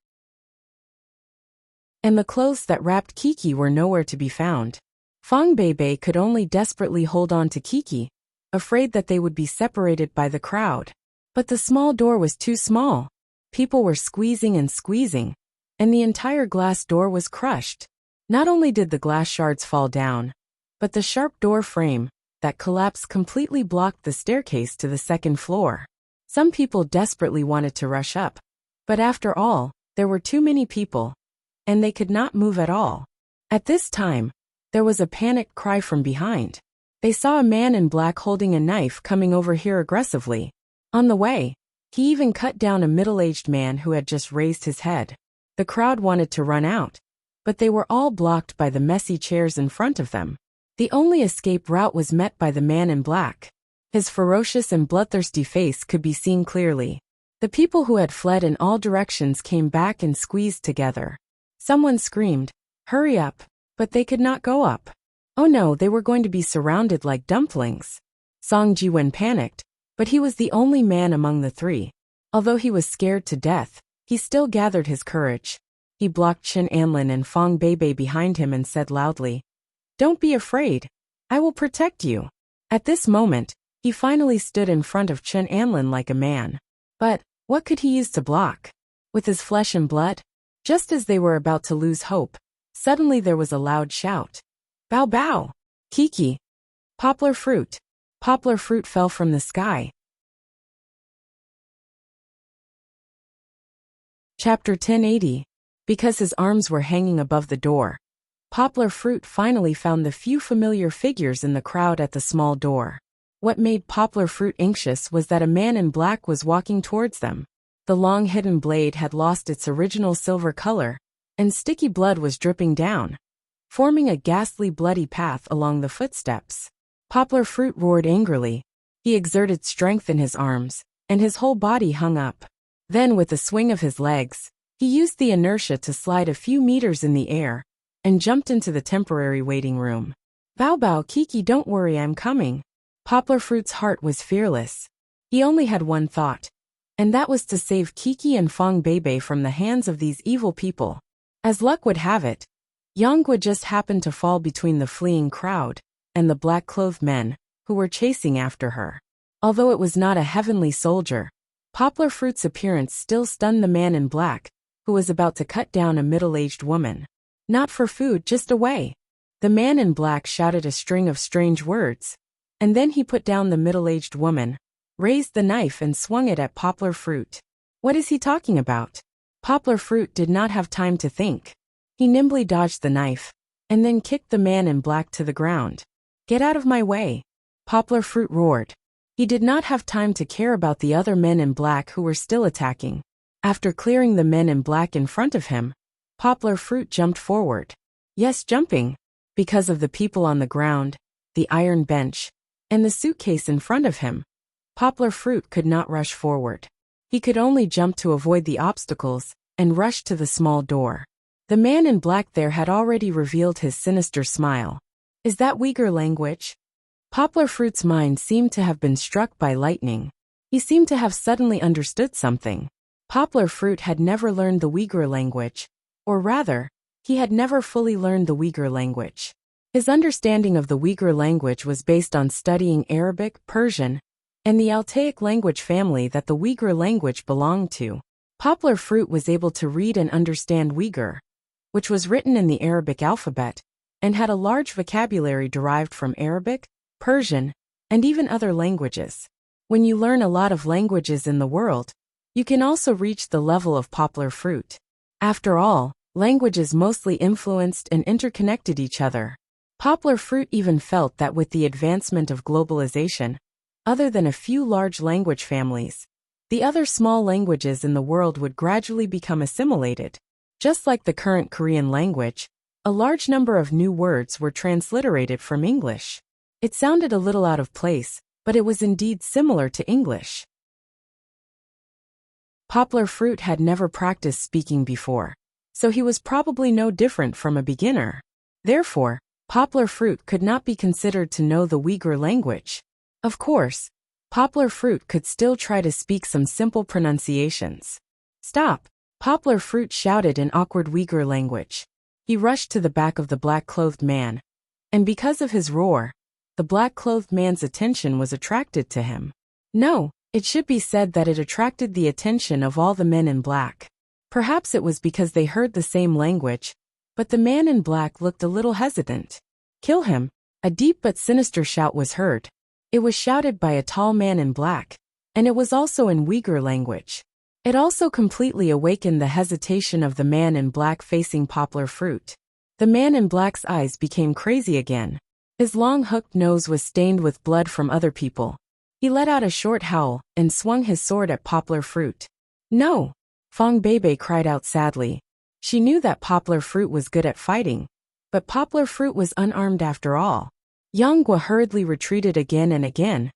And the clothes that wrapped Kiki were nowhere to be found. Fang Beibei could only desperately hold on to Kiki, afraid that they would be separated by the crowd. But the small door was too small. People were squeezing and squeezing, and the entire glass door was crushed. Not only did the glass shards fall down, but the sharp door frame that collapsed completely blocked the staircase to the second floor. Some people desperately wanted to rush up, but after all, there were too many people, and they could not move at all. At this time, there was a panicked cry from behind. They saw a man in black holding a knife coming over here aggressively. On the way, he even cut down a middle-aged man who had just raised his head. The crowd wanted to run out, but they were all blocked by the messy chairs in front of them. The only escape route was met by the man in black. His ferocious and bloodthirsty face could be seen clearly. The people who had fled in all directions came back and squeezed together. Someone screamed, "Hurry up!" But they could not go up. Oh no, they were going to be surrounded like dumplings. Song Jiwen panicked, but he was the only man among the 3. Although he was scared to death, he still gathered his courage. He blocked Chen Anlin and Fang Beibei behind him and said loudly, "Don't be afraid. I will protect you." At this moment, he finally stood in front of Chen Anlin like a man. But what could he use to block? with his flesh and blood? Just as they were about to lose hope, suddenly there was a loud shout. Bow bow! Kiki! Poplar fruit! Poplar fruit fell from the sky. Chapter 1080. Because his arms were hanging above the door, Poplar Fruit finally found the few familiar figures in the crowd at the small door. What made Poplar Fruit anxious was that a man in black was walking towards them. The long hidden blade had lost its original silver color, and sticky blood was dripping down, forming a ghastly bloody path along the footsteps. Poplar Fruit roared angrily. He exerted strength in his arms, and his whole body hung up. Then with a swing of his legs, he used the inertia to slide a few meters in the air, and jumped into the temporary waiting room. Bow bow Kiki, don't worry, I'm coming. Poplar Fruit's heart was fearless. He only had one thought, and that was to save Kiki and Fong Bebe from the hands of these evil people. As luck would have it, Yonggwa just happened to fall between the fleeing crowd and the black-clothed men who were chasing after her. Although it was not a heavenly soldier, Poplar Fruit's appearance still stunned the man in black, who was about to cut down a middle-aged woman. Not for food, just away. The man in black shouted a string of strange words, and then he put down the middle-aged woman, raised the knife and swung it at Poplar Fruit. What is he talking about? Poplar Fruit did not have time to think. He nimbly dodged the knife, and then kicked the man in black to the ground. Get out of my way! Poplar Fruit roared. He did not have time to care about the other men in black who were still attacking. After clearing the men in black in front of him, Poplar Fruit jumped forward. Yes, jumping. Because of the people on the ground, the iron bench, and the suitcase in front of him, Poplar Fruit could not rush forward. He could only jump to avoid the obstacles and rush to the small door. The man in black there had already revealed his sinister smile. Is that Uyghur language? Poplar Fruit's mind seemed to have been struck by lightning. He seemed to have suddenly understood something. Poplar Fruit had never learned the Uyghur language, or rather, he had never fully learned the Uyghur language. His understanding of the Uyghur language was based on studying Arabic, Persian, and the Altaic language family that the Uyghur language belonged to. Poplar Fruit was able to read and understand Uyghur, which was written in the Arabic alphabet, and had a large vocabulary derived from Arabic, Persian, and even other languages. When you learn a lot of languages in the world, you can also reach the level of Poplar Fruit. After all, languages mostly influenced and interconnected each other. Poplar Fruit even felt that with the advancement of globalization, other than a few large language families, the other small languages in the world would gradually become assimilated. Just like the current Korean language, a large number of new words were transliterated from English. It sounded a little out of place, but it was indeed similar to English. Poplar Fruit had never practiced speaking before, so he was probably no different from a beginner. Therefore, Poplar Fruit could not be considered to know the Uyghur language. Of course, Poplar Fruit could still try to speak some simple pronunciations. Stop! Poplar Fruit shouted in awkward Uyghur language. He rushed to the back of the black-clothed man, and because of his roar, the black-clothed man's attention was attracted to him. No, it should be said that it attracted the attention of all the men in black. Perhaps it was because they heard the same language, but the man in black looked a little hesitant. Kill him! A deep but sinister shout was heard. It was shouted by a tall man in black, and it was also in Uyghur language. It also completely awakened the hesitation of the man in black facing Poplar Fruit. The man in black's eyes became crazy again. His long hooked nose was stained with blood from other people. He let out a short howl and swung his sword at Poplar Fruit. No! Fong Bebe cried out sadly. She knew that Poplar Fruit was good at fighting, but Poplar Fruit was unarmed after all. Yonggwa hurriedly retreated again and again,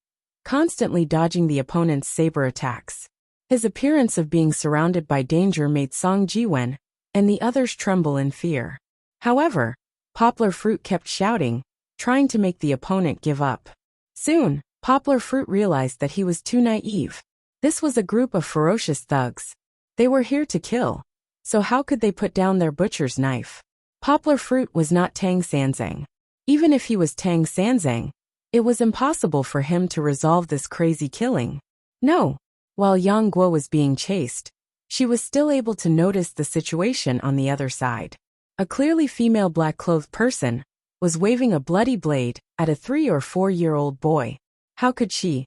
constantly dodging the opponent's saber attacks. His appearance of being surrounded by danger made Song Jiwen and the others tremble in fear. However, Poplar Fruit kept shouting, trying to make the opponent give up. Soon, Poplar Fruit realized that he was too naive. This was a group of ferocious thugs. They were here to kill, so how could they put down their butcher's knife? Poplar Fruit was not Tang Sanzang. Even if he was Tang Sanzang, it was impossible for him to resolve this crazy killing. No. While Yonggwa was being chased, she was still able to notice the situation on the other side. A clearly female black-clothed person was waving a bloody blade at a 3- or 4-year-old boy. How could she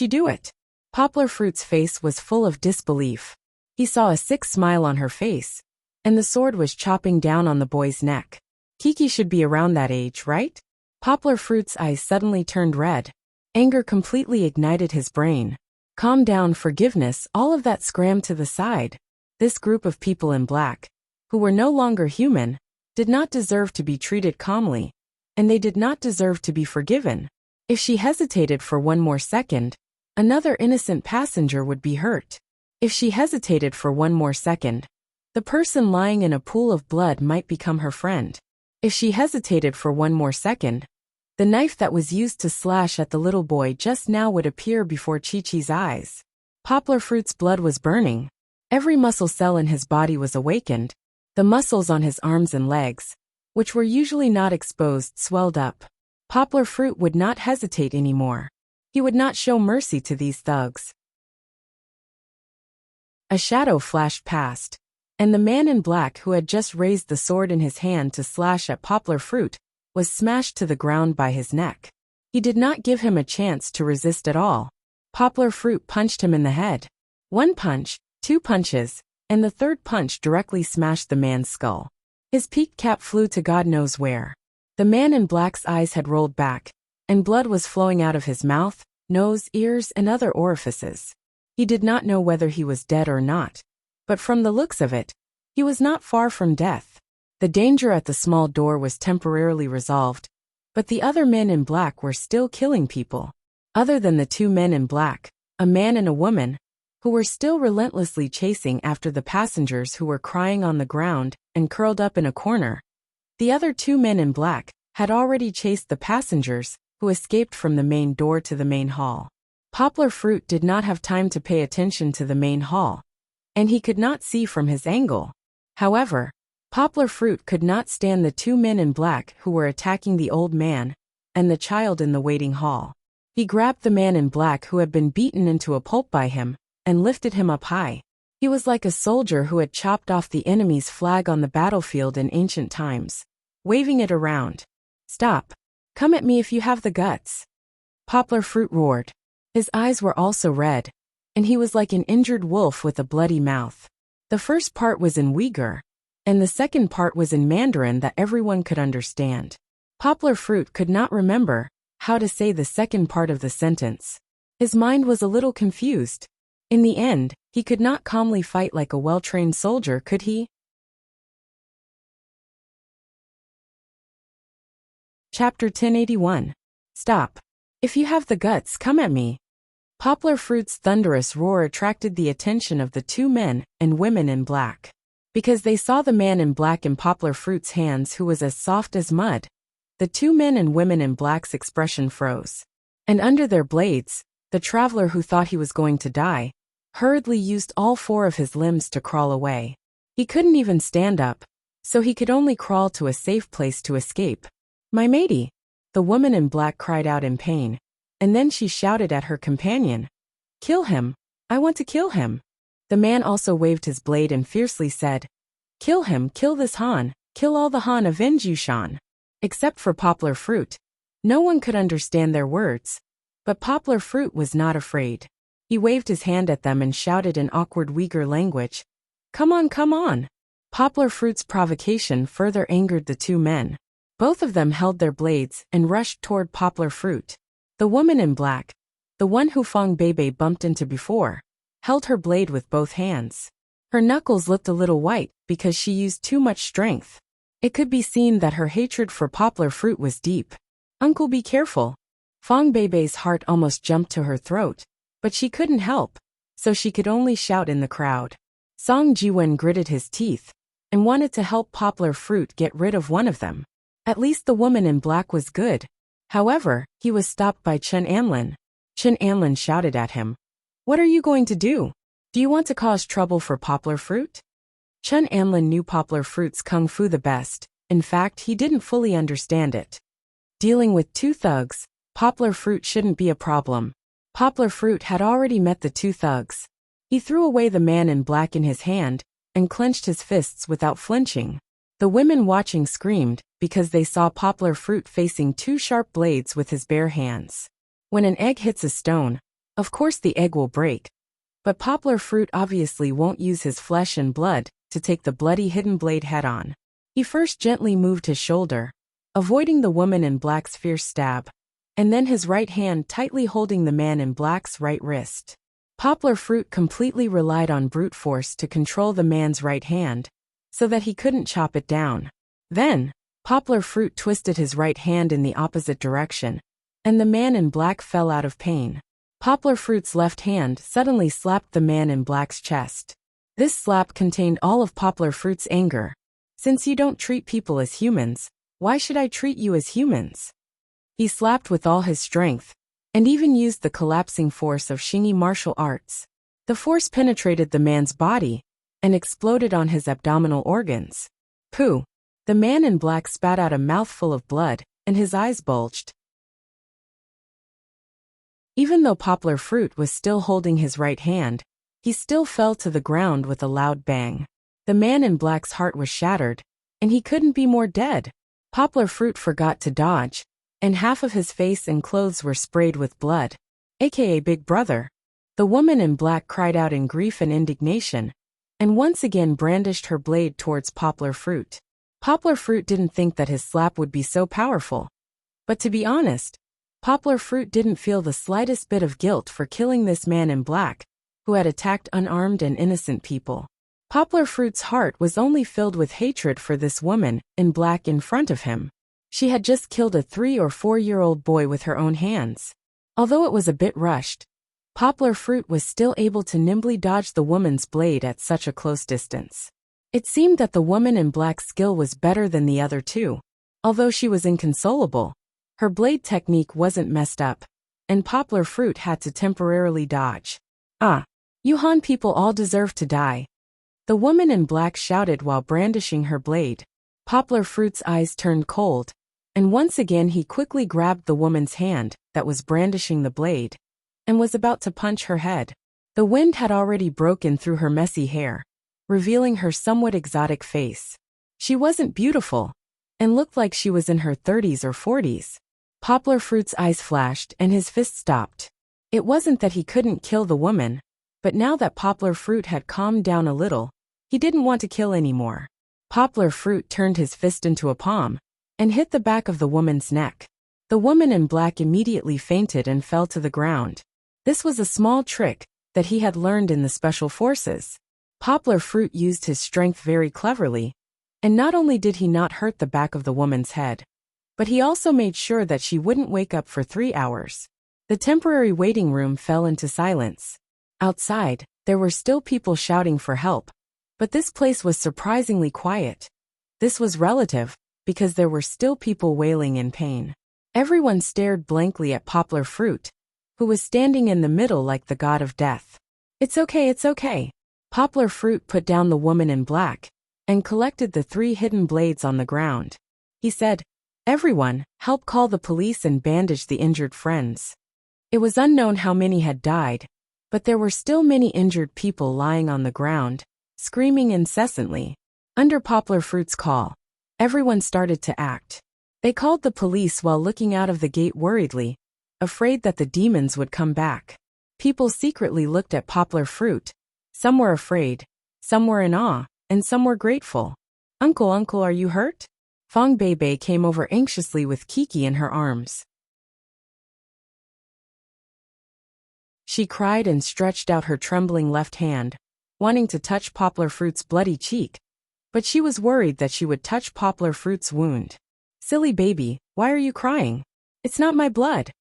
do it? Poplar Fruit's face was full of disbelief. He saw a sick smile on her face, and the sword was chopping down on the boy's neck. Kiki should be around that age, right? Poplar Fruit's eyes suddenly turned red. Anger completely ignited his brain. Calm down, forgiveness, all of that scrammed to the side. This group of people in black, who were no longer human, did not deserve to be treated calmly, and they did not deserve to be forgiven. If she hesitated for one more second, another innocent passenger would be hurt. If she hesitated for one more second, the person lying in a pool of blood might become her friend. If she hesitated for one more second, the knife that was used to slash at the little boy just now would appear before Chi-Chi's eyes. Poplar Fruit's blood was burning. Every muscle cell in his body was awakened. The muscles on his arms and legs, which were usually not exposed, swelled up. Poplar Fruit would not hesitate anymore. He would not show mercy to these thugs. A shadow flashed past, and the man in black who had just raised the sword in his hand to slash at Poplar Fruit was smashed to the ground by his neck. He did not give him a chance to resist at all. Poplar Fruit punched him in the head. 1 punch, 2 punches, and the third punch directly smashed the man's skull. His peaked cap flew to God knows where. The man in black's eyes had rolled back, and blood was flowing out of his mouth, nose, ears, and other orifices. He did not know whether he was dead or not, but from the looks of it, he was not far from death. The danger at the small door was temporarily resolved, but the other men in black were still killing people. Other than the 2 men in black, a man and a woman, who were still relentlessly chasing after the passengers who were crying on the ground and curled up in a corner. The other 2 men in black had already chased the passengers, who escaped from the main door to the main hall. Poplar Fruit did not have time to pay attention to the main hall, and he could not see from his angle. However, Poplar Fruit could not stand the 2 men in black who were attacking the old man and the child in the waiting hall. He grabbed the man in black who had been beaten into a pulp by him and lifted him up high. He was like a soldier who had chopped off the enemy's flag on the battlefield in ancient times, waving it around. Stop. Come at me if you have the guts. Poplar Fruit roared. His eyes were also red, and he was like an injured wolf with a bloody mouth. The first part was in Uyghur, and the second part was in Mandarin that everyone could understand. Poplar Fruit could not remember how to say the second part of the sentence. His mind was a little confused. In the end, he could not calmly fight like a well-trained soldier, could he? Chapter 1081. Stop. If you have the guts, come at me. Poplar Fruit's thunderous roar attracted the attention of the 2 men and women in black. Because they saw the man in black in Poplar Fruit's hands who was as soft as mud, the 2 men and women in black's expression froze. And under their blades, the traveler who thought he was going to die, hurriedly used all 4 of his limbs to crawl away. He couldn't even stand up, so he could only crawl to a safe place to escape. My matey! The woman in black cried out in pain, and then she shouted at her companion. Kill him! I want to kill him! The man also waved his blade and fiercely said, Kill him, kill this Han, kill all the Han, avenge you, Shan. Except for Poplar Fruit. No one could understand their words, but Poplar Fruit was not afraid. He waved his hand at them and shouted in awkward Uyghur language, Come on, come on! Poplar Fruit's provocation further angered the 2 men. Both of them held their blades and rushed toward Poplar Fruit. The woman in black, the one who Fong Bebe bumped into before, held her blade with both hands. Her knuckles looked a little white because she used too much strength. It could be seen that her hatred for Poplar Fruit was deep. Uncle, be careful. Fong Bebe's heart almost jumped to her throat, but she couldn't help, so she could only shout in the crowd. Song Jiwen gritted his teeth and wanted to help Poplar Fruit get rid of one of them. At least the woman in black was good. However, he was stopped by Chen Anlin. Chen Anlin shouted at him. What are you going to do? Do you want to cause trouble for Poplar Fruit? Chen Anlin knew Poplar Fruit's kung fu the best. In fact, he didn't fully understand it. Dealing with 2 thugs, Poplar Fruit shouldn't be a problem. Poplar Fruit had already met the 2 thugs. He threw away the man in black in his hand and clenched his fists without flinching. The women watching screamed because they saw Poplar Fruit facing two sharp blades with his bare hands. When an egg hits a stone, of course the egg will break. But Poplar Fruit obviously won't use his flesh and blood to take the bloody hidden blade head-on. He first gently moved his shoulder, avoiding the woman in black's fierce stab, and then his right hand tightly holding the man in black's right wrist. Poplar Fruit completely relied on brute force to control the man's right hand, so that he couldn't chop it down. Then, Poplar Fruit twisted his right hand in the opposite direction, and the man in black fell out of pain. Poplar Fruit's left hand suddenly slapped the man in black's chest. This slap contained all of Poplar Fruit's anger. Since you don't treat people as humans, why should I treat you as humans? He slapped with all his strength, and even used the collapsing force of Shingi martial arts. The force penetrated the man's body and exploded on his abdominal organs. Pooh! The man in black spat out a mouthful of blood, and his eyes bulged. Even though Poplar Fruit was still holding his right hand, he still fell to the ground with a loud bang. The man in black's heart was shattered, and he couldn't be more dead. Poplar Fruit forgot to dodge, and half of his face and clothes were sprayed with blood, aka Big Brother. The woman in black cried out in grief and indignation, and once again brandished her blade towards Poplar Fruit. Poplar Fruit didn't think that his slap would be so powerful. But to be honest, Poplar Fruit didn't feel the slightest bit of guilt for killing this man in black, who had attacked unarmed and innocent people. Poplar Fruit's heart was only filled with hatred for this woman in black in front of him. She had just killed a 3- or 4-year-old boy with her own hands. Although it was a bit rushed, Poplar Fruit was still able to nimbly dodge the woman's blade at such a close distance. It seemed that the woman in black's skill was better than the other two. Although she was inconsolable, her blade technique wasn't messed up, and Poplar Fruit had to temporarily dodge. "Ah, you Han people all deserve to die," the woman in black shouted while brandishing her blade. Poplar Fruit's eyes turned cold, and once again he quickly grabbed the woman's hand that was brandishing the blade, and was about to punch her head. The wind had already broken through her messy hair, revealing her somewhat exotic face. She wasn't beautiful, and looked like she was in her 30s or 40s. Poplar Fruit's eyes flashed and his fist stopped. It wasn't that he couldn't kill the woman, but now that Poplar Fruit had calmed down a little, he didn't want to kill anymore. Poplar Fruit turned his fist into a palm, and hit the back of the woman's neck. The woman in black immediately fainted and fell to the ground. This was a small trick that he had learned in the Special Forces. Poplar Fruit used his strength very cleverly, and not only did he not hurt the back of the woman's head, but he also made sure that she wouldn't wake up for 3 hours. The temporary waiting room fell into silence. Outside, there were still people shouting for help, but this place was surprisingly quiet. This was relative, because there were still people wailing in pain. Everyone stared blankly at Poplar Fruit, who was standing in the middle like the god of death. It's okay. Poplar Fruit put down the woman in black, and collected the 3 hidden blades on the ground. He said, "Everyone, help call the police and bandage the injured friends." It was unknown how many had died, but there were still many injured people lying on the ground, screaming incessantly. Under Poplar Fruit's call, everyone started to act. They called the police while looking out of the gate worriedly, afraid that the demons would come back. People secretly looked at Poplar Fruit. Some were afraid, some were in awe, and some were grateful. Uncle, are you hurt?" Fong Beibei came over anxiously with Kiki in her arms. She cried and stretched out her trembling left hand, wanting to touch Poplar Fruit's bloody cheek, but she was worried that she would touch Poplar Fruit's wound. "Silly baby, why are you crying? It's not my blood."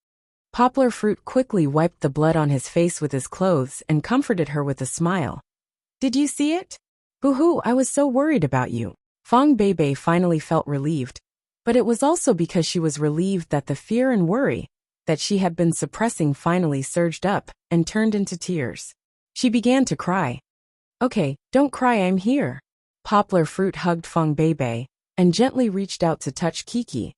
Poplar Fruit quickly wiped the blood on his face with his clothes and comforted her with a smile. "Did you see it? Boo-hoo, I was so worried about you." Fong Beibei finally felt relieved, but it was also because she was relieved that the fear and worry that she had been suppressing finally surged up and turned into tears. She began to cry. "Okay, don't cry, I'm here." Poplar Fruit hugged Fong Beibei and gently reached out to touch Kiki,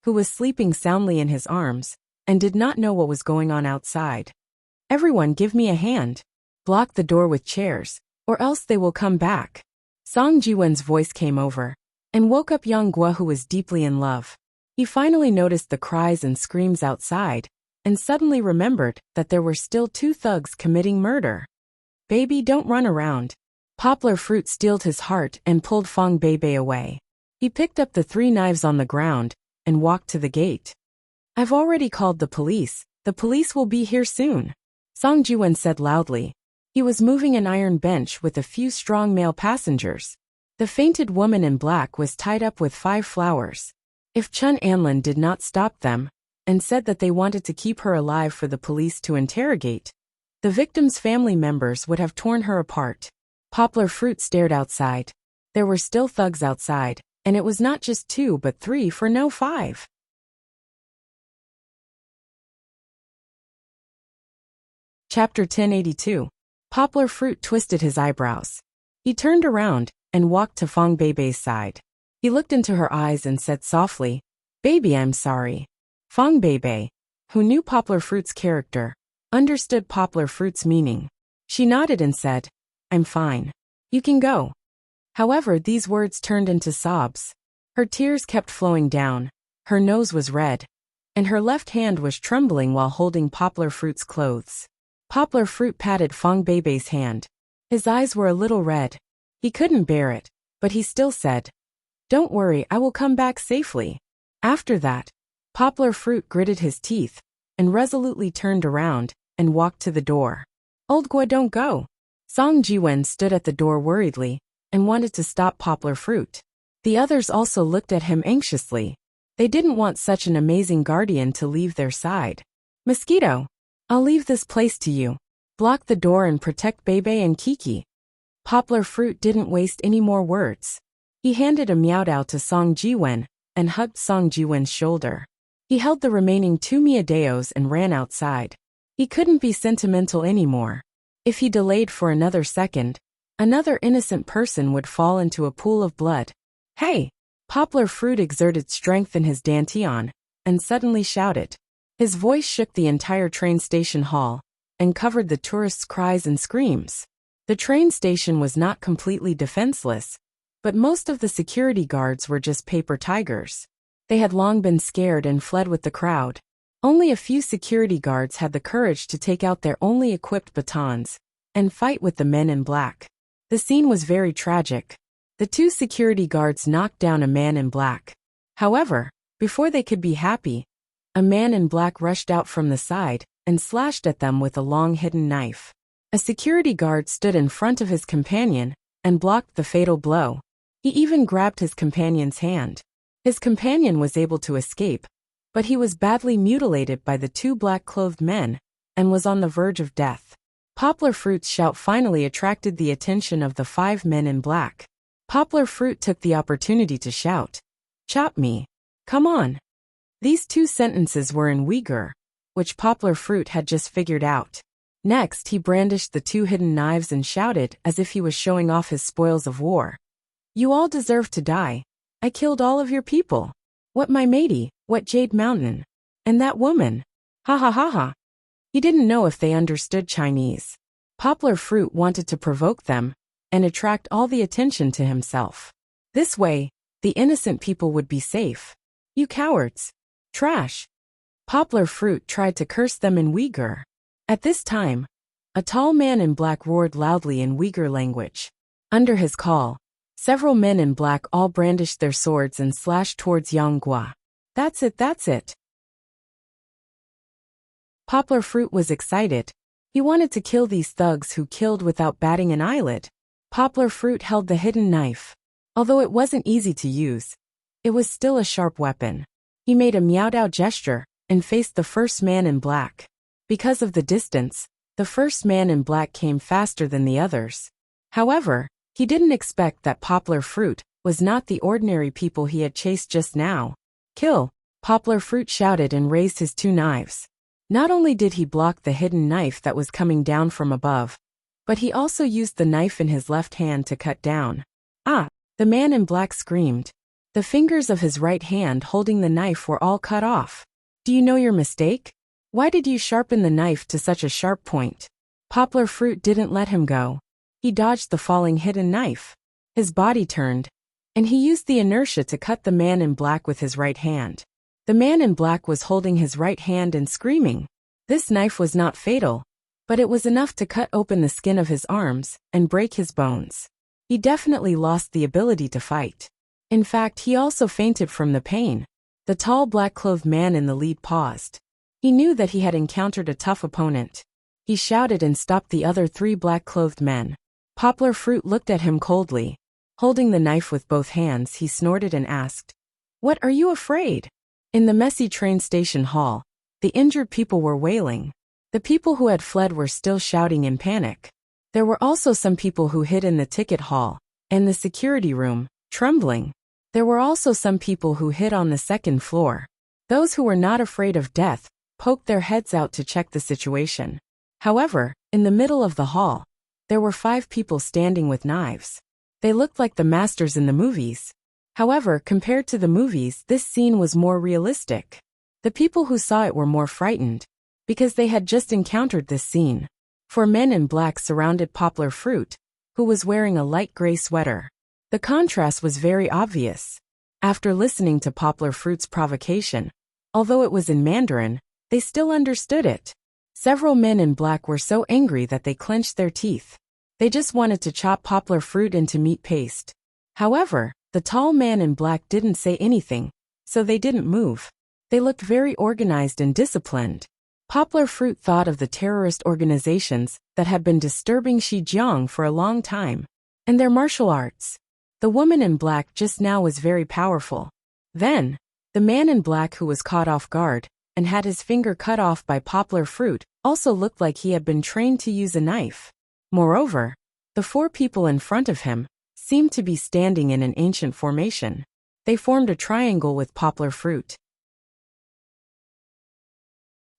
who was sleeping soundly in his arms and did not know what was going on outside. "Everyone give me a hand." Block the door with chairs, or else they will come back. Song Jiwen's voice came over and woke up Yang Guo, who was deeply in love. He finally noticed the cries and screams outside and suddenly remembered that there were still 2 thugs committing murder. Baby, don't run around. Poplar Fruit steeled his heart and pulled Fong Bebe away. He picked up the 3 knives on the ground and walked to the gate. I've already called the police. The police will be here soon, Song Jiwen said loudly. He was moving an iron bench with a few strong male passengers. The fainted woman in black was tied up with 5 flowers. If Chun Anlin did not stop them and said that they wanted to keep her alive for the police to interrogate, the victim's family members would have torn her apart. Poplar Fruit stared outside. There were still thugs outside, and it was not just 2 but 3 for no 5. Chapter 1082. Poplar Fruit twisted his eyebrows. He turned around and walked to Fong Bebe's side. He looked into her eyes and said softly, "Baby, I'm sorry." Fong Bebe, who knew Poplar Fruit's character, understood Poplar Fruit's meaning. She nodded and said, "I'm fine. You can go." However, these words turned into sobs. Her tears kept flowing down, her nose was red, and her left hand was trembling while holding Poplar Fruit's clothes. Poplar Fruit patted Fong Bebe's hand. His eyes were a little red. He couldn't bear it, but he still said, "Don't worry, I will come back safely." After that, Poplar Fruit gritted his teeth and resolutely turned around and walked to the door. "Old Gua, don't go." Song Jiwen stood at the door worriedly and wanted to stop Poplar Fruit. The others also looked at him anxiously. They didn't want such an amazing guardian to leave their side. "Mosquito, I'll leave this place to you. Block the door and protect Bebe and Kiki." Poplar Fruit didn't waste any more words. He handed a Miaodao to Song Jiwen and hugged Song Jiwen's shoulder. He held the remaining 2 Miaodaos and ran outside. He couldn't be sentimental anymore. If he delayed for another second, another innocent person would fall into a pool of blood. "Hey!" Poplar Fruit exerted strength in his dantian and suddenly shouted. His voice shook the entire train station hall and covered the tourists' cries and screams. The train station was not completely defenseless, but most of the security guards were just paper tigers. They had long been scared and fled with the crowd. Only a few security guards had the courage to take out their only equipped batons and fight with the men in black. The scene was very tragic. The 2 security guards knocked down a man in black. However, before they could be happy, a man in black rushed out from the side and slashed at them with a long hidden knife. A security guard stood in front of his companion and blocked the fatal blow. He even grabbed his companion's hand. His companion was able to escape, but he was badly mutilated by the 2 black-clothed men and was on the verge of death. Poplar Fruit's shout finally attracted the attention of the 5 men in black. Poplar Fruit took the opportunity to shout, "Chop me. Come on." These 2 sentences were in Uyghur, which Poplar Fruit had just figured out. Next, he brandished the 2 hidden knives and shouted as if he was showing off his spoils of war. "You all deserve to die. I killed all of your people. What my matey, what Jade Mountain, and that woman. Ha ha ha ha." He didn't know if they understood Chinese. Poplar Fruit wanted to provoke them and attract all the attention to himself. This way, the innocent people would be safe. "You cowards. Trash." Poplar Fruit tried to curse them in Uyghur. At this time, a tall man in black roared loudly in Uyghur language. Under his call, several men in black all brandished their swords and slashed towards Yang Guo. "That's it, that's it." Poplar Fruit was excited. He wanted to kill these thugs who killed without batting an eyelid. Poplar Fruit held the hidden knife. Although it wasn't easy to use, it was still a sharp weapon. He made a Miaodao gesture and faced the first man in black. Because of the distance, the first man in black came faster than the others. However, he didn't expect that Poplar Fruit was not the ordinary people he had chased just now. "Kill!" Poplar Fruit shouted and raised his 2 knives. Not only did he block the hidden knife that was coming down from above, but he also used the knife in his left hand to cut down. "Ah!" The man in black screamed. The fingers of his right hand holding the knife were all cut off. "Do you know your mistake? Why did you sharpen the knife to such a sharp point?" Poplar Fruit didn't let him go. He dodged the falling hidden knife. His body turned, and he used the inertia to cut the man in black with his right hand. The man in black was holding his right hand and screaming. This knife was not fatal, but it was enough to cut open the skin of his arms and break his bones. He definitely lost the ability to fight. In fact, he also fainted from the pain. The tall black-clothed man in the lead paused. He knew that he had encountered a tough opponent. He shouted and stopped the other 3 black-clothed men. Poplar Fruit looked at him coldly. Holding the knife with both hands, he snorted and asked, "What are you afraid?" In the messy train station hall, the injured people were wailing. The people who had fled were still shouting in panic. There were also some people who hid in the ticket hall and the security room, trembling. There were also some people who hid on the second floor. Those who were not afraid of death poked their heads out to check the situation. However, in the middle of the hall, there were 5 people standing with knives. They looked like the masters in the movies. However, compared to the movies, this scene was more realistic. The people who saw it were more frightened, because they had just encountered this scene. 4 men in black surrounded Poplar Fruit, who was wearing a light gray sweater. The contrast was very obvious. After listening to Poplar Fruit's provocation, although it was in Mandarin, they still understood it. Several men in black were so angry that they clenched their teeth. They just wanted to chop Poplar Fruit into meat paste. However, the tall man in black didn't say anything, so they didn't move. They looked very organized and disciplined. Poplar Fruit thought of the terrorist organizations that had been disturbing Xinjiang for a long time, and their martial arts. The woman in black just now was very powerful. Then, the man in black who was caught off guard and had his finger cut off by Poplar Fruit also looked like he had been trained to use a knife. Moreover, the 4 people in front of him seemed to be standing in an ancient formation. They formed a triangle with Poplar Fruit.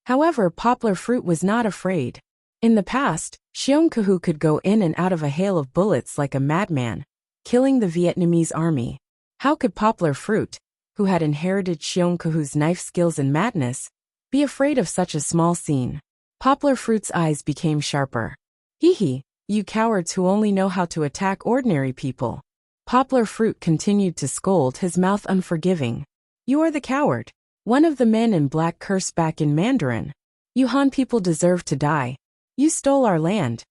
However, Poplar Fruit was not afraid. In the past, Xiong Kahu could go in and out of a hail of bullets like a madman, killing the Vietnamese army. How could Poplar Fruit, who had inherited Xiong Kahu's knife skills and madness, be afraid of such a small scene? Poplar Fruit's eyes became sharper. Hee, you cowards who only know how to attack ordinary people. Poplar Fruit continued to scold, his mouth unforgiving. You are the coward. One of the men in black cursed back in Mandarin. You Han people deserve to die. You stole our land.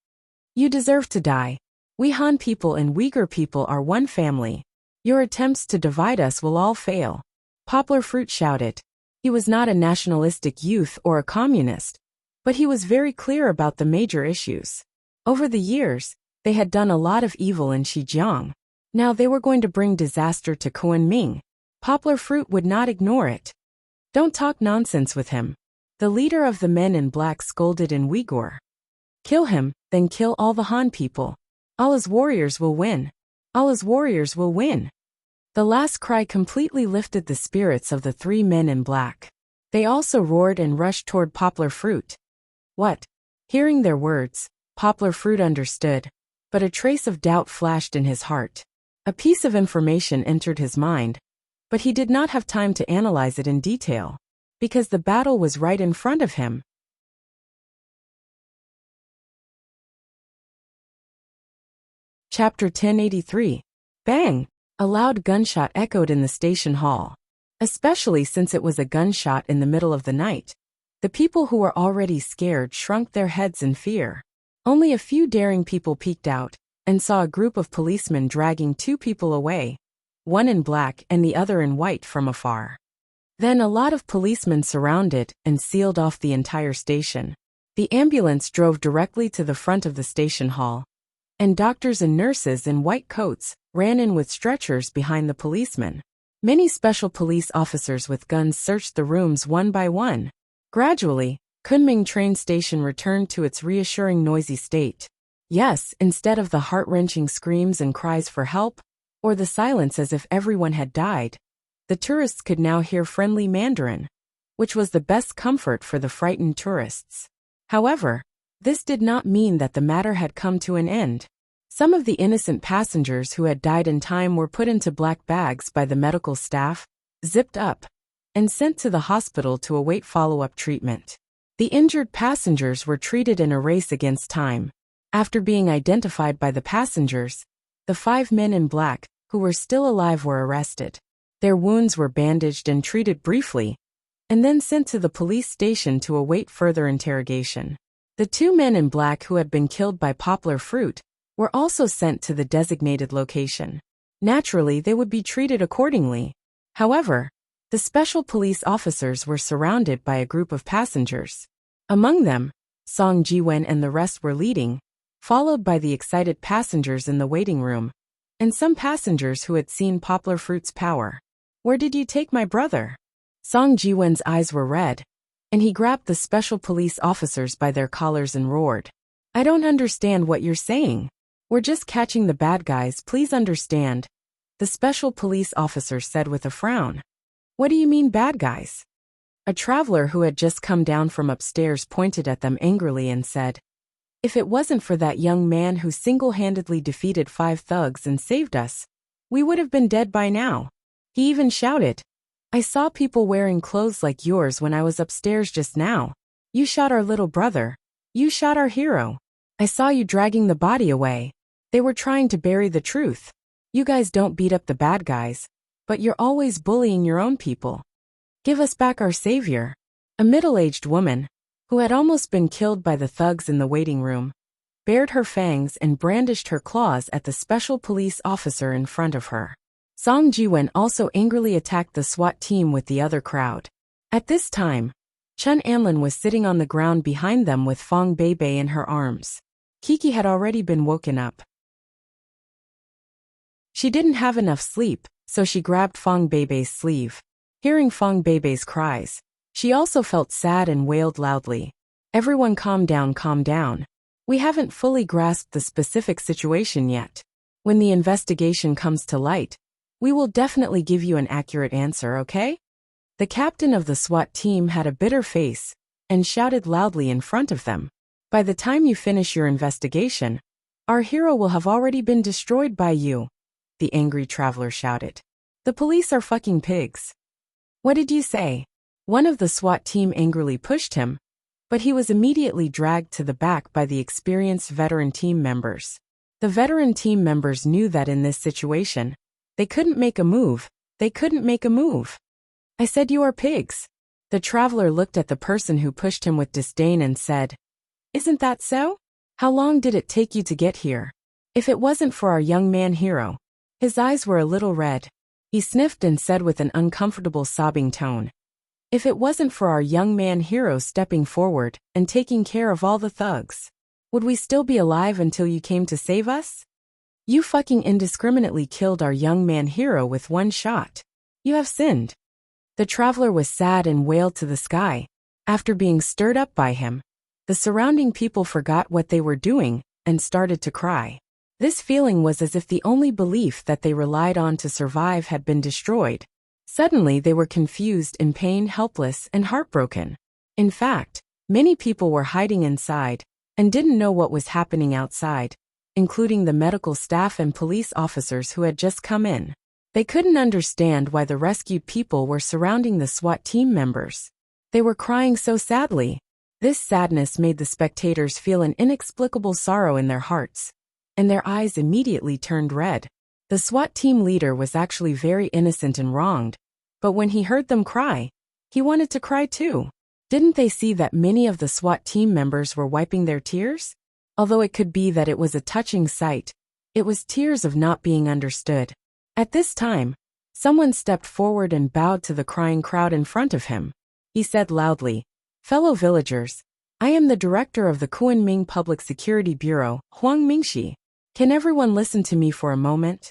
You deserve to die. We Han people and Uyghur people are one family. Your attempts to divide us will all fail. Poplar Fruit shouted. He was not a nationalistic youth or a communist, but he was very clear about the major issues. Over the years, they had done a lot of evil in Xinjiang. Now they were going to bring disaster to Kunming. Poplar Fruit would not ignore it. Don't talk nonsense with him. The leader of the men in black scolded in Uyghur. Kill him, then kill all the Han people. Allah's warriors will win. Allah's warriors will win. The last cry completely lifted the spirits of the 3 men in black. They also roared and rushed toward Poplar Fruit. What? Hearing their words, Poplar Fruit understood, but a trace of doubt flashed in his heart. A piece of information entered his mind, but he did not have time to analyze it in detail, because the battle was right in front of him. Chapter 1083. Bang! A loud gunshot echoed in the station hall. Especially since it was a gunshot in the middle of the night. The people who were already scared shrunk their heads in fear. Only a few daring people peeked out and saw a group of policemen dragging 2 people away, one in black and the other in white, from afar. Then a lot of policemen surrounded and sealed off the entire station. The ambulance drove directly to the front of the station hall, and doctors and nurses in white coats ran in with stretchers behind the policemen. Many special police officers with guns searched the rooms one by one. Gradually, Kunming train station returned to its reassuring noisy state. Yes, instead of the heart-wrenching screams and cries for help, or the silence as if everyone had died, the tourists could now hear friendly Mandarin, which was the best comfort for the frightened tourists. However, this did not mean that the matter had come to an end. Some of the innocent passengers who had died in time were put into black bags by the medical staff, zipped up, and sent to the hospital to await follow-up treatment. The injured passengers were treated in a race against time. After being identified by the passengers, the 5 men in black, who were still alive, were arrested. Their wounds were bandaged and treated briefly, and then sent to the police station to await further interrogation. The 2 men in black who had been killed by poplar fruit were also sent to the designated location. Naturally, they would be treated accordingly. However, the special police officers were surrounded by a group of passengers. Among them, Song Ji-wen and the rest were leading, followed by the excited passengers in the waiting room, and some passengers who had seen poplar fruit's power. "Where did you take my brother?" Song Ji-wen's eyes were red, and he grabbed the special police officers by their collars and roared, "I don't understand what you're saying. We're just catching the bad guys, please understand," the special police officer said with a frown. "What do you mean bad guys?" A traveler who had just come down from upstairs pointed at them angrily and said, "If it wasn't for that young man who single-handedly defeated 5 thugs and saved us, we would have been dead by now." He even shouted, "I saw people wearing clothes like yours when I was upstairs just now. You shot our little brother. You shot our hero. I saw you dragging the body away. They were trying to bury the truth. You guys don't beat up the bad guys, but you're always bullying your own people. Give us back our savior." A middle-aged woman, who had almost been killed by the thugs in the waiting room, bared her fangs and brandished her claws at the special police officer in front of her. Song Ji-wen also angrily attacked the SWAT team with the other crowd. At this time, Chun Anlin was sitting on the ground behind them with Fong Beibei in her arms. Kiki had already been woken up. She didn't have enough sleep, so she grabbed Fong Beibei's sleeve. Hearing Fong Beibei's cries, she also felt sad and wailed loudly. "Everyone calm down, calm down. We haven't fully grasped the specific situation yet. When the investigation comes to light, we will definitely give you an accurate answer, okay?" The captain of the SWAT team had a bitter face and shouted loudly in front of them, "By the time you finish your investigation, our hero will have already been destroyed by you," the angry traveler shouted. "The police are fucking pigs." "What did you say?" One of the SWAT team angrily pushed him, but he was immediately dragged to the back by the experienced veteran team members. The veteran team members knew that in this situation, they couldn't make a move. They couldn't make a move. "I said you are pigs." The traveler looked at the person who pushed him with disdain and said, "Isn't that so? How long did it take you to get here? If it wasn't for our young man hero." His eyes were a little red. He sniffed and said with an uncomfortable sobbing tone, "If it wasn't for our young man hero stepping forward and taking care of all the thugs, would we still be alive until you came to save us? You fucking indiscriminately killed our young man hero with one shot. You have sinned." The traveler was sad and wailed to the sky. After being stirred up by him, the surrounding people forgot what they were doing and started to cry. This feeling was as if the only belief that they relied on to survive had been destroyed. Suddenly they were confused, in pain, helpless, and heartbroken. In fact, many people were hiding inside and didn't know what was happening outside, including the medical staff and police officers who had just come in. They couldn't understand why the rescued people were surrounding the SWAT team members. They were crying so sadly. This sadness made the spectators feel an inexplicable sorrow in their hearts, and their eyes immediately turned red. The SWAT team leader was actually very innocent and wronged, but when he heard them cry, he wanted to cry too. Didn't they see that many of the SWAT team members were wiping their tears? Although it could be that it was a touching sight, it was tears of not being understood. At this time, someone stepped forward and bowed to the crying crowd in front of him. He said loudly, "Fellow villagers, I am the director of the Kunming Public Security Bureau, Huang Mingxi. Can everyone listen to me for a moment?"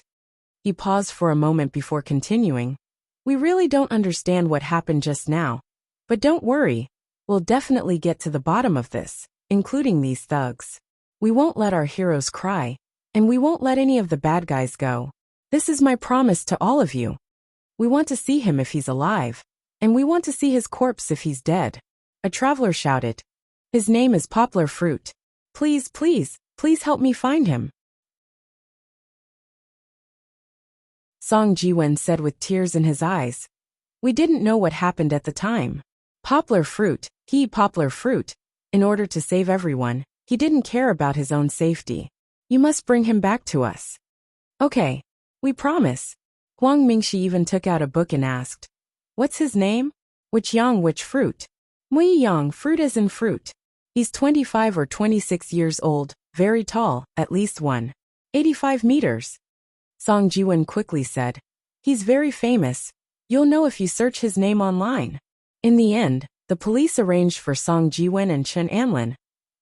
He paused for a moment before continuing. "We really don't understand what happened just now, but don't worry, we'll definitely get to the bottom of this, including these thugs. We won't let our heroes cry, and we won't let any of the bad guys go. This is my promise to all of you. We want to see him if he's alive, and we want to see his corpse if he's dead." A traveler shouted, "His name is Poplar Fruit. Please, please, please help me find him." Song Ji-wen said with tears in his eyes, "We didn't know what happened at the time. Poplar fruit, poplar fruit. In order to save everyone, he didn't care about his own safety. You must bring him back to us. Okay. We promise. Huang Mingxi even took out a book and asked, what's his name? Which fruit? Mui yang, fruit as in fruit. He's 25 or 26 years old, very tall, at least 185 meters. Song Jiwen quickly said, he's very famous. You'll know if you search his name online. In the end, the police arranged for Song Jiwen and Chen Anlin,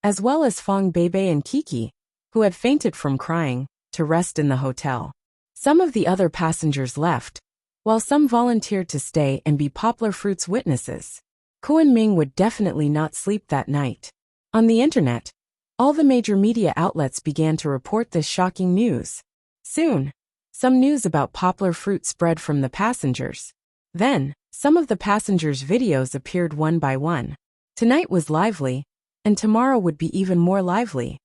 as well as Fang Beibei and Kiki, who had fainted from crying, to rest in the hotel. Some of the other passengers left, while some volunteered to stay and be Poplar Fruit's witnesses. Kuan Ming would definitely not sleep that night. On the internet, all the major media outlets began to report this shocking news. Soon, some news about Poplar Fruit spread from the passengers. Then, some of the passengers' videos appeared one by one. Tonight was lively, and tomorrow would be even more lively.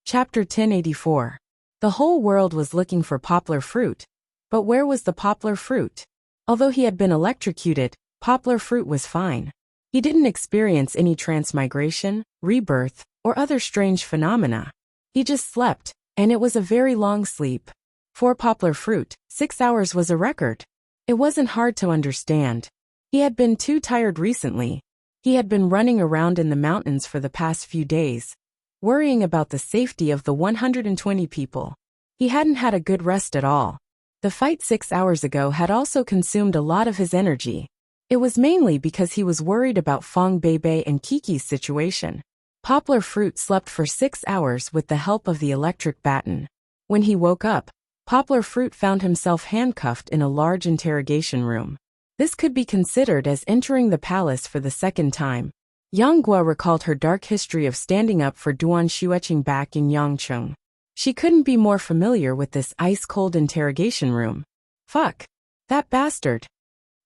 Chapter 1084. The whole world was looking for poplar fruit. But where was the poplar fruit? Although he had been electrocuted, poplar fruit was fine. He didn't experience any transmigration, rebirth, or other strange phenomena. He just slept, and it was a very long sleep. For poplar fruit, 6 hours was a record. It wasn't hard to understand. He had been too tired recently. He had been running around in the mountains for the past few days, worrying about the safety of the 120 people. He hadn't had a good rest at all. The fight 6 hours ago had also consumed a lot of his energy. It was mainly because he was worried about Fang Beibei and Kiki's situation. Poplar Fruit slept for 6 hours with the help of the electric baton. When he woke up, Poplar Fruit found himself handcuffed in a large interrogation room. This could be considered as entering the palace for the second time. Yang Guo recalled her dark history of standing up for Duan Xueqing back in Yangcheng. She couldn't be more familiar with this ice-cold interrogation room. Fuck. That bastard.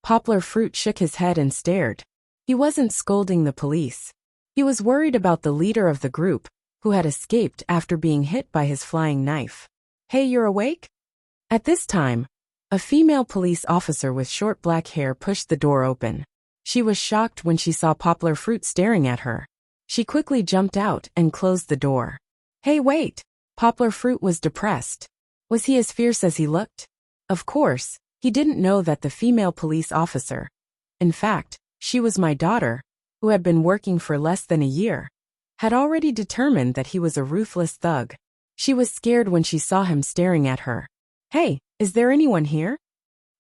Poplar Fruit shook his head and stared. He wasn't scolding the police. He was worried about the leader of the group, who had escaped after being hit by his flying knife. Hey, you're awake? At this time, a female police officer with short black hair pushed the door open. She was shocked when she saw Poplar Fruit staring at her. She quickly jumped out and closed the door. Hey, wait! Poplar Fruit was depressed. Was he as fierce as he looked? Of course, he didn't know that the female police officer, in fact, she was my daughter, who had been working for less than a year, had already determined that he was a ruthless thug. She was scared when she saw him staring at her. Hey, is there anyone here?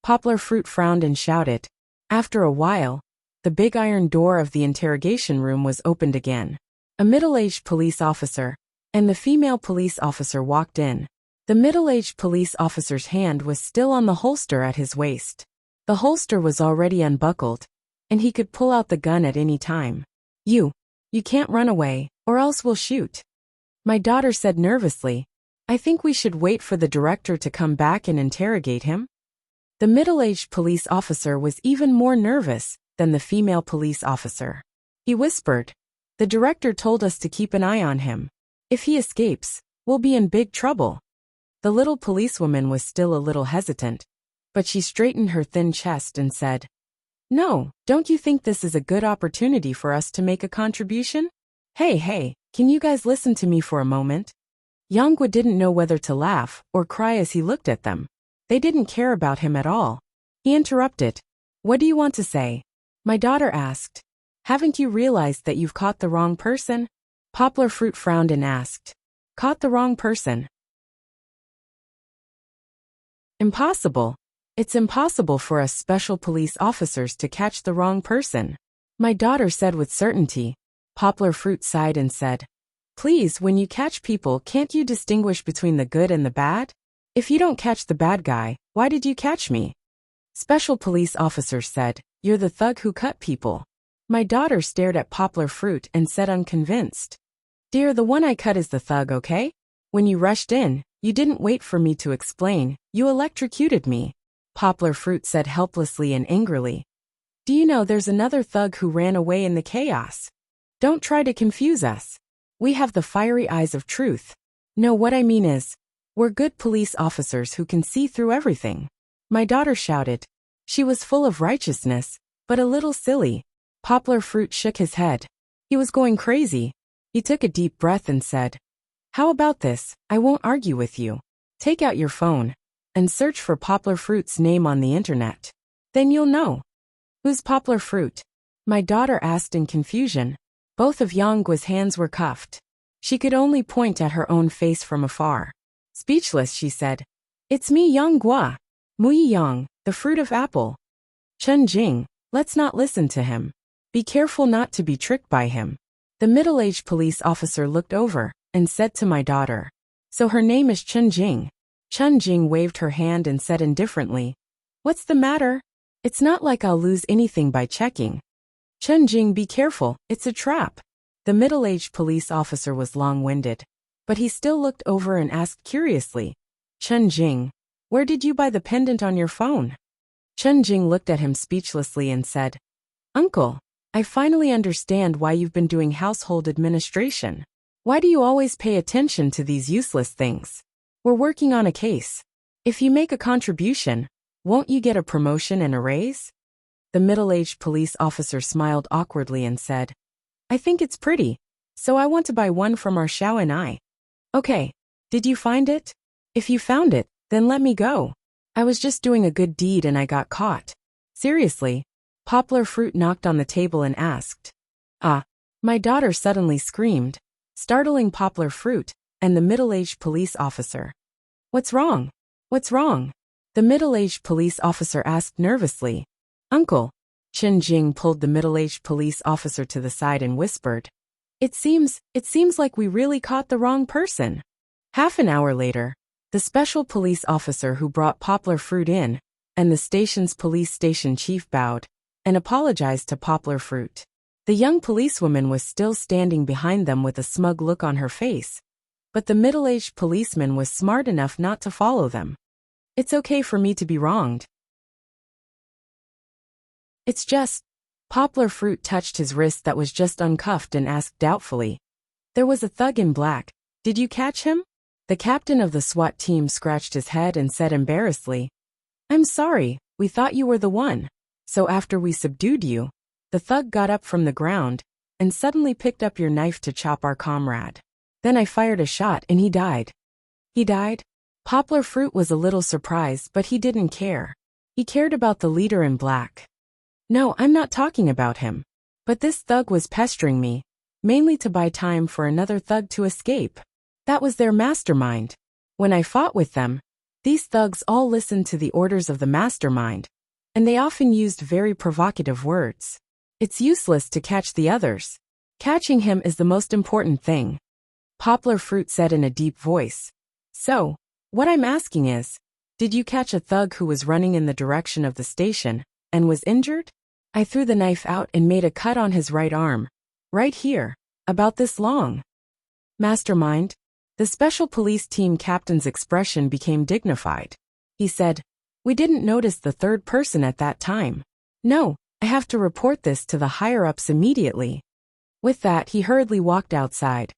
Poplar Fruit frowned and shouted. After a while, the big iron door of the interrogation room was opened again. A middle-aged police officer and the female police officer walked in. The middle-aged police officer's hand was still on the holster at his waist. The holster was already unbuckled, and he could pull out the gun at any time. You can't run away, or else we'll shoot. My daughter said nervously. I think we should wait for the director to come back and interrogate him. The middle-aged police officer was even more nervous than the female police officer. He whispered, the director told us to keep an eye on him. If he escapes, we'll be in big trouble. The little policewoman was still a little hesitant, but she straightened her thin chest and said, no, don't you think this is a good opportunity for us to make a contribution? Hey, can you guys listen to me for a moment? Yanggua didn't know whether to laugh or cry as he looked at them. They didn't care about him at all. He interrupted. What do you want to say? My daughter asked. Haven't you realized that you've caught the wrong person? Poplar Fruit frowned and asked. Caught the wrong person? Impossible. It's impossible for us special police officers to catch the wrong person. My daughter said with certainty. Poplar Fruit sighed and said, please, when you catch people, can't you distinguish between the good and the bad? If you don't catch the bad guy, why did you catch me? Special police officer said, you're the thug who cut people. My daughter stared at Poplar Fruit and said unconvinced. Dear, the one I cut is the thug, okay? When you rushed in, you didn't wait for me to explain, you electrocuted me. Poplar Fruit said helplessly and angrily. Do you know there's another thug who ran away in the chaos? Don't try to confuse us. We have the fiery eyes of truth. No, what I mean is, we're good police officers who can see through everything. My daughter shouted. She was full of righteousness, but a little silly. Poplar Fruit shook his head. He was going crazy. He took a deep breath and said, "How about this? I won't argue with you. Take out your phone and search for Poplar Fruit's name on the internet. Then you'll know." "Who's Poplar Fruit?" my daughter asked in confusion. Both of Yanggua's hands were cuffed. She could only point at her own face from afar. Speechless, she said, "It's me, Yanggua. Mui Yang, the fruit of apple." "Chen Jing, let's not listen to him. Be careful not to be tricked by him." The middle-aged police officer looked over and said to my daughter, "So her name is Chen Jing." Chen Jing waved her hand and said indifferently, "What's the matter? It's not like I'll lose anything by checking." "Chen Jing, be careful, it's a trap." The middle-aged police officer was long-winded, but he still looked over and asked curiously, "Chen Jing, where did you buy the pendant on your phone?" Chen Jing looked at him speechlessly and said, "Uncle, I finally understand why you've been doing household administration. Why do you always pay attention to these useless things? We're working on a case. If you make a contribution, won't you get a promotion and a raise?" The middle-aged police officer smiled awkwardly and said, "I think it's pretty, so I want to buy one from our Xiao and I." "Okay, did you find it? If you found it, then let me go. I was just doing a good deed and I got caught." "Seriously?" Poplar Fruit knocked on the table and asked. "Ah!" My daughter suddenly screamed, startling Poplar Fruit and the middle-aged police officer. "What's wrong? What's wrong?" the middle-aged police officer asked nervously. "Uncle." Chen Jing pulled the middle-aged police officer to the side and whispered, It seems like we really caught the wrong person." Half an hour later, the special police officer who brought Poplar Fruit in, and the station's police station chief bowed and apologized to Poplar Fruit. The young policewoman was still standing behind them with a smug look on her face, but the middle-aged policeman was smart enough not to follow them. "It's okay for me to be wronged. It's just..." Poplar Fruit touched his wrist that was just uncuffed and asked doubtfully, "There was a thug in black. Did you catch him?" The captain of the SWAT team scratched his head and said embarrassedly, "I'm sorry, we thought you were the one. So after we subdued you, the thug got up from the ground and suddenly picked up your knife to chop our comrade. Then I fired a shot and he died." "He died?" Poplar Fruit was a little surprised, but he didn't care. He cared about the leader in black. "No, I'm not talking about him. But this thug was pestering me, mainly to buy time for another thug to escape. That was their mastermind. When I fought with them, these thugs all listened to the orders of the mastermind, and they often used very provocative words. It's useless to catch the others. Catching him is the most important thing," Poplar Fruit said in a deep voice. "So, what I'm asking is, did you catch a thug who was running in the direction of the station and was injured? I threw the knife out and made a cut on his right arm. Right here. About this long." "Mastermind?" The special police team captain's expression became dignified. He said, "We didn't notice the third person at that time. No, I have to report this to the higher-ups immediately." With that, he hurriedly walked outside.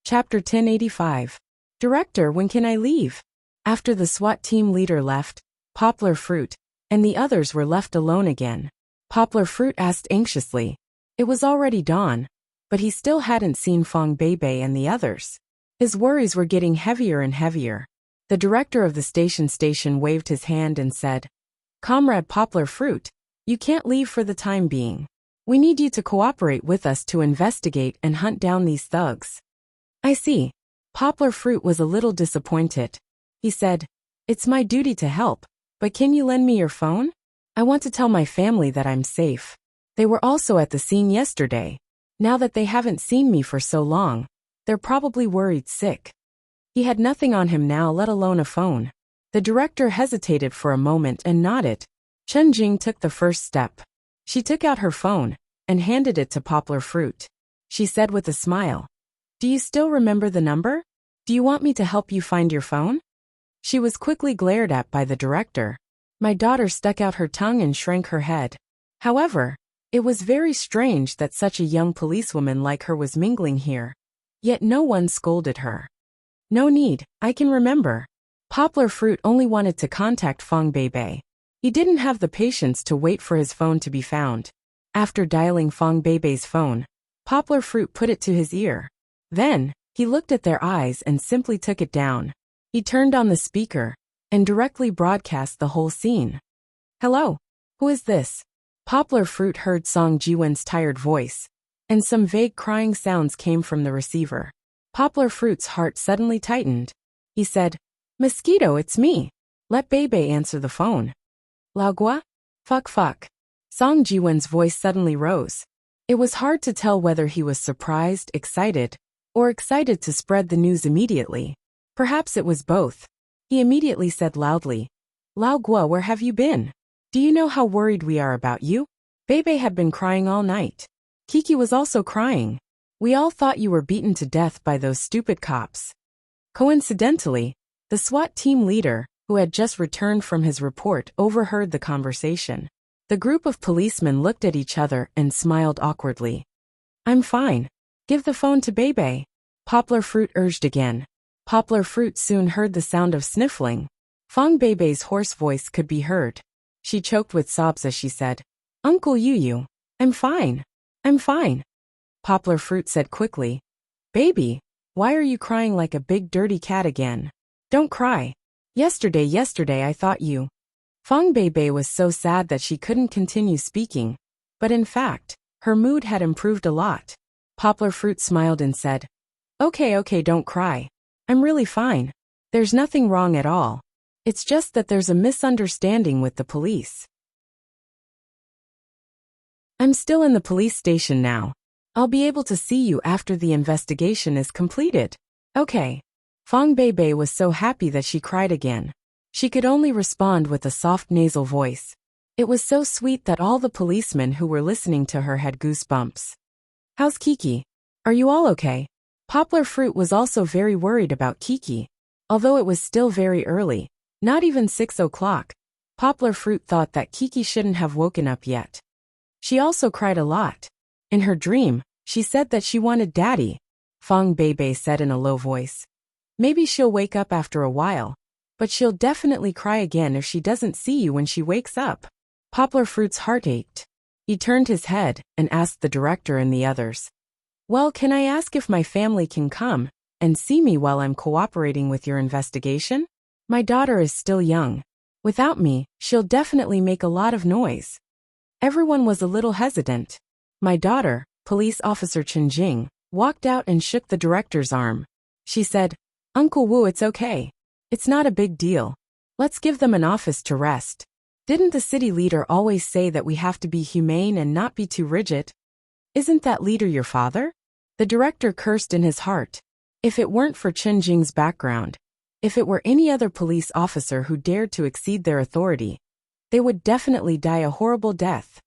Chapter 1085. "Director, when can I leave?" After the SWAT team leader left, Poplar Fruit and the others were left alone again. Poplar Fruit asked anxiously. It was already dawn, but he still hadn't seen Fong Beibei and the others. His worries were getting heavier and heavier. The director of the station waved his hand and said, "Comrade Poplar Fruit, you can't leave for the time being. We need you to cooperate with us to investigate and hunt down these thugs." "I see." Poplar Fruit was a little disappointed. He said, "It's my duty to help, but can you lend me your phone? I want to tell my family that I'm safe. They were also at the scene yesterday. Now that they haven't seen me for so long, they're probably worried sick." He had nothing on him now, let alone a phone. The director hesitated for a moment and nodded. Chen Jing took the first step. She took out her phone and handed it to Poplar Fruit. She said with a smile, "Do you still remember the number? Do you want me to help you find your phone?" She was quickly glared at by the director. My daughter stuck out her tongue and shrank her head. However, it was very strange that such a young policewoman like her was mingling here. Yet no one scolded her. No need, I can remember. Poplar Fruit only wanted to contact Fong Beibei. He didn't have the patience to wait for his phone to be found. After dialing Fong Beibei's phone, Poplar Fruit put it to his ear. Then, he looked at their eyes and simply took it down. He turned on the speaker and directly broadcast the whole scene. Hello? Who is this? Poplar Fruit heard Song Jiwen's tired voice, and some vague crying sounds came from the receiver. Poplar Fruit's heart suddenly tightened. He said, Mosquito, it's me. Let Beibei answer the phone. Laogua? Fuck. Song Jiwen's voice suddenly rose. It was hard to tell whether he was surprised, excited, or excited to spread the news immediately. Perhaps it was both. He immediately said loudly, Laogua, where have you been? Do you know how worried we are about you? Beibei had been crying all night. Kiki was also crying. We all thought you were beaten to death by those stupid cops. Coincidentally, the SWAT team leader, who had just returned from his report, overheard the conversation. The group of policemen looked at each other and smiled awkwardly. I'm fine. Give the phone to Beibei. Poplar Fruit urged again. Poplar Fruit soon heard the sound of sniffling. Fong Beibei's hoarse voice could be heard. She choked with sobs as she said, Uncle Yu, I'm fine. Poplar Fruit said quickly, Baby, why are you crying like a big dirty cat again? Don't cry. Yesterday I thought you. Fong Beibei was so sad that she couldn't continue speaking, but in fact, her mood had improved a lot. Poplar Fruit smiled and said, Okay, don't cry. I'm really fine. There's nothing wrong at all. It's just that there's a misunderstanding with the police. I'm still in the police station now. I'll be able to see you after the investigation is completed. Okay. Fong Beibei was so happy that she cried again. She could only respond with a soft nasal voice. It was so sweet that all the policemen who were listening to her had goosebumps. How's Kiki? Are you all okay? Poplar Fruit was also very worried about Kiki. Although it was still very early, not even 6 o'clock, Poplar Fruit thought that Kiki shouldn't have woken up yet. She also cried a lot. In her dream, she said that she wanted Daddy. Fong Beibei said in a low voice. Maybe she'll wake up after a while, but she'll definitely cry again if she doesn't see you when she wakes up. Poplar Fruit's heart ached. He turned his head and asked the director and the others. Well, can I ask if my family can come and see me while I'm cooperating with your investigation? My daughter is still young. Without me, she'll definitely make a lot of noise. Everyone was a little hesitant. My daughter, Police Officer Chen Jing, walked out and shook the director's arm. She said, Uncle Wu, it's okay. It's not a big deal. Let's give them an office to rest. Didn't the city leader always say that we have to be humane and not be too rigid? Isn't that leader your father? The director cursed in his heart. If it weren't for Chen Jing's background, if it were any other police officer who dared to exceed their authority, they would definitely die a horrible death.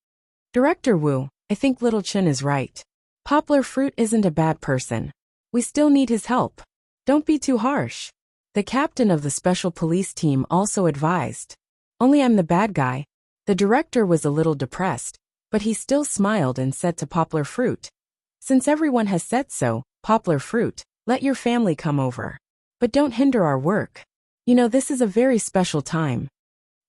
Director Wu, I think little Chen is right. Poplar Fruit isn't a bad person. We still need his help. Don't be too harsh. The captain of the special police team also advised. Only I'm the bad guy. The director was a little depressed, but he still smiled and said to Poplar Fruit, Since everyone has said so, Poplar Fruit, let your family come over. But don't hinder our work. You know this is a very special time.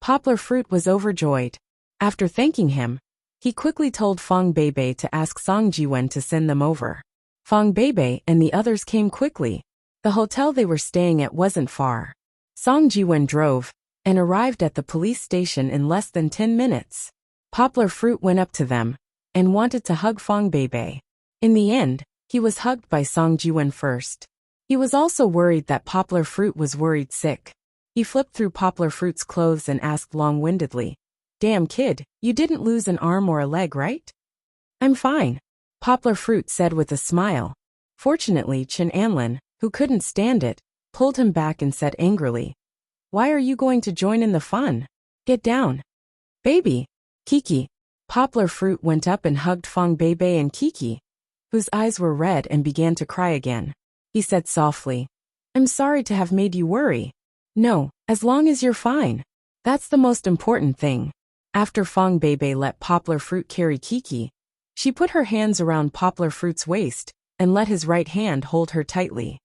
Poplar Fruit was overjoyed. After thanking him, he quickly told Fong Beibei to ask Song Jiwen to send them over. Fong Beibei and the others came quickly. The hotel they were staying at wasn't far. Song Jiwen drove and arrived at the police station in less than 10 minutes. Poplar Fruit went up to them and wanted to hug Fong Beibei. In the end, he was hugged by Song Jiwen first. He was also worried that Poplar Fruit was worried sick. He flipped through Poplar Fruit's clothes and asked long-windedly, Damn kid, you didn't lose an arm or a leg, right? I'm fine, Poplar Fruit said with a smile. Fortunately, Chen Anlin, who couldn't stand it, pulled him back and said angrily, Why are you going to join in the fun? Get down. Baby. Kiki. Poplar Fruit went up and hugged Fong Beibei and Kiki, whose eyes were red and began to cry again. He said softly, I'm sorry to have made you worry. No, as long as you're fine. That's the most important thing. After Fong Beibei let Poplar Fruit carry Kiki, she put her hands around Poplar Fruit's waist and let his right hand hold her tightly.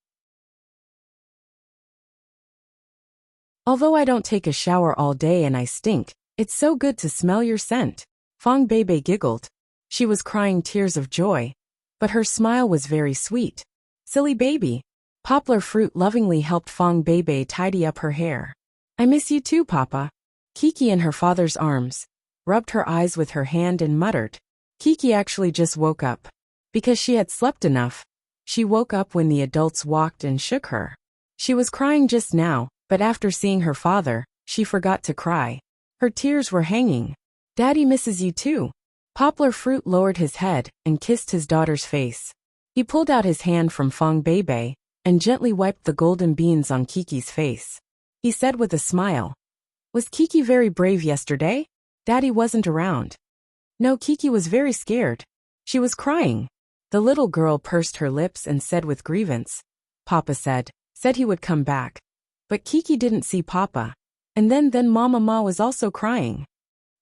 Although I don't take a shower all day and I stink, it's so good to smell your scent. Fong Beibei giggled. She was crying tears of joy, but her smile was very sweet. Silly baby. Poplar Fruit lovingly helped Fong Beibei tidy up her hair. I miss you too, Papa. Kiki in her father's arms rubbed her eyes with her hand and muttered. Kiki actually just woke up. Because she had slept enough. She woke up when the adults walked and shook her. She was crying just now, but after seeing her father, she forgot to cry. Her tears were hanging. Daddy misses you too. Poplar Fruit lowered his head and kissed his daughter's face. He pulled out his hand from Fong Beibei and gently wiped the golden beans on Kiki's face. He said with a smile, "Was Kiki very brave yesterday? Daddy wasn't around." No, Kiki was very scared. She was crying. The little girl pursed her lips and said with grievance, "Papa said he would come back." But Kiki didn't see Papa. And then Mama Ma was also crying.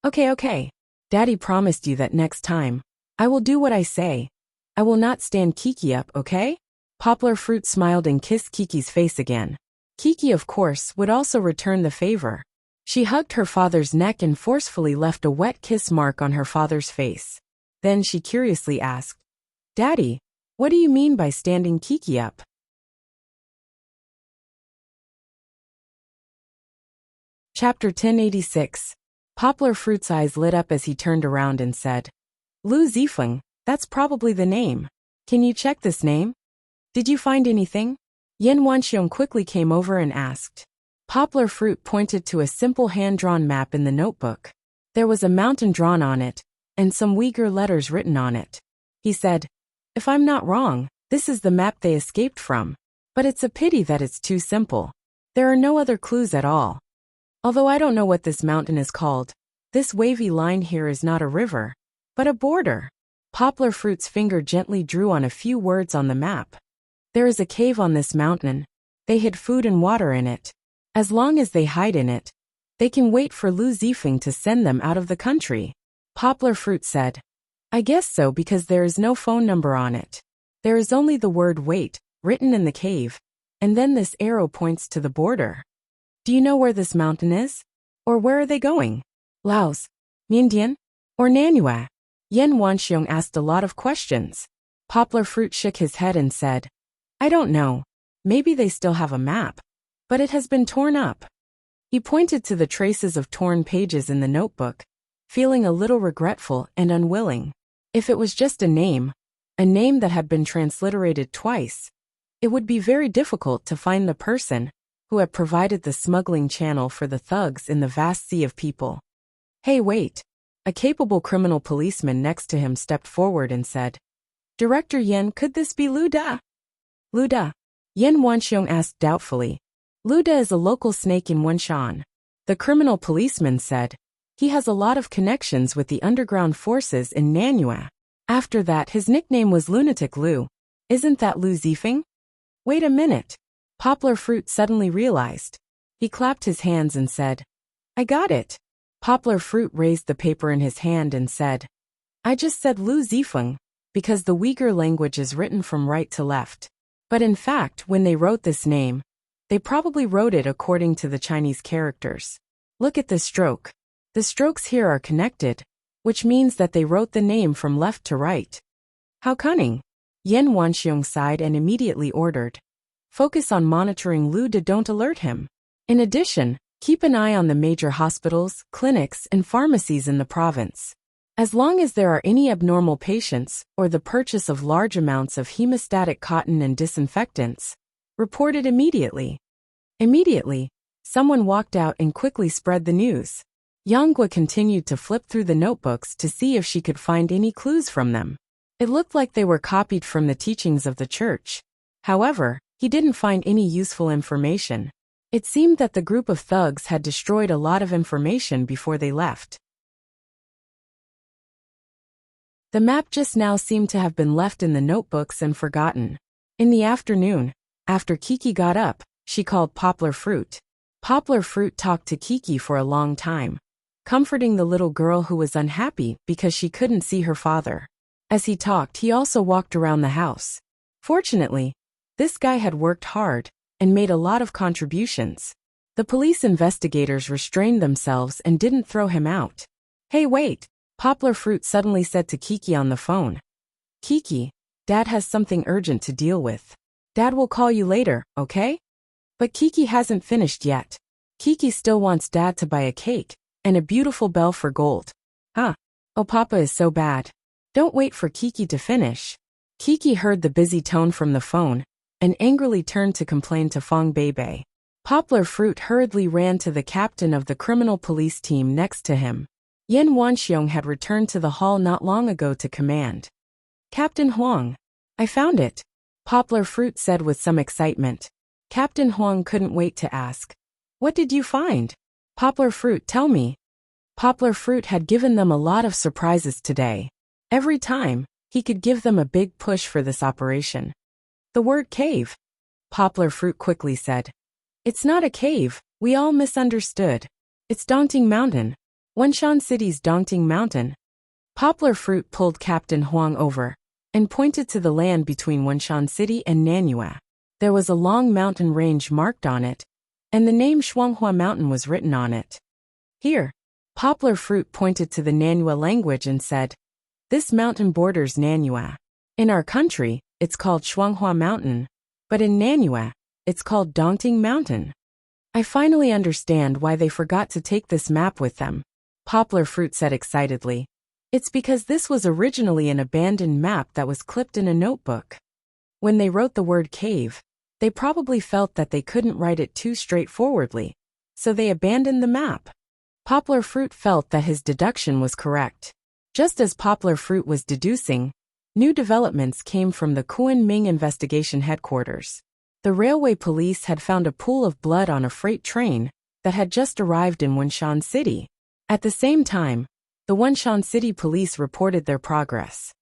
Okay. Daddy promised you that next time, I will do what I say. I will not stand Kiki up, okay? Poplar Fruit smiled and kissed Kiki's face again. Kiki, of course, would also return the favor. She hugged her father's neck and forcefully left a wet kiss mark on her father's face. Then she curiously asked, "Daddy, what do you mean by standing Kiki up?" Chapter 1086. Poplar Fruit's eyes lit up as he turned around and said, "Lu Zifeng, that's probably the name. Can you check this name? Did you find anything?" Yen Wanxiong quickly came over and asked. Poplar Fruit pointed to a simple hand-drawn map in the notebook. There was a mountain drawn on it, and some Uyghur letters written on it. He said, "If I'm not wrong, this is the map they escaped from. But it's a pity that it's too simple. There are no other clues at all. Although I don't know what this mountain is called, this wavy line here is not a river, but a border." Poplar Fruit's finger gently drew on a few words on the map. "There is a cave on this mountain. They hid food and water in it. As long as they hide in it, they can wait for Lu Zifeng to send them out of the country." Poplar Fruit said, "I guess so, because there is no phone number on it. There is only the word wait, written in the cave, and then this arrow points to the border. Do you know where this mountain is? Or where are they going? Laos, Miandian, or Nanyue?" Yen Wanxiong asked a lot of questions. Poplar Fruit shook his head and said, "I don't know. Maybe they still have a map, but it has been torn up." He pointed to the traces of torn pages in the notebook, feeling a little regretful and unwilling. If it was just a name that had been transliterated twice, it would be very difficult to find the person who had provided the smuggling channel for the thugs in the vast sea of people. "Hey, wait." A capable criminal policeman next to him stepped forward and said, "Director Yen, could this be Lu Da?" "Lu Da?" Yen Wanxiong asked doubtfully. "Lu Da is a local snake in Wenshan." The criminal policeman said, "He has a lot of connections with the underground forces in Nanyue. After that, his nickname was Lunatic Lu. Isn't that Lu Zifeng?" "Wait a minute." Poplar Fruit suddenly realized. He clapped his hands and said, "I got it." Poplar Fruit raised the paper in his hand and said, "I just said Lu Zifeng, because the Uyghur language is written from right to left. But in fact, when they wrote this name, they probably wrote it according to the Chinese characters. Look at this stroke. The strokes here are connected, which means that they wrote the name from left to right." "How cunning." Yen Wanxiong sighed and immediately ordered, "Focus on monitoring Lu Da, don't alert him. In addition, keep an eye on the major hospitals, clinics, and pharmacies in the province. As long as there are any abnormal patients or the purchase of large amounts of hemostatic cotton and disinfectants, report it immediately." Immediately, someone walked out and quickly spread the news. Yanghua continued to flip through the notebooks to see if she could find any clues from them. It looked like they were copied from the teachings of the church. However, he didn't find any useful information. It seemed that the group of thugs had destroyed a lot of information before they left. The map just now seemed to have been left in the notebooks and forgotten. In the afternoon, after Kiki got up, she called Poplar Fruit. Poplar Fruit talked to Kiki for a long time, comforting the little girl who was unhappy because she couldn't see her father. As he talked, he also walked around the house. Fortunately, this guy had worked hard and made a lot of contributions. The police investigators restrained themselves and didn't throw him out. Hey wait, Poplar Fruit suddenly said to Kiki on the phone. Kiki, Dad has something urgent to deal with. Dad will call you later, okay? But Kiki hasn't finished yet. Kiki still wants Dad to buy a cake and a beautiful bell for gold. Huh? Oh, Papa is so bad. Don't wait for Kiki to finish. Kiki heard the busy tone from the phone and angrily turned to complain to Fong Beibei. Poplar Fruit hurriedly ran to the captain of the criminal police team next to him. Yen Wanxiong had returned to the hall not long ago to command. Captain Huang, I found it, Poplar Fruit said with some excitement. Captain Huang couldn't wait to ask. What did you find? Poplar Fruit, tell me. Poplar Fruit had given them a lot of surprises today. Every time, he could give them a big push for this operation. The word cave, Poplar Fruit quickly said. It's not a cave, we all misunderstood. It's Dongting Mountain. Wenshan City's Dongting Mountain. Poplar Fruit pulled Captain Huang over and pointed to the land between Wenshan City and Nanyue. There was a long mountain range marked on it, and the name Shuanghua Mountain was written on it. Here, Poplar Fruit pointed to the Nanyue language and said, this mountain borders Nanyue. In our country, it's called Shuanghua Mountain, but in Nanyue, it's called Dongting Mountain. I finally understand why they forgot to take this map with them, Poplar Fruit said excitedly. It's because this was originally an abandoned map that was clipped in a notebook. When they wrote the word cave, they probably felt that they couldn't write it too straightforwardly, so they abandoned the map. Poplar Fruit felt that his deduction was correct. Just as Poplar Fruit was deducing, new developments came from the Kunming investigation headquarters. The railway police had found a pool of blood on a freight train that had just arrived in Wenshan City. At the same time, the Wenshan City police reported their progress.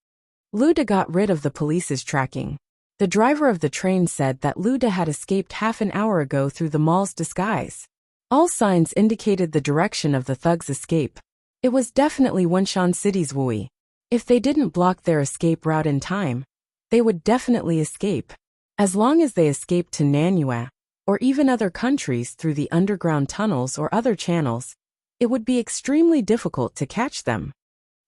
Luda got rid of the police's tracking. The driver of the train said that Luda had escaped half an hour ago through the mall's disguise. All signs indicated the direction of the thug's escape. It was definitely Wenshan City's Wui. If they didn't block their escape route in time, they would definitely escape. As long as they escaped to Nanyue, or even other countries through the underground tunnels or other channels, it would be extremely difficult to catch them.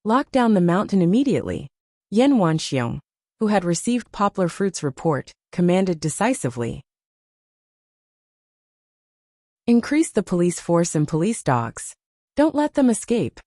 Lock down the mountain immediately. Yen Wanxiong, who had received Poplar Fruit's report, commanded decisively. Increase the police force and police dogs. Don't let them escape.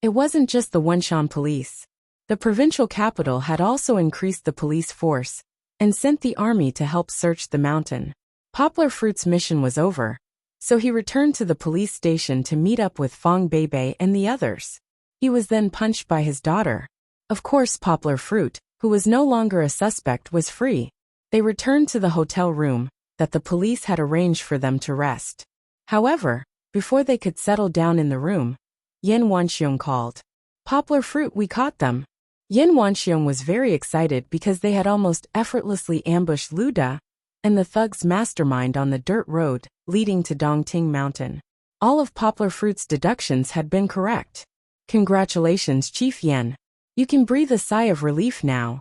It wasn't just the Wenshan police. The provincial capital had also increased the police force and sent the army to help search the mountain. Poplar Fruit's mission was over, so he returned to the police station to meet up with Fong Beibei and the others. He was then punched by his daughter. Of course, Poplar Fruit, who was no longer a suspect, was free. They returned to the hotel room that the police had arranged for them to rest. However, before they could settle down in the room, Yen Wanxiong called. Poplar Fruit, we caught them. Yen Wanxiong was very excited because they had almost effortlessly ambushed Luda and the thug's mastermind on the dirt road leading to Dongting Mountain. All of Poplar Fruit's deductions had been correct. Congratulations, Chief Yen. You can breathe a sigh of relief now,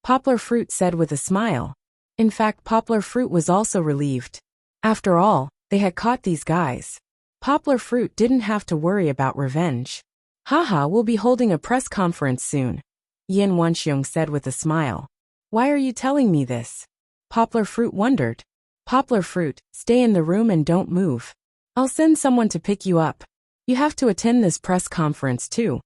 Poplar Fruit said with a smile. In fact, Poplar Fruit was also relieved. After all, they had caught these guys. Poplar Fruit didn't have to worry about revenge. Haha, we'll be holding a press conference soon, Yen Wanxiong said with a smile. Why are you telling me this? Poplar Fruit wondered. Poplar Fruit, stay in the room and don't move. I'll send someone to pick you up. You have to attend this press conference too,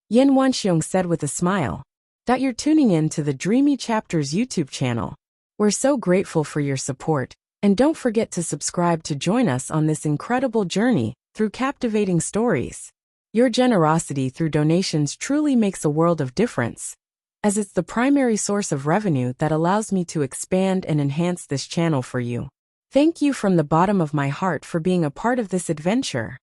Yen Wanxiong said with a smile. That you're tuning in to the Dreamy Chapters YouTube channel. We're so grateful for your support, and don't forget to subscribe to join us on this incredible journey through captivating stories. Your generosity through donations truly makes a world of difference, as it's the primary source of revenue that allows me to expand and enhance this channel for you. Thank you from the bottom of my heart for being a part of this adventure.